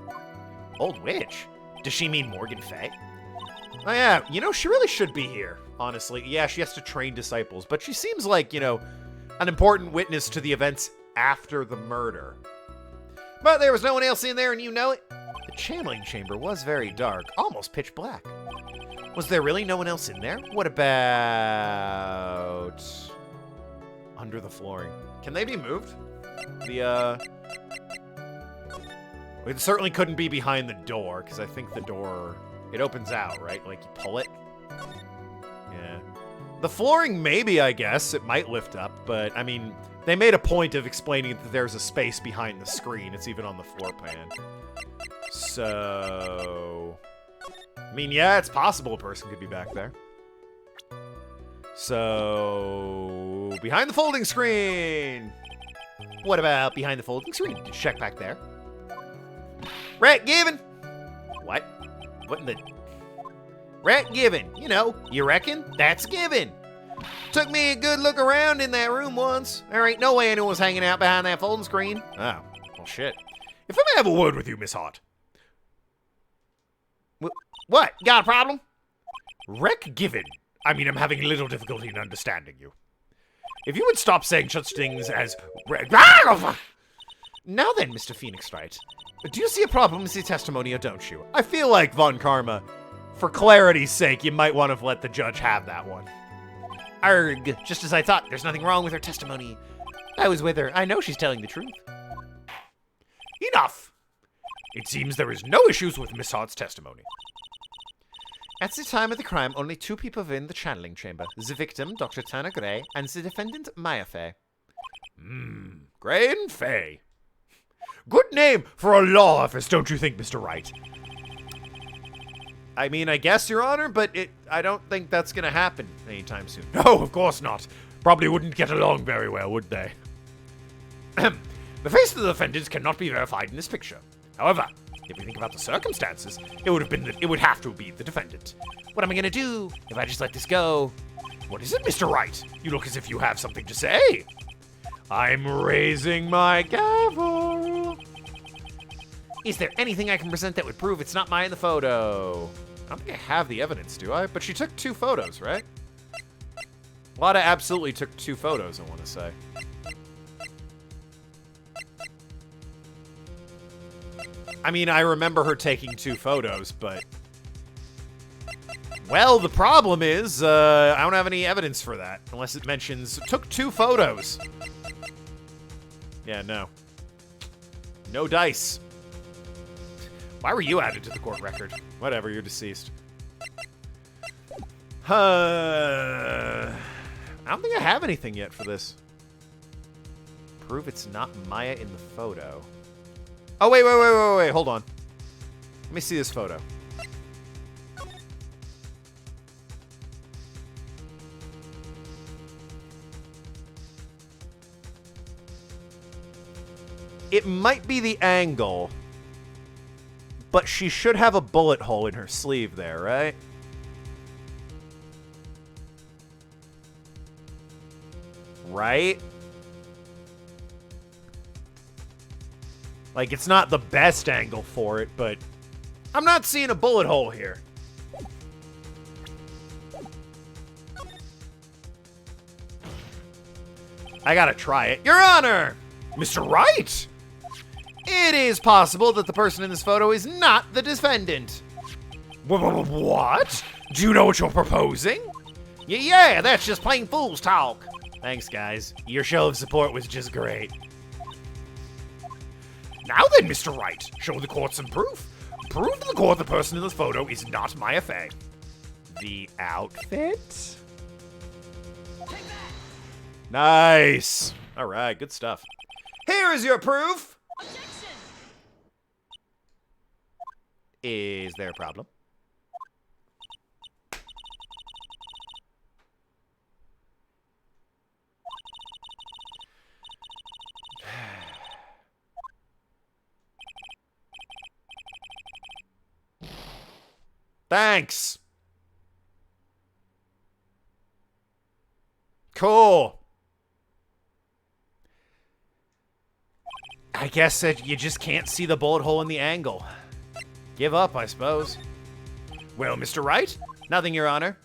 Old witch? Does she mean Morgan Fey? Oh yeah, you know, she really should be here, honestly. Yeah, she has to train disciples, but she seems like, you know, an important witness to the events after the murder. But there was no one else in there, and you know it. The channeling chamber was very dark, almost pitch black. Was there really no one else in there? What about under the flooring? Can they be moved? It certainly couldn't be behind the door, because I think the door, it opens out, right? Like, you pull it? Yeah. The flooring, maybe, I guess. It might lift up, but, I mean, they made a point of explaining that there's a space behind the screen. It's even on the floor plan. So, I mean, yeah, it's possible a person could be back there. So, behind the folding screen! What about behind the folding screen? Did you check back there? Right, Gavin? What? What in the... Right, given. You know, you reckon? That's given. Took me a good look around in that room once. There ain't no way anyone was hanging out behind that folding screen. Oh, well, shit. If I may have a word with you, Miss Hart. What? Got a problem? Rec given. I mean, I'm having a little difficulty in understanding you. If you would stop saying such things as... Now then, Mr. Phoenix Wright, do you see a problem with the testimony or don't you? I feel like, Von Karma, for clarity's sake, you might want to let the judge have that one. Arg, just as I thought, there's nothing wrong with her testimony. I was with her. I know she's telling the truth. Enough! It seems there is no issues with Miss Hart's testimony. At the time of the crime, only 2 people were in the channeling chamber. The victim, Dr. Tanner Gray, and the defendant, Maya Fey. Gray and Fay. Good name for a law office, don't you think, Mr. Wright? I mean, I guess, Your Honor, but I don't think that's gonna happen anytime soon. No, of course not. Probably wouldn't get along very well, would they? The face of the defendants cannot be verified in this picture. However, if we think about the circumstances, it would have to be the defendant. What am I gonna do if I just let this go? What is it, Mr. Wright? You look as if you have something to say. I'm raising my gavel. Is there anything I can present that would prove it's not Maya in the photo? I don't think I have the evidence, do I? But she took 2 photos, right? Lada absolutely took 2 photos, I want to say. I mean, I remember her taking 2 photos, but... Well, the problem is, I don't have any evidence for that. Unless it mentions, took 2 photos. Yeah, no. No dice. Why were you added to the court record? Whatever, you're deceased. I don't think I have anything yet for this. Prove it's not Maya in the photo. Oh, wait, hold on. Let me see this photo. It might be the angle, but she should have a bullet hole in her sleeve there, right? Right? Like, it's not the best angle for it, but I'm not seeing a bullet hole here. I gotta try it. Your Honor! Mr. Wright! It is possible that the person in this photo is not the defendant. What? Do you know what you're proposing? Yeah, that's just plain fool's talk. Thanks, guys. Your show of support was just great. Now then, Mr. Wright, show the court some proof. Prove to the court the person in this photo is not Maya Fey. The outfit? Nice. All right, good stuff. Here is your proof. Objection! Is there a problem? Thanks. Cool. I guess that you just can't see the bullet hole in the angle. Give up, I suppose. Well, Mr. Wright? Nothing, Your Honor.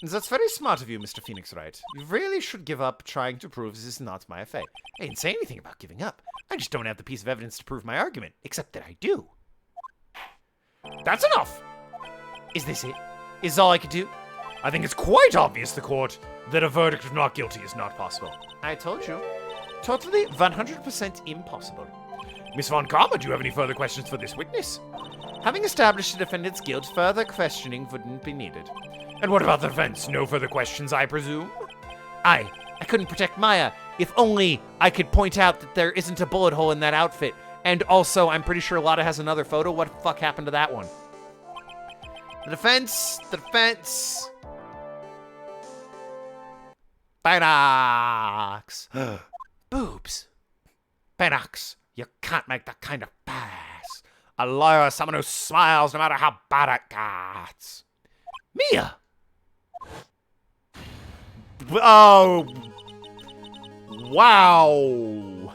That's very smart of you, Mr. Phoenix Wright. You really should give up trying to prove this is not Maya Fey. I didn't say anything about giving up. I just don't have the piece of evidence to prove my argument, except that I do. That's enough! Is this it? Is this all I could do? I think it's quite obvious, the court, that a verdict of not guilty is not possible. I told you. Totally 100% impossible. Miss Von Karma, do you have any further questions for this witness? Having established the defendant's guilt, further questioning wouldn't be needed. And what about the defense? No further questions, I presume? I couldn't protect Maya. If only I could point out that there isn't a bullet hole in that outfit. And also, I'm pretty sure Lotta has another photo. What the fuck happened to that one? The defense. Binox. Boobs. Binox, you can't make that kind of pass. A liar is someone who smiles no matter how bad it gets. Mia! Oh. Wow.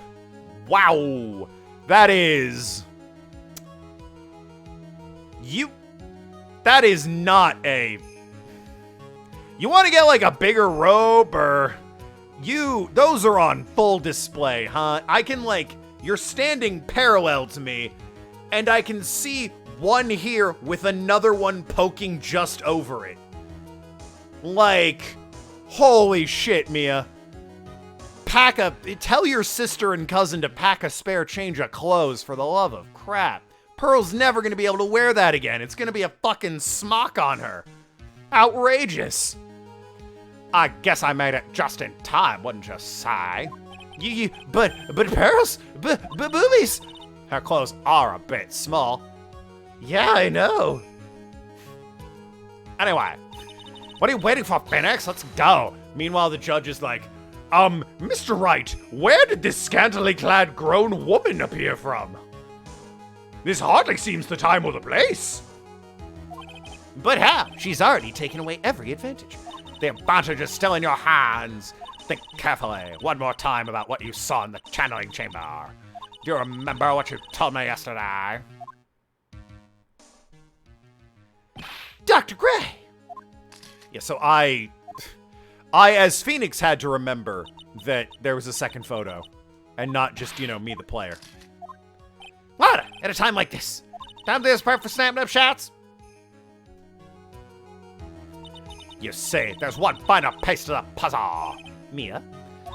Wow. That is... That is not a... You want to get like a bigger robe or... Those are on full display, huh? I can like... You're standing parallel to me, and I can see one here with another one poking just over it. Like, holy shit, Mia. Tell your sister and cousin to pack a spare change of clothes, for the love of crap. Pearl's never gonna be able to wear that again. It's gonna be a fucking smock on her. Outrageous. I guess I made it just in time, wouldn't you say? But Pearl's boobies. Her clothes are a bit small. Yeah, I know. Anyway, what are you waiting for, Phoenix? Let's go. Meanwhile, the judge is like, Mr. Wright, where did this scantily clad grown woman appear from? This hardly seems the time or the place. But how? She's already taken away every advantage. The advantage is still in your hands. Think carefully one more time about what you saw in the channeling chamber. Do you remember what you told me yesterday? Dr. Gray! Yeah, so I, as Phoenix, had to remember that there was a second photo. And not just, me, the player. What? At a time like this? Time this part for snapping up shots? You see, there's one final piece to the puzzle. Mia?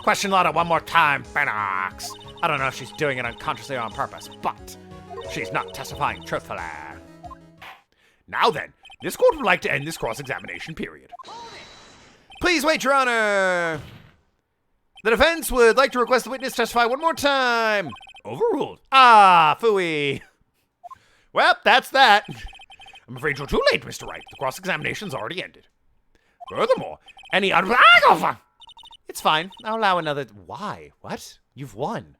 Question Lotta one more time, Phoenix. I don't know if she's doing it unconsciously or on purpose, but she's not testifying truthfully. Now then, this court would like to end this cross-examination period. Please wait, Your Honor. The defense would like to request the witness testify one more time. Overruled. Ah, phooey. Well, that's that. I'm afraid you're too late, Mr. Wright. The cross-examination's already ended. Furthermore, any It's fine. I'll allow another... Why? What? You've won.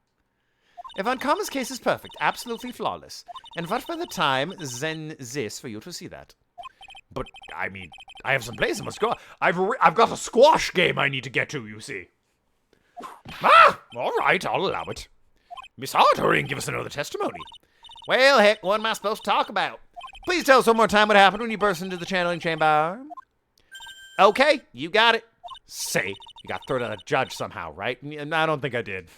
Ivan Karma's case is perfect. Absolutely flawless. And what by the time then this for you to see that? But, I mean, I have some place I must go. I've got a squash game I need to get to, you see. All right, I'll allow it. Miss Hart, hurry and give us another testimony. Well, heck, what am I supposed to talk about? Please tell us one more time what happened when you burst into the channeling chamber. Okay, you got it. Say, you got thrown to the judge somehow, right? I don't think I did.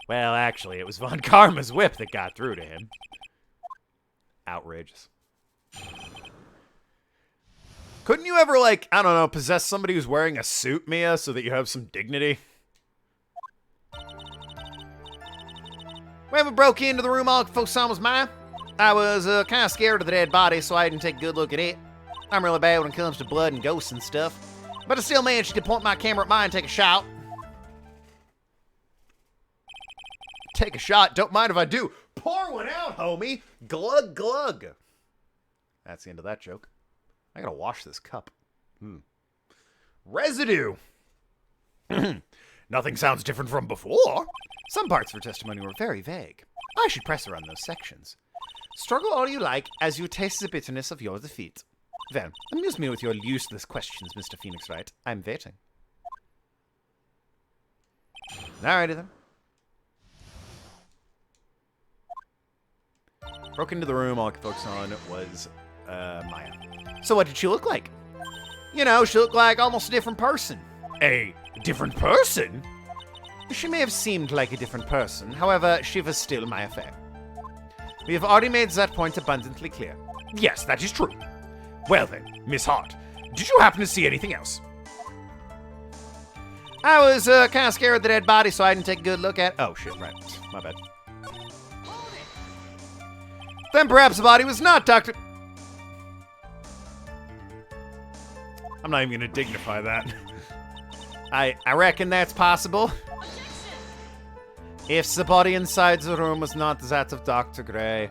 Well, actually, it was Von Karma's whip that got through to him. Outrageous. Couldn't you ever, like, I don't know, possess somebody who's wearing a suit, Mia, so that you have some dignity? Whoever broke into the room all folks saw was mine. I was kind of scared of the dead body, so I didn't take a good look at it. I'm really bad when it comes to blood and ghosts and stuff. But I still managed to point my camera at mine and take a shot. Take a shot? Don't mind if I do. Pour one out, homie. Glug, glug. That's the end of that joke. I gotta wash this cup. Residue. Nothing sounds different from before. Some parts of her testimony were very vague. I should press her on those sections. Struggle all you like as you taste the bitterness of your defeat. Well, amuse me with your useless questions, Mr. Phoenix Wright. I'm waiting. Alrighty then. Broke into the room, all I could focus on was Maya. So what did she look like? You know, she looked like almost a different person. A different person? She may have seemed like a different person, however, she was still my affair. We have already made that point abundantly clear. Yes, that is true. Well then, Miss Hart, did you happen to see anything else? I was kind of scared of the dead body, so I didn't take a good look at... Oh, shit, right. My bad. Then perhaps the body was not Dr... I'm not even going to dignify that. I reckon that's possible. If the body inside the room was not that of Dr. Gray,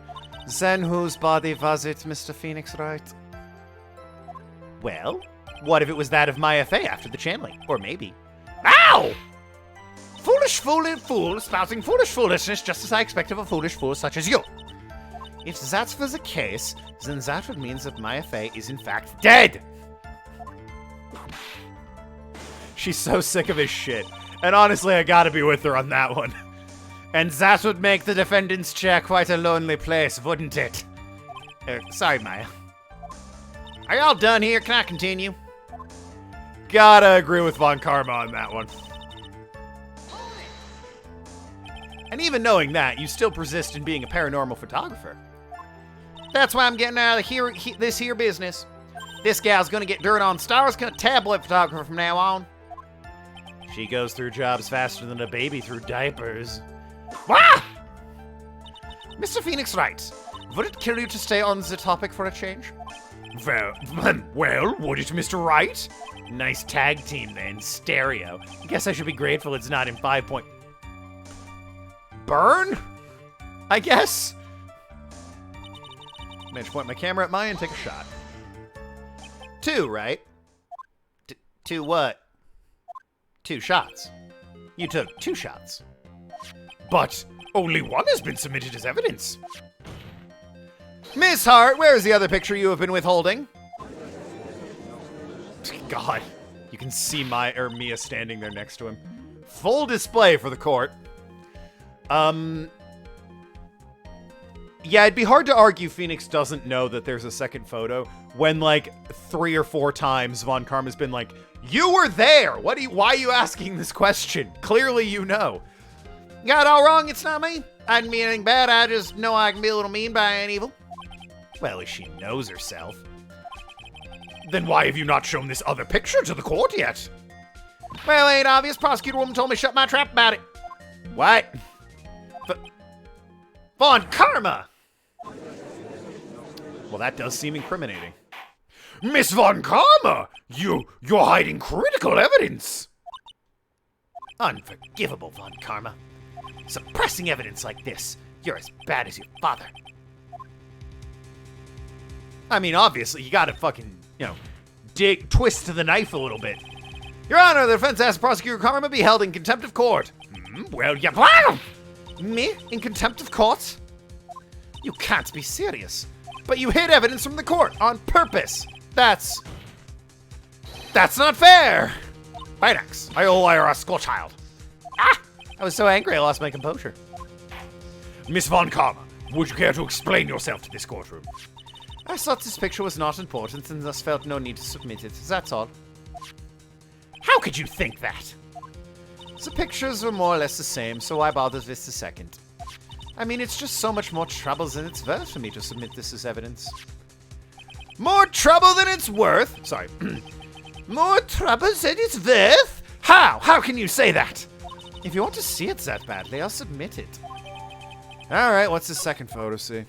then whose body was it, Mr. Phoenix Wright? Well, what if it was that of my FA after the channeling? Or maybe... Ow! Foolish fool, spouting foolish foolishness just as I expect of a foolish fool such as you. If that was the case, then that would mean that Maya Fey is in fact dead! She's so sick of his shit. And honestly, I gotta be with her on that one. And that would make the defendant's chair quite a lonely place, wouldn't it? Sorry, Maya. Are y'all done here? Can I continue? Gotta agree with Von Karma on that one. And even knowing that, you still persist in being a paranormal photographer. That's why I'm getting out of this here business. This gal's gonna get dirt on stars, gonna tabloid photographer from now on. She goes through jobs faster than a baby through diapers. Wah! Mr. Phoenix writes, would it kill you to stay on the topic for a change? Well, would it, Mr. Wright? Nice tag team then, stereo. Guess I should be grateful it's not in 5 point... Burn? I guess? Manage to point my camera at Maya and take a shot. 2, right? 2 what? 2 shots. You took 2 shots. But only one has been submitted as evidence. Miss Hart, where is the other picture you have been withholding? God, you can see Mia standing there next to him. Full display for the court. Yeah, it'd be hard to argue Phoenix doesn't know that there's a second photo when, like, 3 or 4 times Von Karma's been like, you were there! Why are you asking this question? Clearly you know. Got it all wrong, it's not me. I didn't mean anything bad, I just know I can be a little mean by an evil. Well, at least she knows herself. Then why have you not shown this other picture to the court yet? Well, ain't obvious. Prosecutor woman told me to shut my trap about it. What? Von Karma! Well, that does seem incriminating. Miss Von Karma! You're hiding critical evidence! Unforgivable, Von Karma. Suppressing evidence like this. You're as bad as your father. I mean, obviously, you gotta fucking, twist to the knife a little bit. Your Honor, the defense asks Prosecutor Karma be held in contempt of court. Well, yeah. Me? In contempt of court? You can't be serious. But you hid evidence from the court on purpose. That's not fair. Binax, I owe a schoolchild. Ah! I was so angry I lost my composure. Miss Von Karma, would you care to explain yourself to this courtroom? I thought this picture was not important and thus felt no need to submit it. That's all. How could you think that? The pictures were more or less the same, so why bother with the second? I mean, it's just so much more trouble than it's worth for me to submit this as evidence. More trouble than it's worth? Sorry. More trouble than it's worth? How? How can you say that? If you want to see it that badly, I'll submit it. Alright, what's the second photo, see?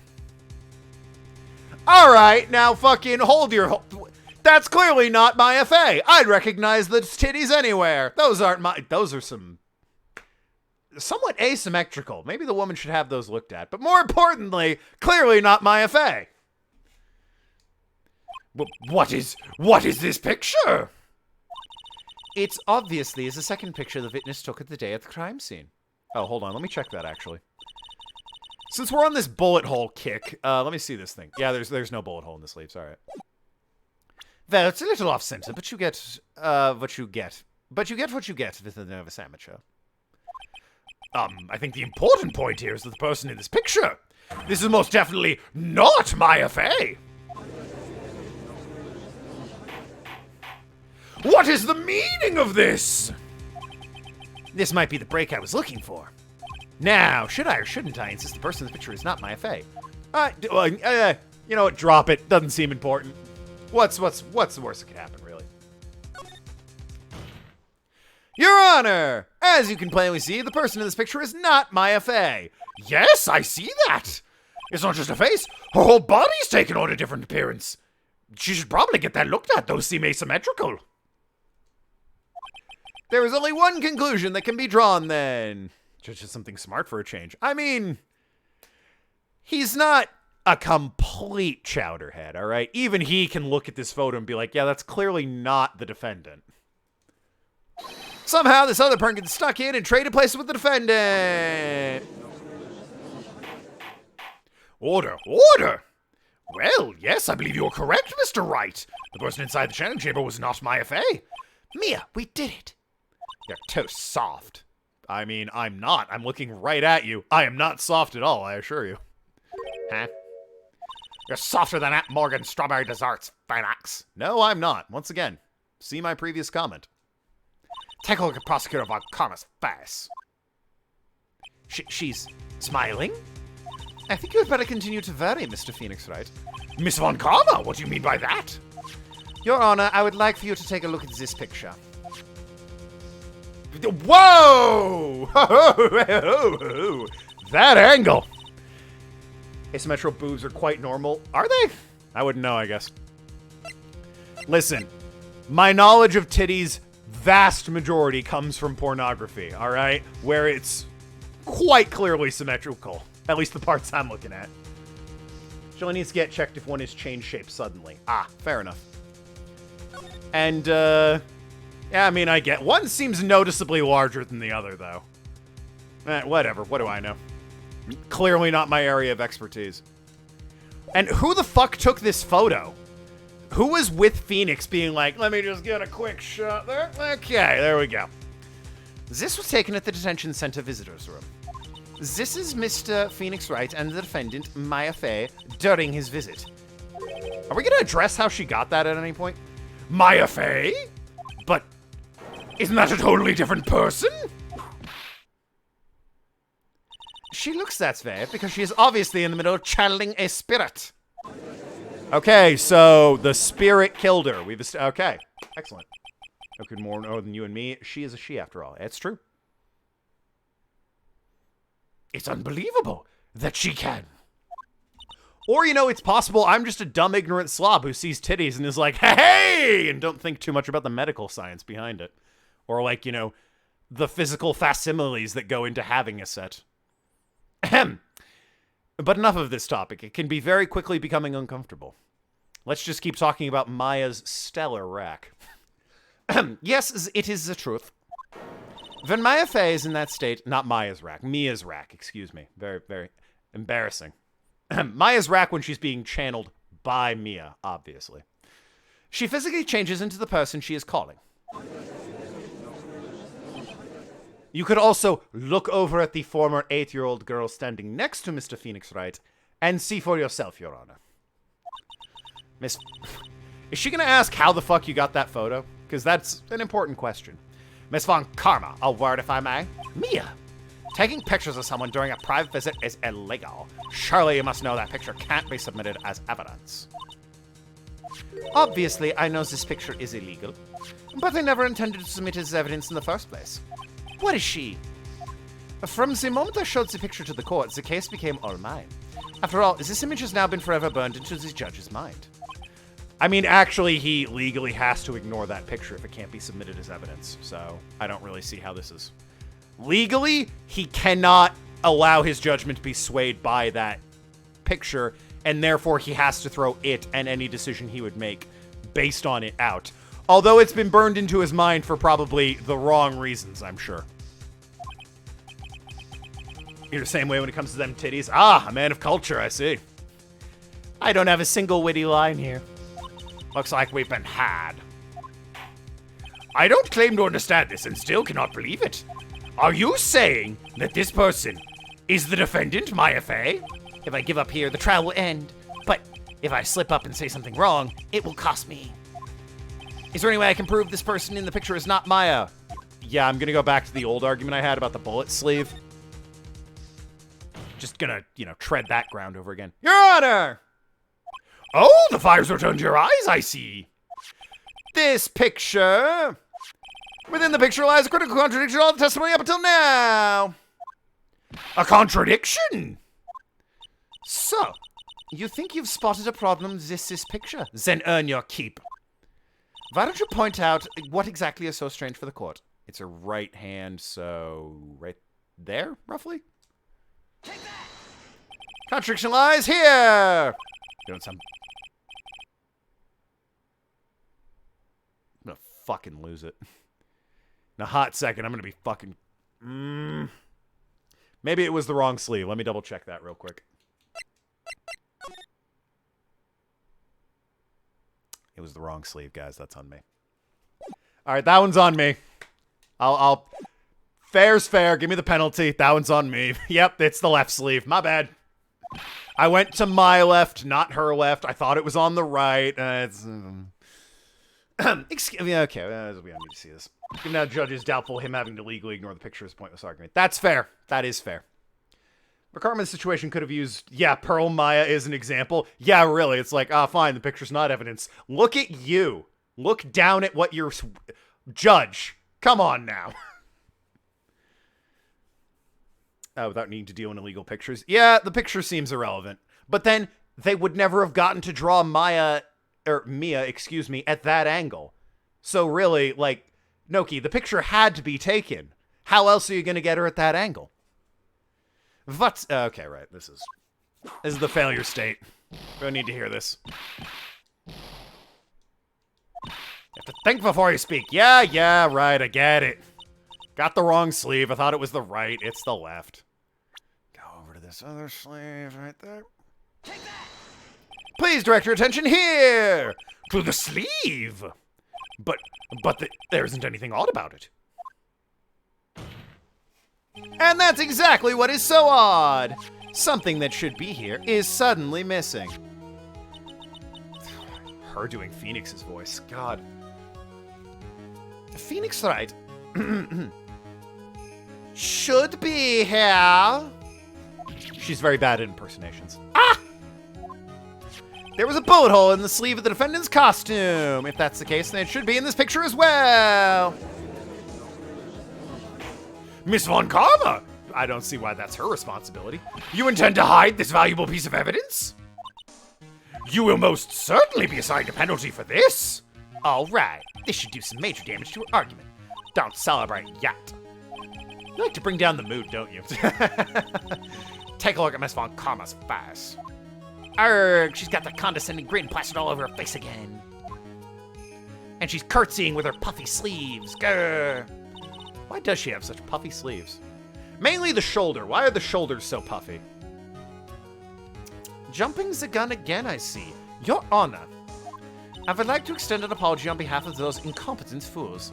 Alright, now fucking hold your... That's clearly not Maya Fey. I'd recognize the titties anywhere. Those aren't my... Those are some... somewhat asymmetrical. Maybe the woman should have those looked at. But more importantly, clearly not Maya Fey. What is this picture? It's obviously is the second picture the witness took at the day at the crime scene. Oh, hold on. Let me check that, actually. Since we're on this bullet hole kick, let me see this thing. Yeah, there's no bullet hole in the sleeves. All right. Well, it's a little off-center, but you get what you get. But you get what you get with a nervous amateur. I think the important point here is that the person in this picture, this is most definitely not Maya Fey. What is the meaning of this? This might be the break I was looking for. Now, should I or shouldn't I insist the person in the picture is not Maya Fey? You know what? Drop it. Doesn't seem important. What's the worst that could happen, really? Your Honor! As you can plainly see, the person in this picture is not Maya Fey. Yes, I see that. It's not just a face. Her whole body's taken on a different appearance. She should probably get that looked at. Those seem asymmetrical. There is only one conclusion that can be drawn, then. Just something smart for a change. I mean, he's not a complete chowderhead, all right? Even he can look at this photo and be like, yeah, that's clearly not the defendant. Somehow this other perk gets stuck in and traded places with the defendant. Order! Order! Well, yes, I believe you're correct, Mr. Wright. The person inside the chanting chamber was not Maya Fey. Mia, we did it. You're too soft. I mean, I'm not. I'm looking right at you. I am not soft at all, I assure you. Huh? You're softer than Aunt Morgan's strawberry desserts, Phalanx. No, I'm not. Once again, see my previous comment. Take a look at Prosecutor Von Karma's face. She's smiling? I think you had better continue to vary, Mr. Phoenix Wright. Miss Von Karma? What do you mean by that? Your Honor, I would like for you to take a look at this picture. Whoa! That angle! Asymmetrical boobs are quite normal. Are they? I wouldn't know, I guess. Listen, my knowledge of titties, vast majority comes from pornography, alright? Where it's quite clearly symmetrical. At least the parts I'm looking at. She only needs to get checked if one has changed shape suddenly. Ah, fair enough. And, yeah, I mean, I get... One seems noticeably larger than the other, though. Whatever, what do I know? Clearly not my area of expertise. And who the fuck took this photo? Who was with Phoenix being like, let me just get a quick shot there? Okay, there we go. This was taken at the detention center visitors room. This is Mr. Phoenix Wright and the defendant, Maya Fey, during his visit. Are we going to address how she got that at any point? Maya Fey? But isn't that a totally different person? She looks that way because she is obviously in the middle of channeling a spirit. Okay, so the spirit killed her. Okay, excellent. Who could more know than you and me? She is a she, after all. It's true. It's unbelievable that she can. Or, you know, it's possible I'm just a dumb, ignorant slob who sees titties and is like, hey, and don't think too much about the medical science behind it. Or, like, you know, the physical facsimiles that go into having a set. Ahem. But enough of this topic. It can be very quickly becoming uncomfortable. Let's just keep talking about Maya's stellar rack. Yes, it is the truth. When Maya Fey is in that state, not Maya's rack, Mia's rack, excuse me. Very, very embarrassing. Maya's rack when she's being channeled by Mia, obviously. She physically changes into the person she is calling. You could also look over at the former 8-year-old girl standing next to Mr. Phoenix Wright and see for yourself, Your Honor. Miss... Is she going to ask how the fuck you got that photo? Because that's an important question. Miss Von Karma, a word if I may. Mia, taking pictures of someone during a private visit is illegal. Surely you must know that picture can't be submitted as evidence. Obviously, I know this picture is illegal, but I never intended to submit it as evidence in the first place. What is she? From the moment I showed the picture to the court, the case became all mine. After all, this image has now been forever burned into the judge's mind. I mean, actually, he legally has to ignore that picture if it can't be submitted as evidence, so I don't really see how this is... Legally, he cannot allow his judgment to be swayed by that picture, and therefore he has to throw it and any decision he would make based on it out. Although it's been burned into his mind for probably the wrong reasons, I'm sure. You're the same way when it comes to them titties. Ah, a man of culture, I see. I don't have a single witty line here. Looks like we've been had. I don't claim to understand this and still cannot believe it. Are you saying that this person is the defendant, Maya Fey? If I give up here, the trial will end. But if I slip up and say something wrong, it will cost me. Is there any way I can prove this person in the picture is not Maya? Yeah, I'm gonna go back to the old argument I had about the bullet sleeve. Just gonna, you know, tread that ground over again. Your Honor! Oh, the fire's returned to your eyes, I see. This picture... Within the picture lies a critical contradiction to all the testimony up until now. A contradiction? So, you think you've spotted a problem with this picture? Then earn your keep. Why don't you point out what exactly is so strange for the court? It's a right hand, so right there, roughly? Take that! Contradiction lies here! Doing some... I'm gonna fucking lose it. In a hot second, I'm gonna be fucking... Maybe it was the wrong sleeve. Let me double check that real quick. It was the wrong sleeve, guys. That's on me. All right, that one's on me. I'll fair's fair. Give me the penalty. That one's on me. Yep, it's the left sleeve. My bad. I went to my left, not her left. I thought it was on the right. Excuse me. Okay, we don't need to see this. Now, judge is doubtful him having to legally ignore the picture's pointless argument. That's fair. That is fair. But Carmen's situation could have used, yeah, Pearl Maya is an example. Yeah, really. It's like, fine, the picture's not evidence. Look at you. Look down at what you're... Judge. Come on now. Without needing to deal in illegal pictures. Yeah, the picture seems irrelevant. But then they would never have gotten to draw Mia, at that angle. So really, like, Noki, the picture had to be taken. How else are you going to get her at that angle? What? Okay, right. This is the failure state. We don't need to hear this. You have to think before you speak. Yeah, right. I get it. Got the wrong sleeve. I thought it was the right. It's the left. Go over to this other sleeve right there. Take that! Please direct your attention here to the sleeve. But there isn't anything odd about it. And that's exactly what is so odd. Something that should be here is suddenly missing. Her doing Phoenix's voice. God. Phoenix Wright should be here. She's very bad at impersonations. Ah! There was a bullet hole in the sleeve of the defendant's costume. If that's the case, then it should be in this picture as well. Miss Von Karma! I don't see why that's her responsibility. You intend to hide this valuable piece of evidence? You will most certainly be assigned a penalty for this. All right, this should do some major damage to her argument. Don't celebrate yet. You like to bring down the mood, don't you? Take a look at Miss Von Karma's face. Arrgh, she's got the condescending grin plastered all over her face again. And she's curtsying with her puffy sleeves. Grr. Why does she have such puffy sleeves? Mainly the shoulder. Why are the shoulders so puffy? Jumping the gun again, I see. Your Honor, I would like to extend an apology on behalf of those incompetent fools.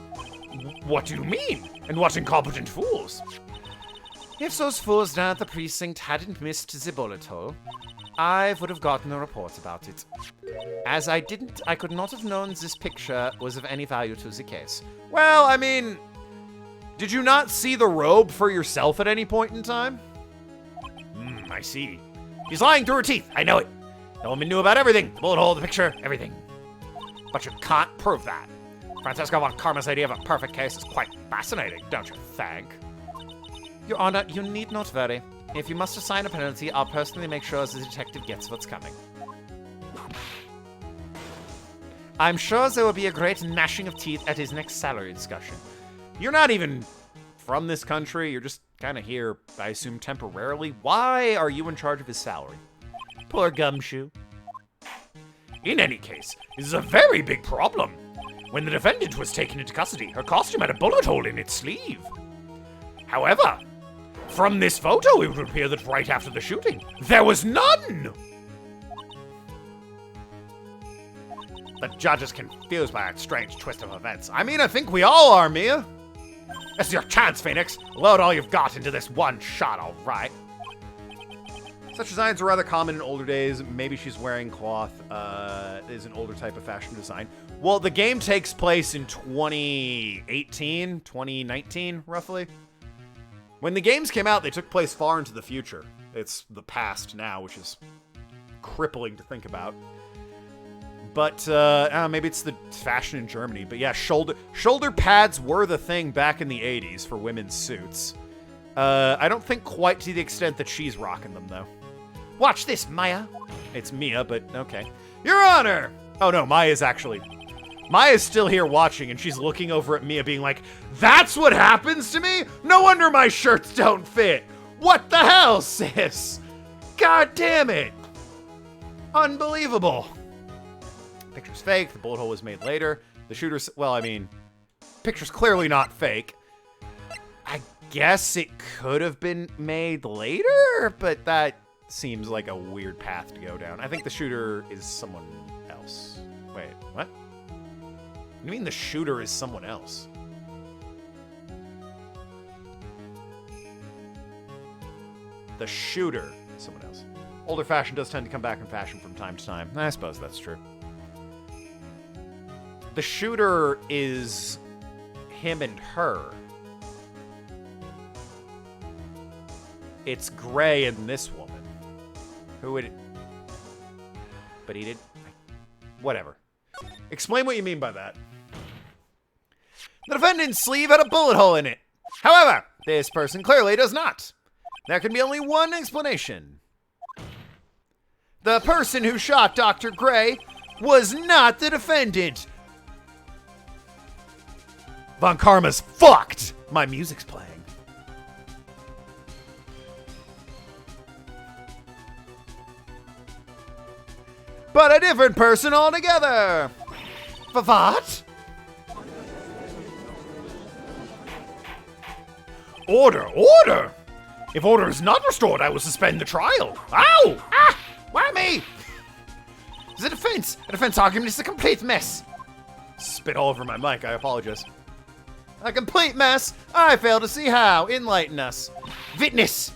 What do you mean? And what incompetent fools? If those fools down at the precinct hadn't missed the bullet hole, I would have gotten a report about it. As I didn't, I could not have known this picture was of any value to the case. Well, I mean, did you not see the robe for yourself at any point in time? I see. She's lying through her teeth. I know it. The woman knew about everything. The bullet hole, the picture, everything. But you can't prove that. Francesca Von Karma's idea of a perfect case is quite fascinating, don't you think? Your Honor, you need not worry. If you must assign a penalty, I'll personally make sure the detective gets what's coming. I'm sure there will be a great gnashing of teeth at his next salary discussion. You're not even from this country. You're just kind of here, I assume, temporarily. Why are you in charge of his salary? Poor gumshoe. In any case, this is a very big problem. When the defendant was taken into custody, her costume had a bullet hole in its sleeve. However, from this photo, it would appear that right after the shooting, there was none! The judge is confused by that strange twist of events. I mean, I think we all are, Mia. This is your chance, Phoenix. Load all you've got into this one shot, all right? Such designs are rather common in older days. Maybe she's wearing cloth. Is an older type of fashion design. Well, the game takes place in 2018, 2019, roughly. When the games came out, they took place far into the future. It's the past now, which is crippling to think about. But, maybe it's the fashion in Germany. But yeah, shoulder pads were the thing back in the 80s for women's suits. I don't think quite to the extent that she's rocking them, though. Watch this, Maya. It's Mia, but okay. Your Honor! Oh no, Maya's still here watching, and she's looking over at Mia being like, that's what happens to me? No wonder my shirts don't fit. What the hell, sis? God damn it. Unbelievable. Picture's fake. The bullet hole was made later. The shooter's, well, I mean, picture's clearly not fake. I guess it could have been made later, but that seems like a weird path to go down. I think the shooter is someone else. Wait, what? What do you mean the shooter is someone else? The shooter is someone else. Older fashion does tend to come back in fashion from time to time. I suppose that's true. The shooter is him and her. It's Gray and this woman. Who would... But he did... Whatever. Explain what you mean by that. The defendant's sleeve had a bullet hole in it. However, this person clearly does not. There can be only one explanation. The person who shot Dr. Gray was not the defendant. Von Karma's fucked. My music's playing. But a different person altogether. What? Order, order! If order is not restored, I will suspend the trial. Ow! Ah! Why me? The defense. A defense argument is a complete mess. Spit all over my mic, I apologize. A complete mess? I fail to see how. Enlighten us. Witness.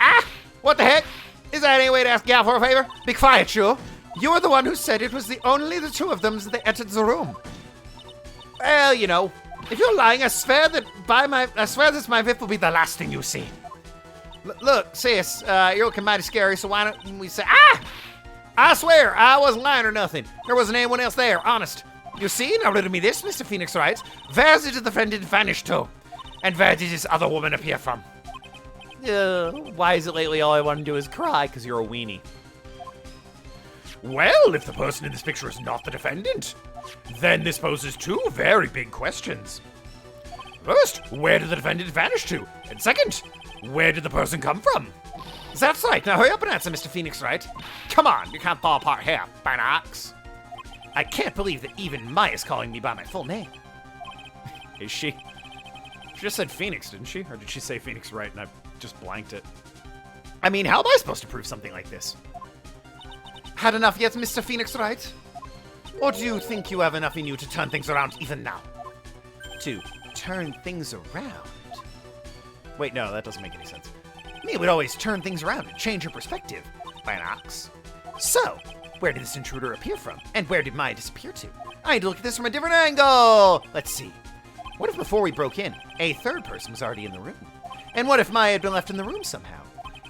Ah! What the heck? Is that any way to ask Gal for a favor? Be quiet, sure. You are the one who said it was only the two of them as they entered the room. Well, you know, if you're lying, I swear that my whip will be the last thing you see. Look, sis, you're looking mighty scary, so why don't we say, ah! I swear, I wasn't lying or nothing. There wasn't anyone else there, honest. You see, now riddle me this, Mr. Phoenix Wright. Where did the defendant vanish to? And where did this other woman appear from? Why is it lately all I want to do is cry because you're a weenie? Well, if the person in this picture is not the defendant, then this poses two very big questions. First, where did the defendant vanish to? And second, where did the person come from? That's right. Now hurry up and answer, Mr. Phoenix Wright. Come on, you can't fall apart here, Binox. I can't believe that even Maya's calling me by my full name. Is she? She just said Phoenix, didn't she? Or did she say Phoenix Wright and I just blanked it? I mean, how am I supposed to prove something like this? Had enough yet, Mr. Phoenix Wright? Or do you think you have enough in you to turn things around even now? To turn things around? Wait, no, that doesn't make any sense. Me would always turn things around and change your perspective, Binox. So, where did this intruder appear from? And where did Maya disappear to? I need to look at this from a different angle! Let's see. What if before we broke in, a third person was already in the room? And what if Maya had been left in the room somehow?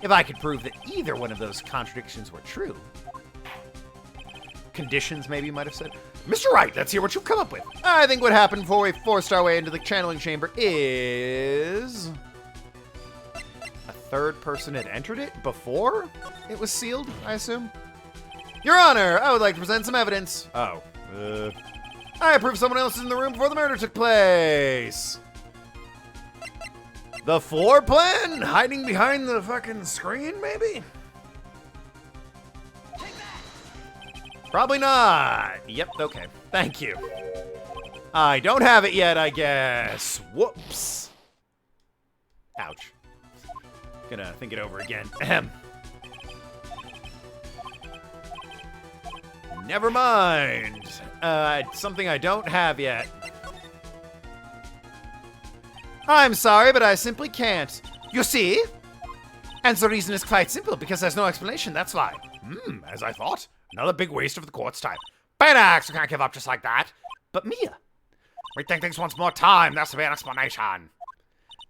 If I could prove that either one of those contradictions were true. Conditions, maybe you might have said. Mr. Wright, let's hear what you've come up with. I think what happened before we forced our way into the channeling chamber is... a third person had entered it before it was sealed, I assume? Your Honor, I would like to present some evidence. Oh. I approve someone else is in the room before the murder took place. The floor plan? Hiding behind the fucking screen, maybe? Probably not. Yep, okay. Thank you. I don't have it yet, I guess. Whoops. Ouch. Gonna think it over again. Ahem. Never mind. Something I don't have yet. I'm sorry, but I simply can't. You see? And the reason is quite simple, because there's no explanation, that's why. As I thought. Another big waste of the court's time. Banax, you can't give up just like that. But Mia, rethink things once more time. That's to be an explanation.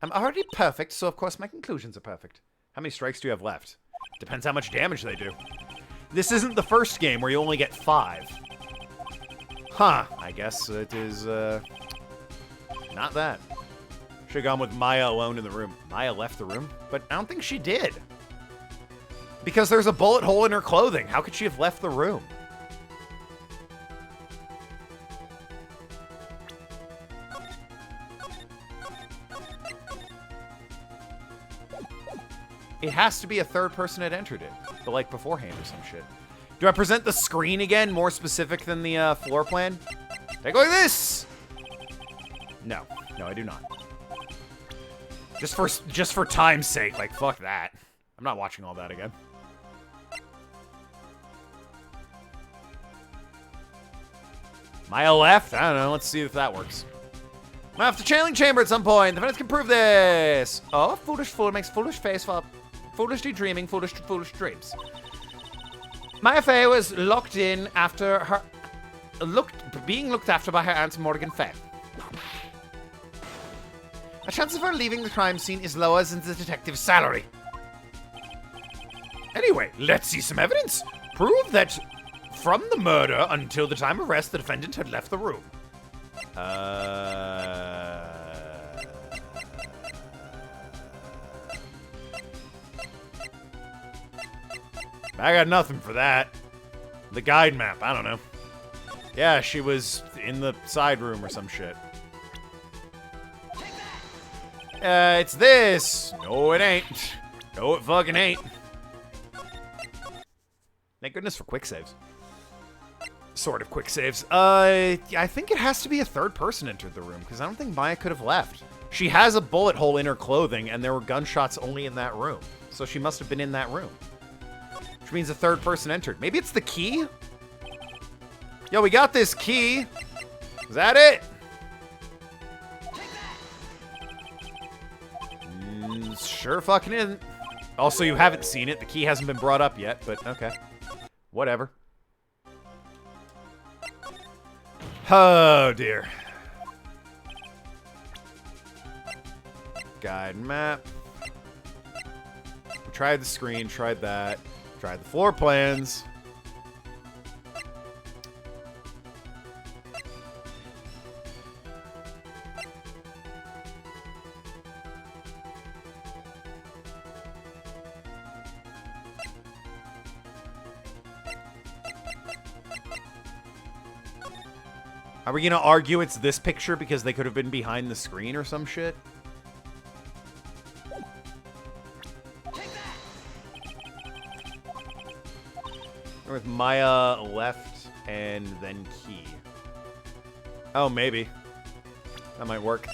I'm already perfect, so of course my conclusions are perfect. How many strikes do you have left? Depends how much damage they do. This isn't the first game where you only get 5. Huh, I guess it is, not that. Should've gone with Maya alone in the room. Maya left the room? But I don't think she did. Because there's a bullet hole in her clothing. How could she have left the room? It has to be a third person had entered it. But like beforehand or some shit. Do I present the screen again, more specific than the floor plan? Take a look at this! No. No, I do not. Just for time's sake, like, fuck that. I'm not watching all that again. Maya left? I don't know. Let's see if that works. I'm off to channeling chamber at some point. The defendants can prove this. Oh, foolish fool makes foolish face for foolishly dreaming foolish dreams. Maya Fey was locked in after her... being looked after by her aunt Morgan Fey. The chance of her leaving the crime scene is lower than the detective's salary. Anyway, let's see some evidence. Prove that from the murder until the time of arrest, the defendant had left the room. I got nothing for that. The guide map, I don't know. Yeah, she was in the side room or some shit. It's this. No, it ain't. No, it fucking ain't. Thank goodness for quick saves. Sort of quick saves. I think it has to be a third person entered the room, because I don't think Maya could have left. She has a bullet hole in her clothing, and there were gunshots only in that room. So she must have been in that room. Which means a third person entered. Maybe it's the key? Yo, we got this key. Is that it? Sure fucking isn't. Also, you haven't seen it. The key hasn't been brought up yet, but okay. Whatever. Oh, dear. Guide map. We tried the screen, tried that. Tried the floor plans. Are we gonna argue it's this picture because they could have been behind the screen or some shit? With Maya left and then key. Oh, maybe. That might work.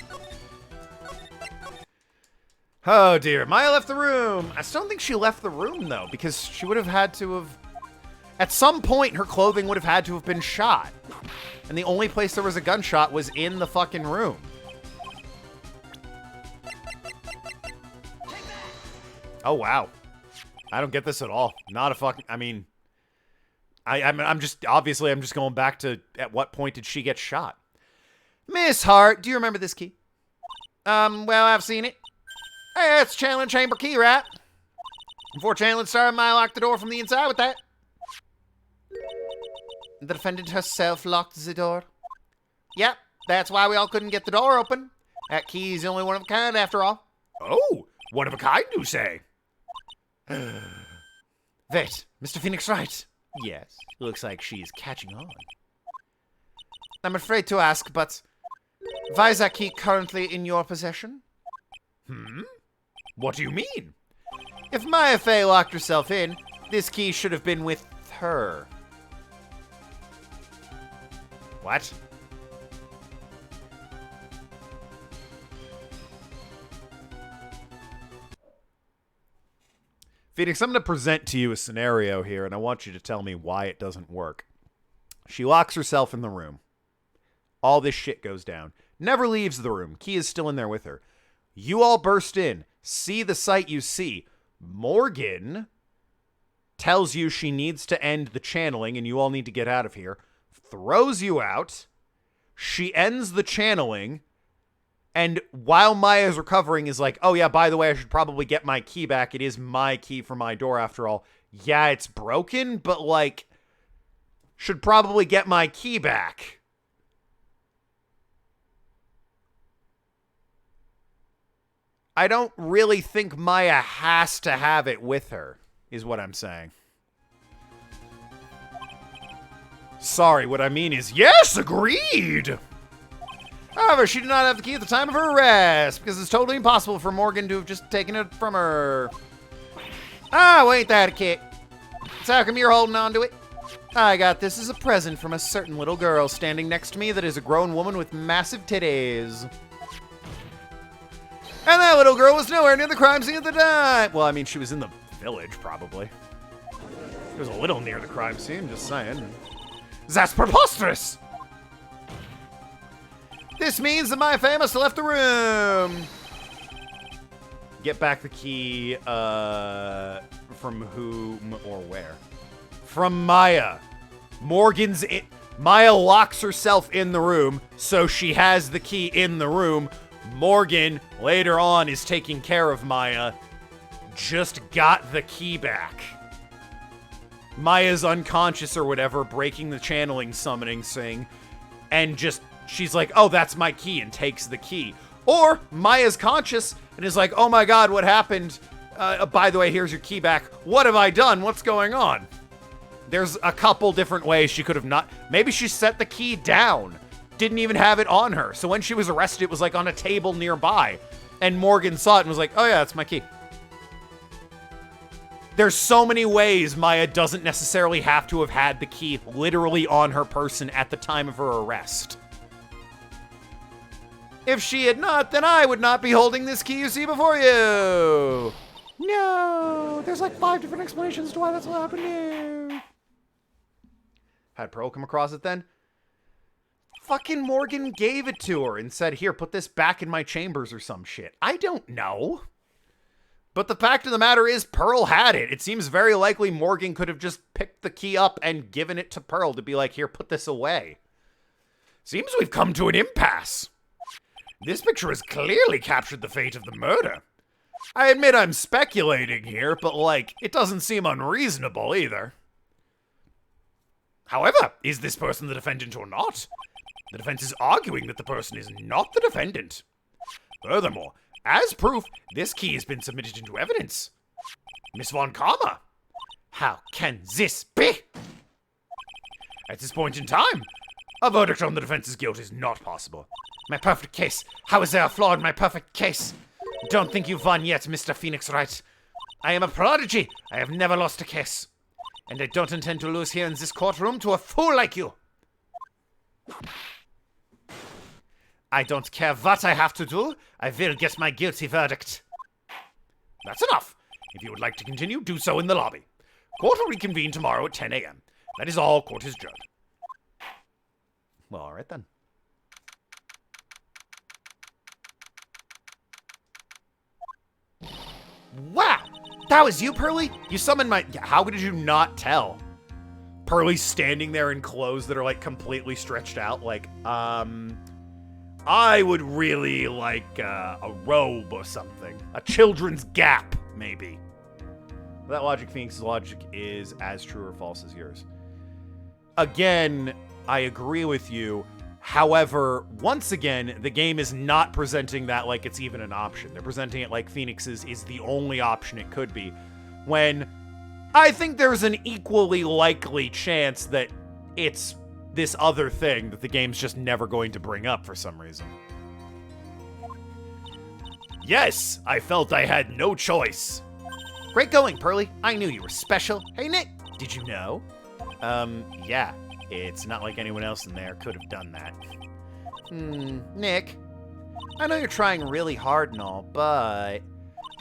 Oh, dear. Maya left the room. I still don't think she left the room, though, because she would have had to have... At some point, her clothing would have had to have been shot. And the only place there was a gunshot was in the fucking room. Oh, wow. I don't get this at all. Not a fucking... I mean... I'm just... Obviously, I'm just going back to... At what point did she get shot? Miss Hart, do you remember this key? Well, I've seen it. Hey, it's Channeling Chamber key, right? Before Channeling started, I locked the door from the inside with that. The defendant herself locked the door. Yep, that's why we all couldn't get the door open. That key is the only one of a kind, after all. Oh, one of a kind, you say? Wait, Mr. Phoenix Wright? Yes, looks like she's catching on. I'm afraid to ask, but why is that key currently in your possession? What do you mean? If Maya Fey locked herself in, this key should have been with her. What? Phoenix, I'm going to present to you a scenario here, and I want you to tell me why it doesn't work. She locks herself in the room. All this shit goes down. Never leaves the room. Key is still in there with her. You all burst in. See the sight you see. Morgan tells you she needs to end the channeling, and you all need to get out of here. Throws you out. She ends the channeling. And while Maya's recovering is like, oh yeah, by the way, I should probably get my key back. It is my key for my door after all. Yeah, it's broken, but like, should probably get my key back. I don't really think Maya has to have it with her, is what I'm saying. Sorry, what I mean is, yes, agreed! However, she did not have the key at the time of her arrest, because it's totally impossible for Morgan to have just taken it from her. Ah, ain't that a kick? So how come you're holding on to it? I got this as a present from a certain little girl standing next to me that is a grown woman with massive titties. And that little girl was nowhere near the crime scene at the time. Well, I mean, she was in the village, probably. It was a little near the crime scene, just saying. That's preposterous! This means that Maya Faye must have left the room. Get back the key, from whom or where? From Maya. Maya locks herself in the room, so she has the key in the room. Morgan, later on, is taking care of Maya. Just got the key back. Maya's unconscious or whatever, breaking the channeling summoning thing, and she's like, oh, that's my key, and takes the key. Or Maya's conscious and is like, oh my god, what happened? By the way, here's your key back. What have I done? What's going on? There's a couple different ways she could have not. Maybe she set the key down. Didn't even have it on her. So when she was arrested, it was like on a table nearby. And Morgan saw it and was like, oh yeah, that's my key. There's so many ways Maya doesn't necessarily have to have had the key literally on her person at the time of her arrest. If she had not, then I would not be holding this key you see before you. No, there's like 5 different explanations to why that's what happened. Had Pearl come across it then? Fucking Morgan gave it to her and said, here, put this back in my chambers or some shit. I don't know. But the fact of the matter is, Pearl had it. It seems very likely Morgan could have just picked the key up and given it to Pearl to be like, here, put this away. Seems we've come to an impasse. This picture has clearly captured the fate of the murder. I admit I'm speculating here, but, like, it doesn't seem unreasonable either. However, is this person the defendant or not? The defense is arguing that the person is not the defendant. Furthermore, as proof, this key has been submitted into evidence. Miss Von Karma, how can this be? At this point in time, a verdict on the defense's guilt is not possible. My perfect case. How is there a flaw in my perfect case? Don't think you've won yet, Mr. Phoenix Wright. I am a prodigy. I have never lost a case. And I don't intend to lose here in this courtroom to a fool like you. I don't care what I have to do. I will get my guilty verdict. That's enough. If you would like to continue, do so in the lobby. Court will reconvene tomorrow at 10 a.m. That is all. Court is adjourned. Well, all right then. Wow! That was you, Pearly? You summoned my... How did you not tell? Pearly's standing there in clothes that are, like, completely stretched out. Like, I would really like a robe or something. A children's gap, maybe. That logic, Phoenix's logic is as true or false as yours. Again, I agree with you. However, once again, the game is not presenting that like it's even an option. They're presenting it like Phoenix's is the only option it could be, when I think there's an equally likely chance that it's this other thing that the game's just never going to bring up for some reason. Yes, I felt I had no choice. Great going, Pearly. I knew you were special. Hey, Nick, did you know? Yeah. It's not like anyone else in there could have done that. Nick, I know you're trying really hard and all, but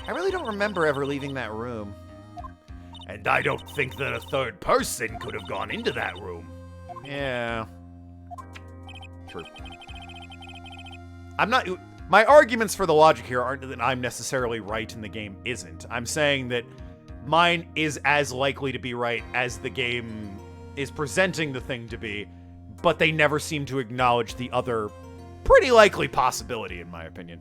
I really don't remember ever leaving that room. And I don't think that a third person could have gone into that room. Yeah. True. My arguments for the logic here aren't that I'm necessarily right and the game isn't. I'm saying that mine is as likely to be right as the game is presenting the thing to be, but they never seem to acknowledge the other pretty likely possibility, in my opinion.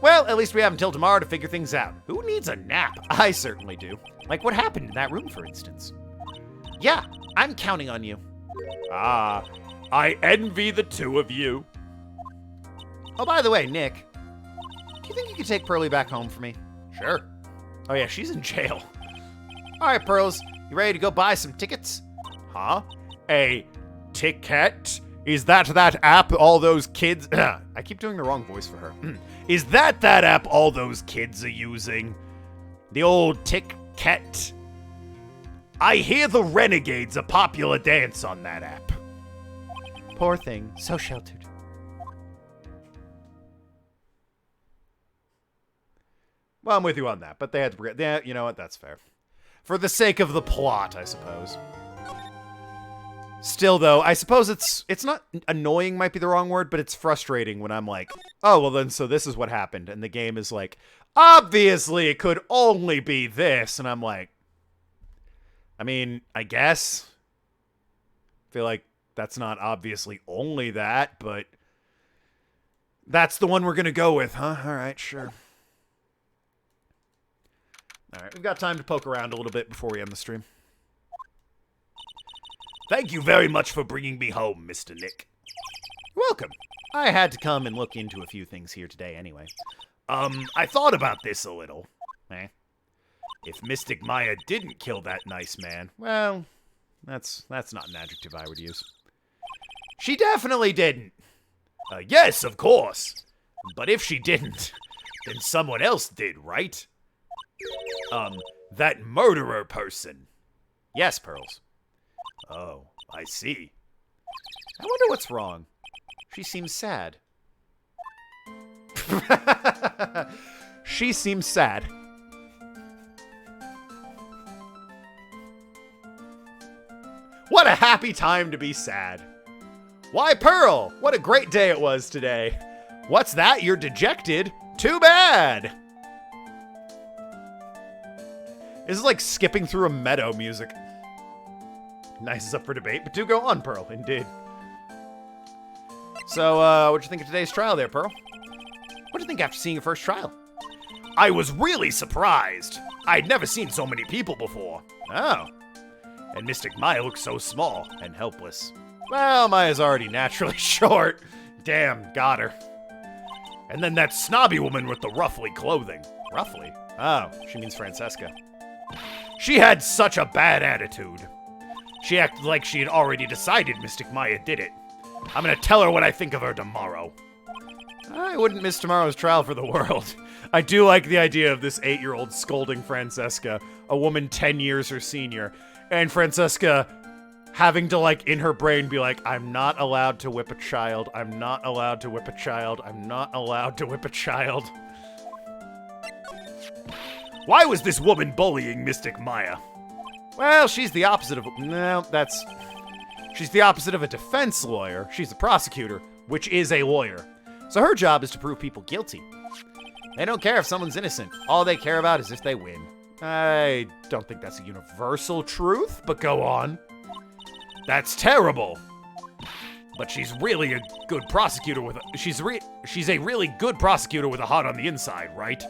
Well, at least we have until tomorrow to figure things out. Who needs a nap? I certainly do. Like what happened in that room, for instance. Yeah, I'm counting on you. Ah, I envy the two of you. Oh, by the way, Nick, do you think you could take Pearly back home for me? Sure. Oh yeah, she's in jail. All right, Pearls. You ready to go buy some tickets? Huh? A ticket? Is that app all those kids... I keep doing the wrong voice for her. Is that app all those kids are using? The old ticket? I hear the Renegade's a popular dance on that app. Poor thing. So sheltered. Well, I'm with you on that, but they had to... you know what? That's fair. For the sake of the plot, I suppose. Still, though, I suppose it's not annoying might be the wrong word, but it's frustrating when I'm like, oh, well then, so this is what happened. And the game is like, obviously it could only be this. And I'm like, I mean, I guess. I feel like that's not obviously only that, but that's the one we're going to go with, huh? All right, sure. All right, we've got time to poke around a little bit before we end the stream. Thank you very much for bringing me home, Mr. Nick. You're welcome. I had to come and look into a few things here today anyway. I thought about this a little. If Mystic Maya didn't kill that nice man, well, that's not an adjective I would use. She definitely didn't. Yes, of course. But if she didn't, then someone else did, right? That murderer person. Yes, Pearls. Oh, I see. I wonder what's wrong. She seems sad. She seems sad. What a happy time to be sad. Why, Pearl, what a great day it was today. What's that? You're dejected? Too bad. This is like skipping through a meadow music. Nice is up for debate, but do go on, Pearl, indeed. So, what'd you think of today's trial there, Pearl? What'd you think after seeing your first trial? I was really surprised. I'd never seen so many people before. Oh. And Mystic Maya looks so small and helpless. Well, Maya's already naturally short. Damn, got her. And then that snobby woman with the ruffly clothing. Ruffly? Oh, she means Francesca. She had such a bad attitude. She acted like she had already decided Mystic Maya did it. I'm gonna tell her what I think of her tomorrow. I wouldn't miss tomorrow's trial for the world. I do like the idea of this 8-year-old scolding Francesca, a woman 10 years her senior, and Francesca having to, like, in her brain be like, I'm not allowed to whip a child, I'm not allowed to whip a child, I'm not allowed to whip a child. Why was this woman bullying Mystic Maya? Well, she's the opposite of... No, that's... She's the opposite of a defense lawyer. She's a prosecutor, which is a lawyer. So her job is to prove people guilty. They don't care if someone's innocent. All they care about is if they win. I don't think that's a universal truth, but go on. That's terrible. But she's really a good prosecutor with a... She's a really good prosecutor with a heart on the inside, right?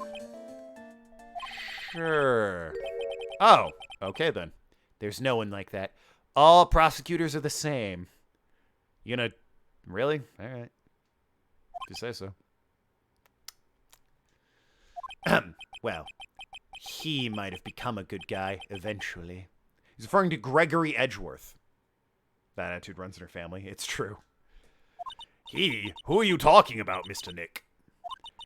Sure. Oh, okay then. There's no one like that. All prosecutors are the same. You gonna... Really? Alright. If you say so. Well, he might have become a good guy eventually. He's referring to Gregory Edgeworth. That attitude runs in her family. It's true. He? Who are you talking about, Mr. Nick?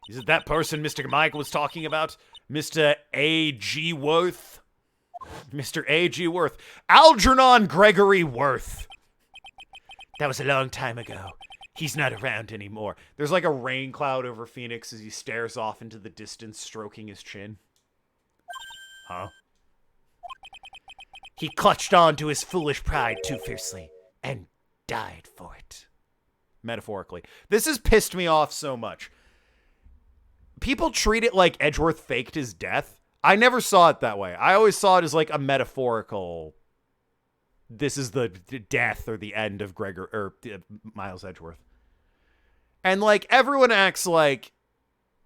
Is it that person Mr. Mike was talking about? Mr. A.G. Worth? Mr. A.G. Worth. Algernon Gregory Worth. That was a long time ago. He's not around anymore. There's like a rain cloud over Phoenix as he stares off into the distance, stroking his chin. Huh? He clutched on to his foolish pride too fiercely and died for it. Metaphorically. This has pissed me off so much. People treat it like Edgeworth faked his death. I never saw it that way. I always saw it as like a metaphorical... This is the death or the end of Miles Edgeworth. And, like, everyone acts like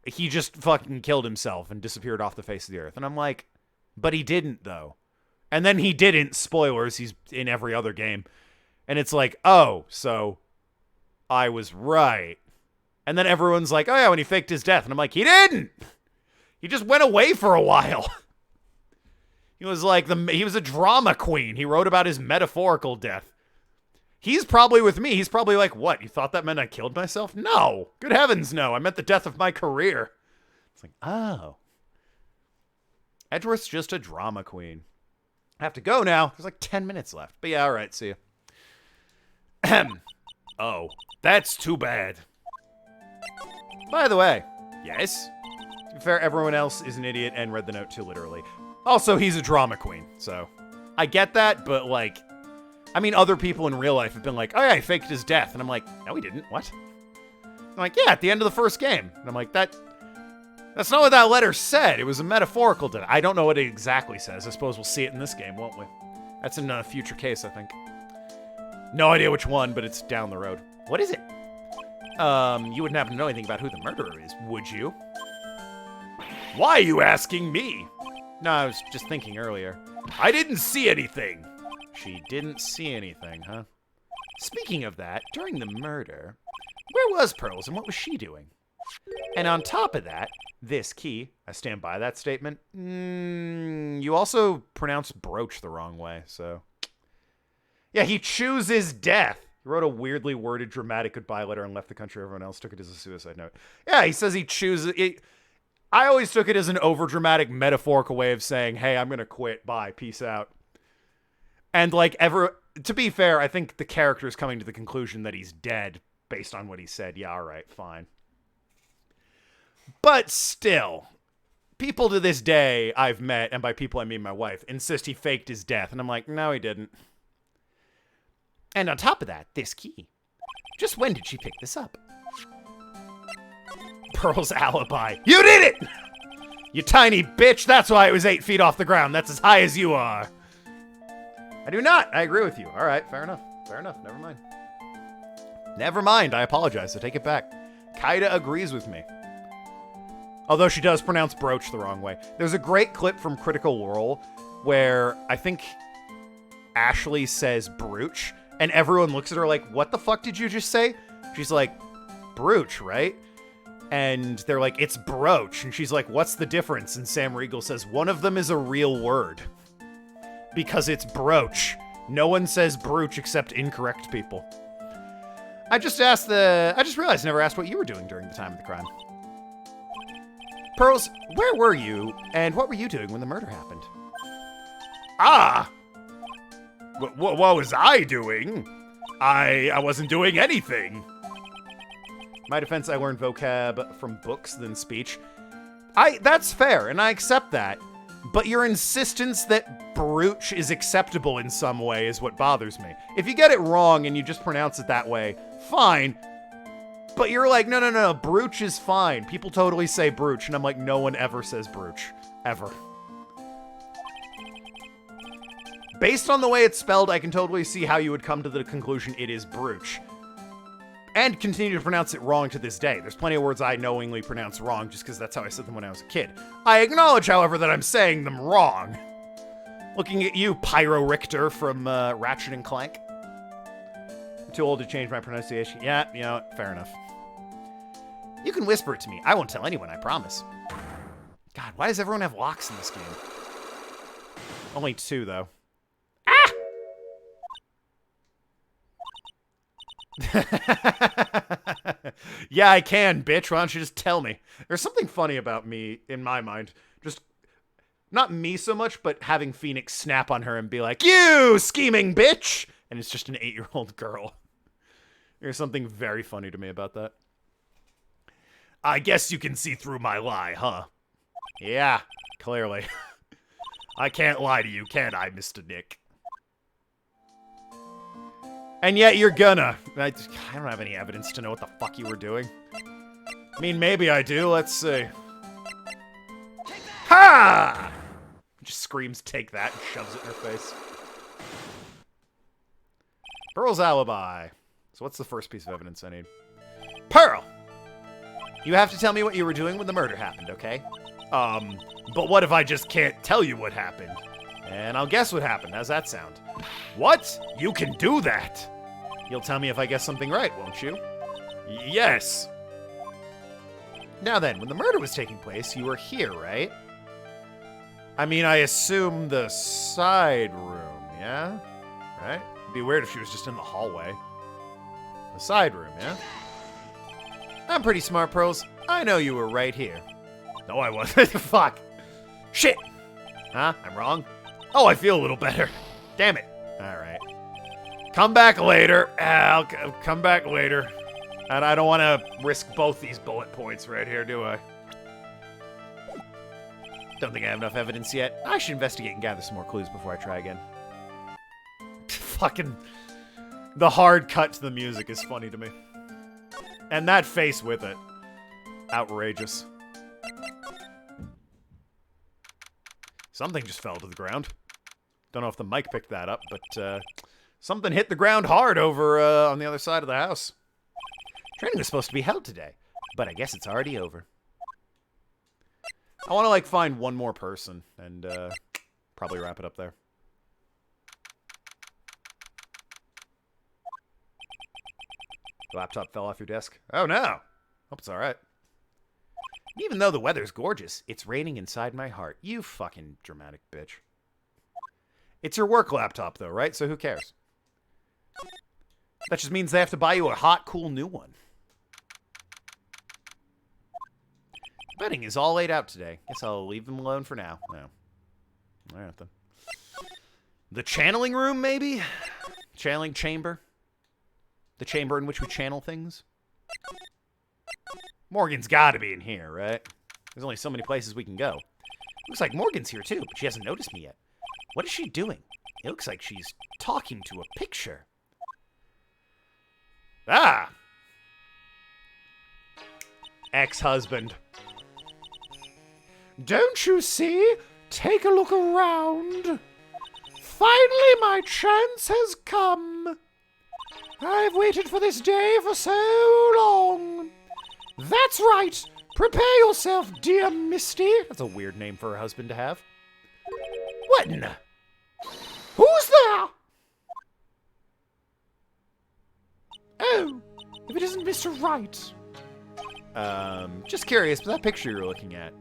he just fucking killed himself and disappeared off the face of the earth. And I'm like, but he didn't, though. And then he didn't. Spoilers, he's in every other game. And it's like, oh, so I was right. And then everyone's like, oh, yeah, when he faked his death. And I'm like, he didn't! He just went away for a while. He was like, he was a drama queen. He wrote about his metaphorical death. He's probably with me. He's probably like, what? You thought that meant I killed myself? No. Good heavens, no. I meant the death of my career. It's like, oh. Edgeworth's just a drama queen. I have to go now. There's like 10 minutes left. But yeah, all right. See ya. Oh, that's too bad. By the way, yes. To be fair, everyone else is an idiot and read the note too literally. Also, he's a drama queen, so I get that, but, like, I mean, other people in real life have been like, oh yeah, he faked his death. And I'm like, no, he didn't. What? I'm like, yeah, at the end of the first game. And I'm like, that's not what that letter said. It was a metaphorical death. I don't know what it exactly says. I suppose we'll see it in this game, won't we? That's in a future case, I think. No idea which one, but it's down the road. What is it? You wouldn't happen to know anything about who the murderer is, would you? Why are you asking me? No, I was just thinking earlier. I didn't see anything. She didn't see anything, huh? Speaking of that, during the murder, where was Pearls and what was she doing? And on top of that, this key, I stand by that statement. You also pronounced brooch the wrong way, so. Yeah, he chooses death. He wrote a weirdly worded dramatic goodbye letter and left the country. Everyone else took it as a suicide note. Yeah, he says he chooses it. I always took it as an overdramatic metaphorical way of saying, hey, I'm going to quit. Bye. Peace out. And like to be fair, I think the character is coming to the conclusion that he's dead based on what he said. Yeah, all right, fine. But still, people to this day I've met, and by people I mean my wife, insist he faked his death. And I'm like, no, he didn't. And on top of that, this key. Just when did she pick this up? Pearl's alibi. You did it! You tiny bitch. That's why it was 8 feet off the ground. That's as high as you are. I do not. I agree with you. All right, fair enough. Fair enough. Never mind. Never mind. I apologize. I take it back. Kaida agrees with me. Although she does pronounce brooch the wrong way. There's a great clip from Critical Role where I think Ashley says brooch, and everyone looks at her like, what the fuck did you just say? She's like, brooch, right? And they're like, it's brooch. And she's like, what's the difference? And Sam Riegel says, one of them is a real word. Because it's brooch. No one says brooch except incorrect people. I just realized I never asked what you were doing during the time of the crime. Pearls, where were you, and what were you doing when the murder happened? Ah! What was I doing? I wasn't doing anything. My defense, I learned vocab from books than speech. That's fair, and I accept that. But your insistence that brooch is acceptable in some way is what bothers me. If you get it wrong and you just pronounce it that way, fine. But you're like, no, brooch is fine. People totally say brooch, and I'm like, no one ever says brooch. Ever. Based on the way it's spelled, I can totally see how you would come to the conclusion it is brooch. And continue to pronounce it wrong to this day. There's plenty of words I knowingly pronounce wrong just because that's how I said them when I was a kid. I acknowledge, however, that I'm saying them wrong. Looking at you, Pyro Richter from Ratchet and Clank. I'm too old to change my pronunciation. Yeah, you know, fair enough. You can whisper it to me. I won't tell anyone, I promise. God, why does everyone have locks in this game? Only 2, though. Ah! Yeah, I can, bitch. Why don't you just tell me? There's something funny about me, in my mind. Just, not me so much, but having Phoenix snap on her and be like, you scheming bitch! And it's just an 8-year-old girl. There's something very funny to me about that. I guess you can see through my lie, huh? Yeah, clearly. I can't lie to you, can I, Mr. Nick? And yet you're gonna. I don't have any evidence to know what the fuck you were doing. I mean, maybe I do. Let's see. Ha! Just screams, take that, and shoves it in her face. Pearl's alibi. So what's the first piece of evidence I need? Pearl! You have to tell me what you were doing when the murder happened, okay? But what if I just can't tell you what happened? And I'll guess what happened. How's that sound? What? You can do that. You'll tell me if I guess something right, won't you? Yes. Now then, when the murder was taking place, you were here, right? I mean, I assume the side room, yeah? Right? It'd be weird if she was just in the hallway. The side room, yeah? I'm pretty smart, Pearls. I know you were right here. No, I wasn't. Fuck. Shit. Huh? I'm wrong? Oh, I feel a little better. Damn it. Alright. Come back later. I'll come back later. And I don't want to risk both these bullet points right here, do I? Don't think I have enough evidence yet. I should investigate and gather some more clues before I try again. fucking... The hard cut to the music is funny to me. And that face with it. Outrageous. Something just fell to the ground. Don't know if the mic picked that up, but something hit the ground hard over on the other side of the house. Training was supposed to be held today, but I guess it's already over. I want to, like, find one more person and probably wrap it up there. The laptop fell off your desk. Oh, no. Hope it's all right. Even though the weather's gorgeous, it's raining inside my heart. You fucking dramatic bitch. It's your work laptop, though, right? So who cares? That just means they have to buy you a hot, cool new one. Bedding is all laid out today. Guess I'll leave them alone for now. No. All right, then. The channeling room, maybe? Channeling chamber? The chamber in which we channel things? Morgan's got to be in here, right? There's only so many places we can go. Looks like Morgan's here, too, but she hasn't noticed me yet. What is she doing? It looks like she's talking to a picture. Ah! Ex-husband. Don't you see? Take a look around. Finally, my chance has come. I've waited for this day for so long. That's right. Prepare yourself, dear Misty. That's a weird name for a husband to have. What in the... Who's there? Oh, if it isn't Mr. Wright. Just curious, but that picture you're looking at.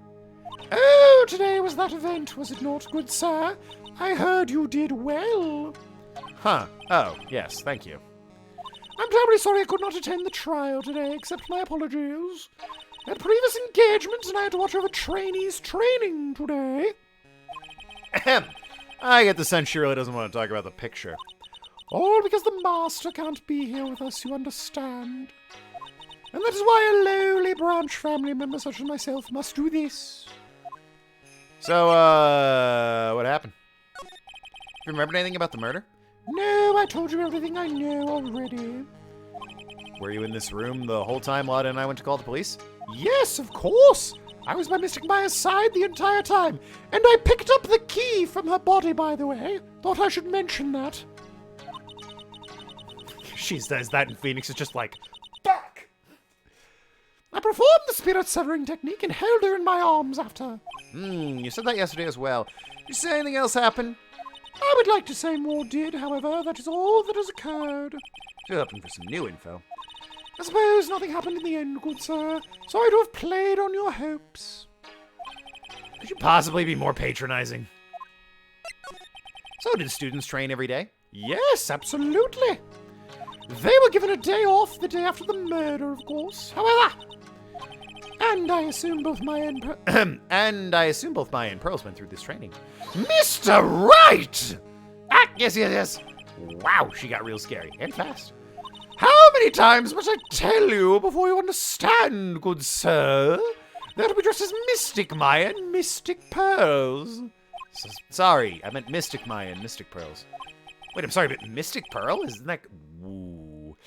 Oh, today was that event, was it not, good sir? I heard you did well. Huh. Oh, yes, thank you. I'm terribly sorry I could not attend the trial today, accept my apologies. I had previous engagements and I had to watch over trainees training today. Ahem. I get the sense she really doesn't want to talk about the picture. All because the master can't be here with us, you understand. And that is why a lowly branch family member such as myself must do this. So, what happened? You remember anything about the murder? No, I told you everything I know already. Were you in this room the whole time Lada and I went to call the police? Yes, of course. I was by Mystic Maya's side the entire time. And I picked up the key from her body, by the way. Thought I should mention that. She says that and Phoenix is just like, fuck! I performed the spirit severing technique and held her in my arms after. You said that yesterday as well. Did you say anything else happened? I would like to say more did, however, that is all that has occurred. Still hoping for some new info. I suppose nothing happened in the end, good sir. Sorry to have played on your hopes. Could you possibly be more patronizing? So did students train every day? Yes, absolutely. They were given a day off the day after the murder, of course. However, and I assume both Maya and Pearls went through this training. Mr. Wright! Ah, yes. Wow, she got real scary and fast. How many times must I tell you before you understand, good sir? They're to be dressed as Mystic Maya and Mystic Pearls. Sorry, I meant Mystic Maya and Mystic Pearls. Wait, I'm sorry, but Mystic Pearl? Isn't that... Ooh.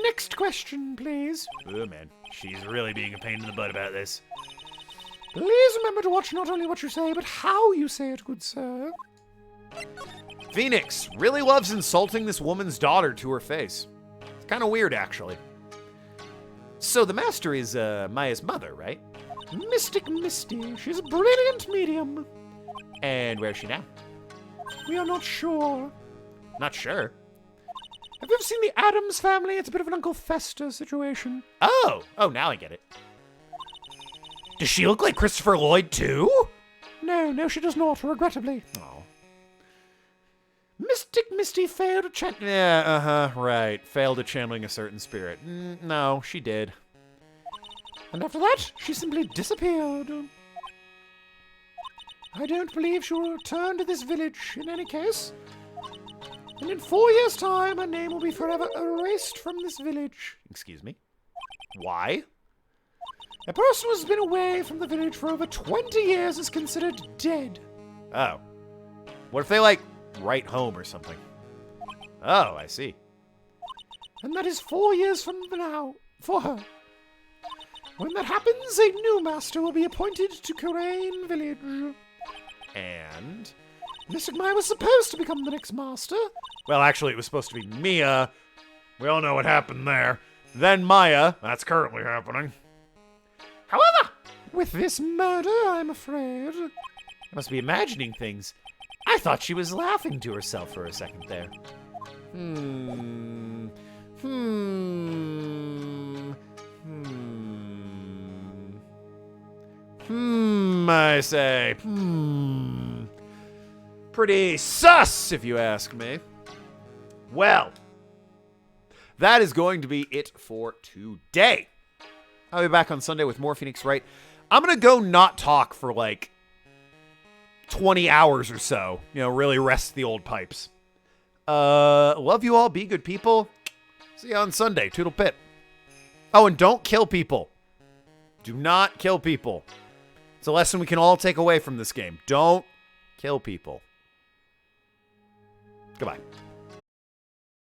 Next question, please. Oh, man. She's really being a pain in the butt about this. Please remember to watch not only what you say, but how you say it, good sir. Phoenix really loves insulting this woman's daughter to her face. It's kind of weird, actually. So the master is Maya's mother, right? Mystic Misty. She's a brilliant medium. And where's she now? We are not sure. Not sure. Have you ever seen The Addams Family? It's a bit of an Uncle Fester situation. Oh, now I get it. Does she look like Christopher Lloyd, too? No, she does not, regrettably. Oh. Mystic Misty failed to channel... Yeah, right. Failed at channeling a certain spirit. No, she did. And after that, she simply disappeared. I don't believe she will return to this village in any case. And in 4 years' time, her name will be forever erased from this village. Excuse me? Why? A person who has been away from the village for over 20 years is considered dead. Oh. What if they, like, write home or something? Oh, I see. And that is 4 years from now for her. When that happens, a new master will be appointed to Kurain Village. And? Mystic Maya was supposed to become the next master. Well, actually, it was supposed to be Mia. We all know what happened there. Then Maya. That's currently happening. However, with this murder, I'm afraid. I must be imagining things. I thought she was laughing to herself for a second there. I say. Pretty sus, if you ask me. Well, that is going to be it for today. I'll be back on Sunday with more Phoenix Wright. I'm going to go not talk for like 20 hours or so. You know, really rest the old pipes. Love you all. Be good people. See you on Sunday. Toodle pip. Oh, and don't kill people. Do not kill people. It's a lesson we can all take away from this game. Don't kill people. Goodbye.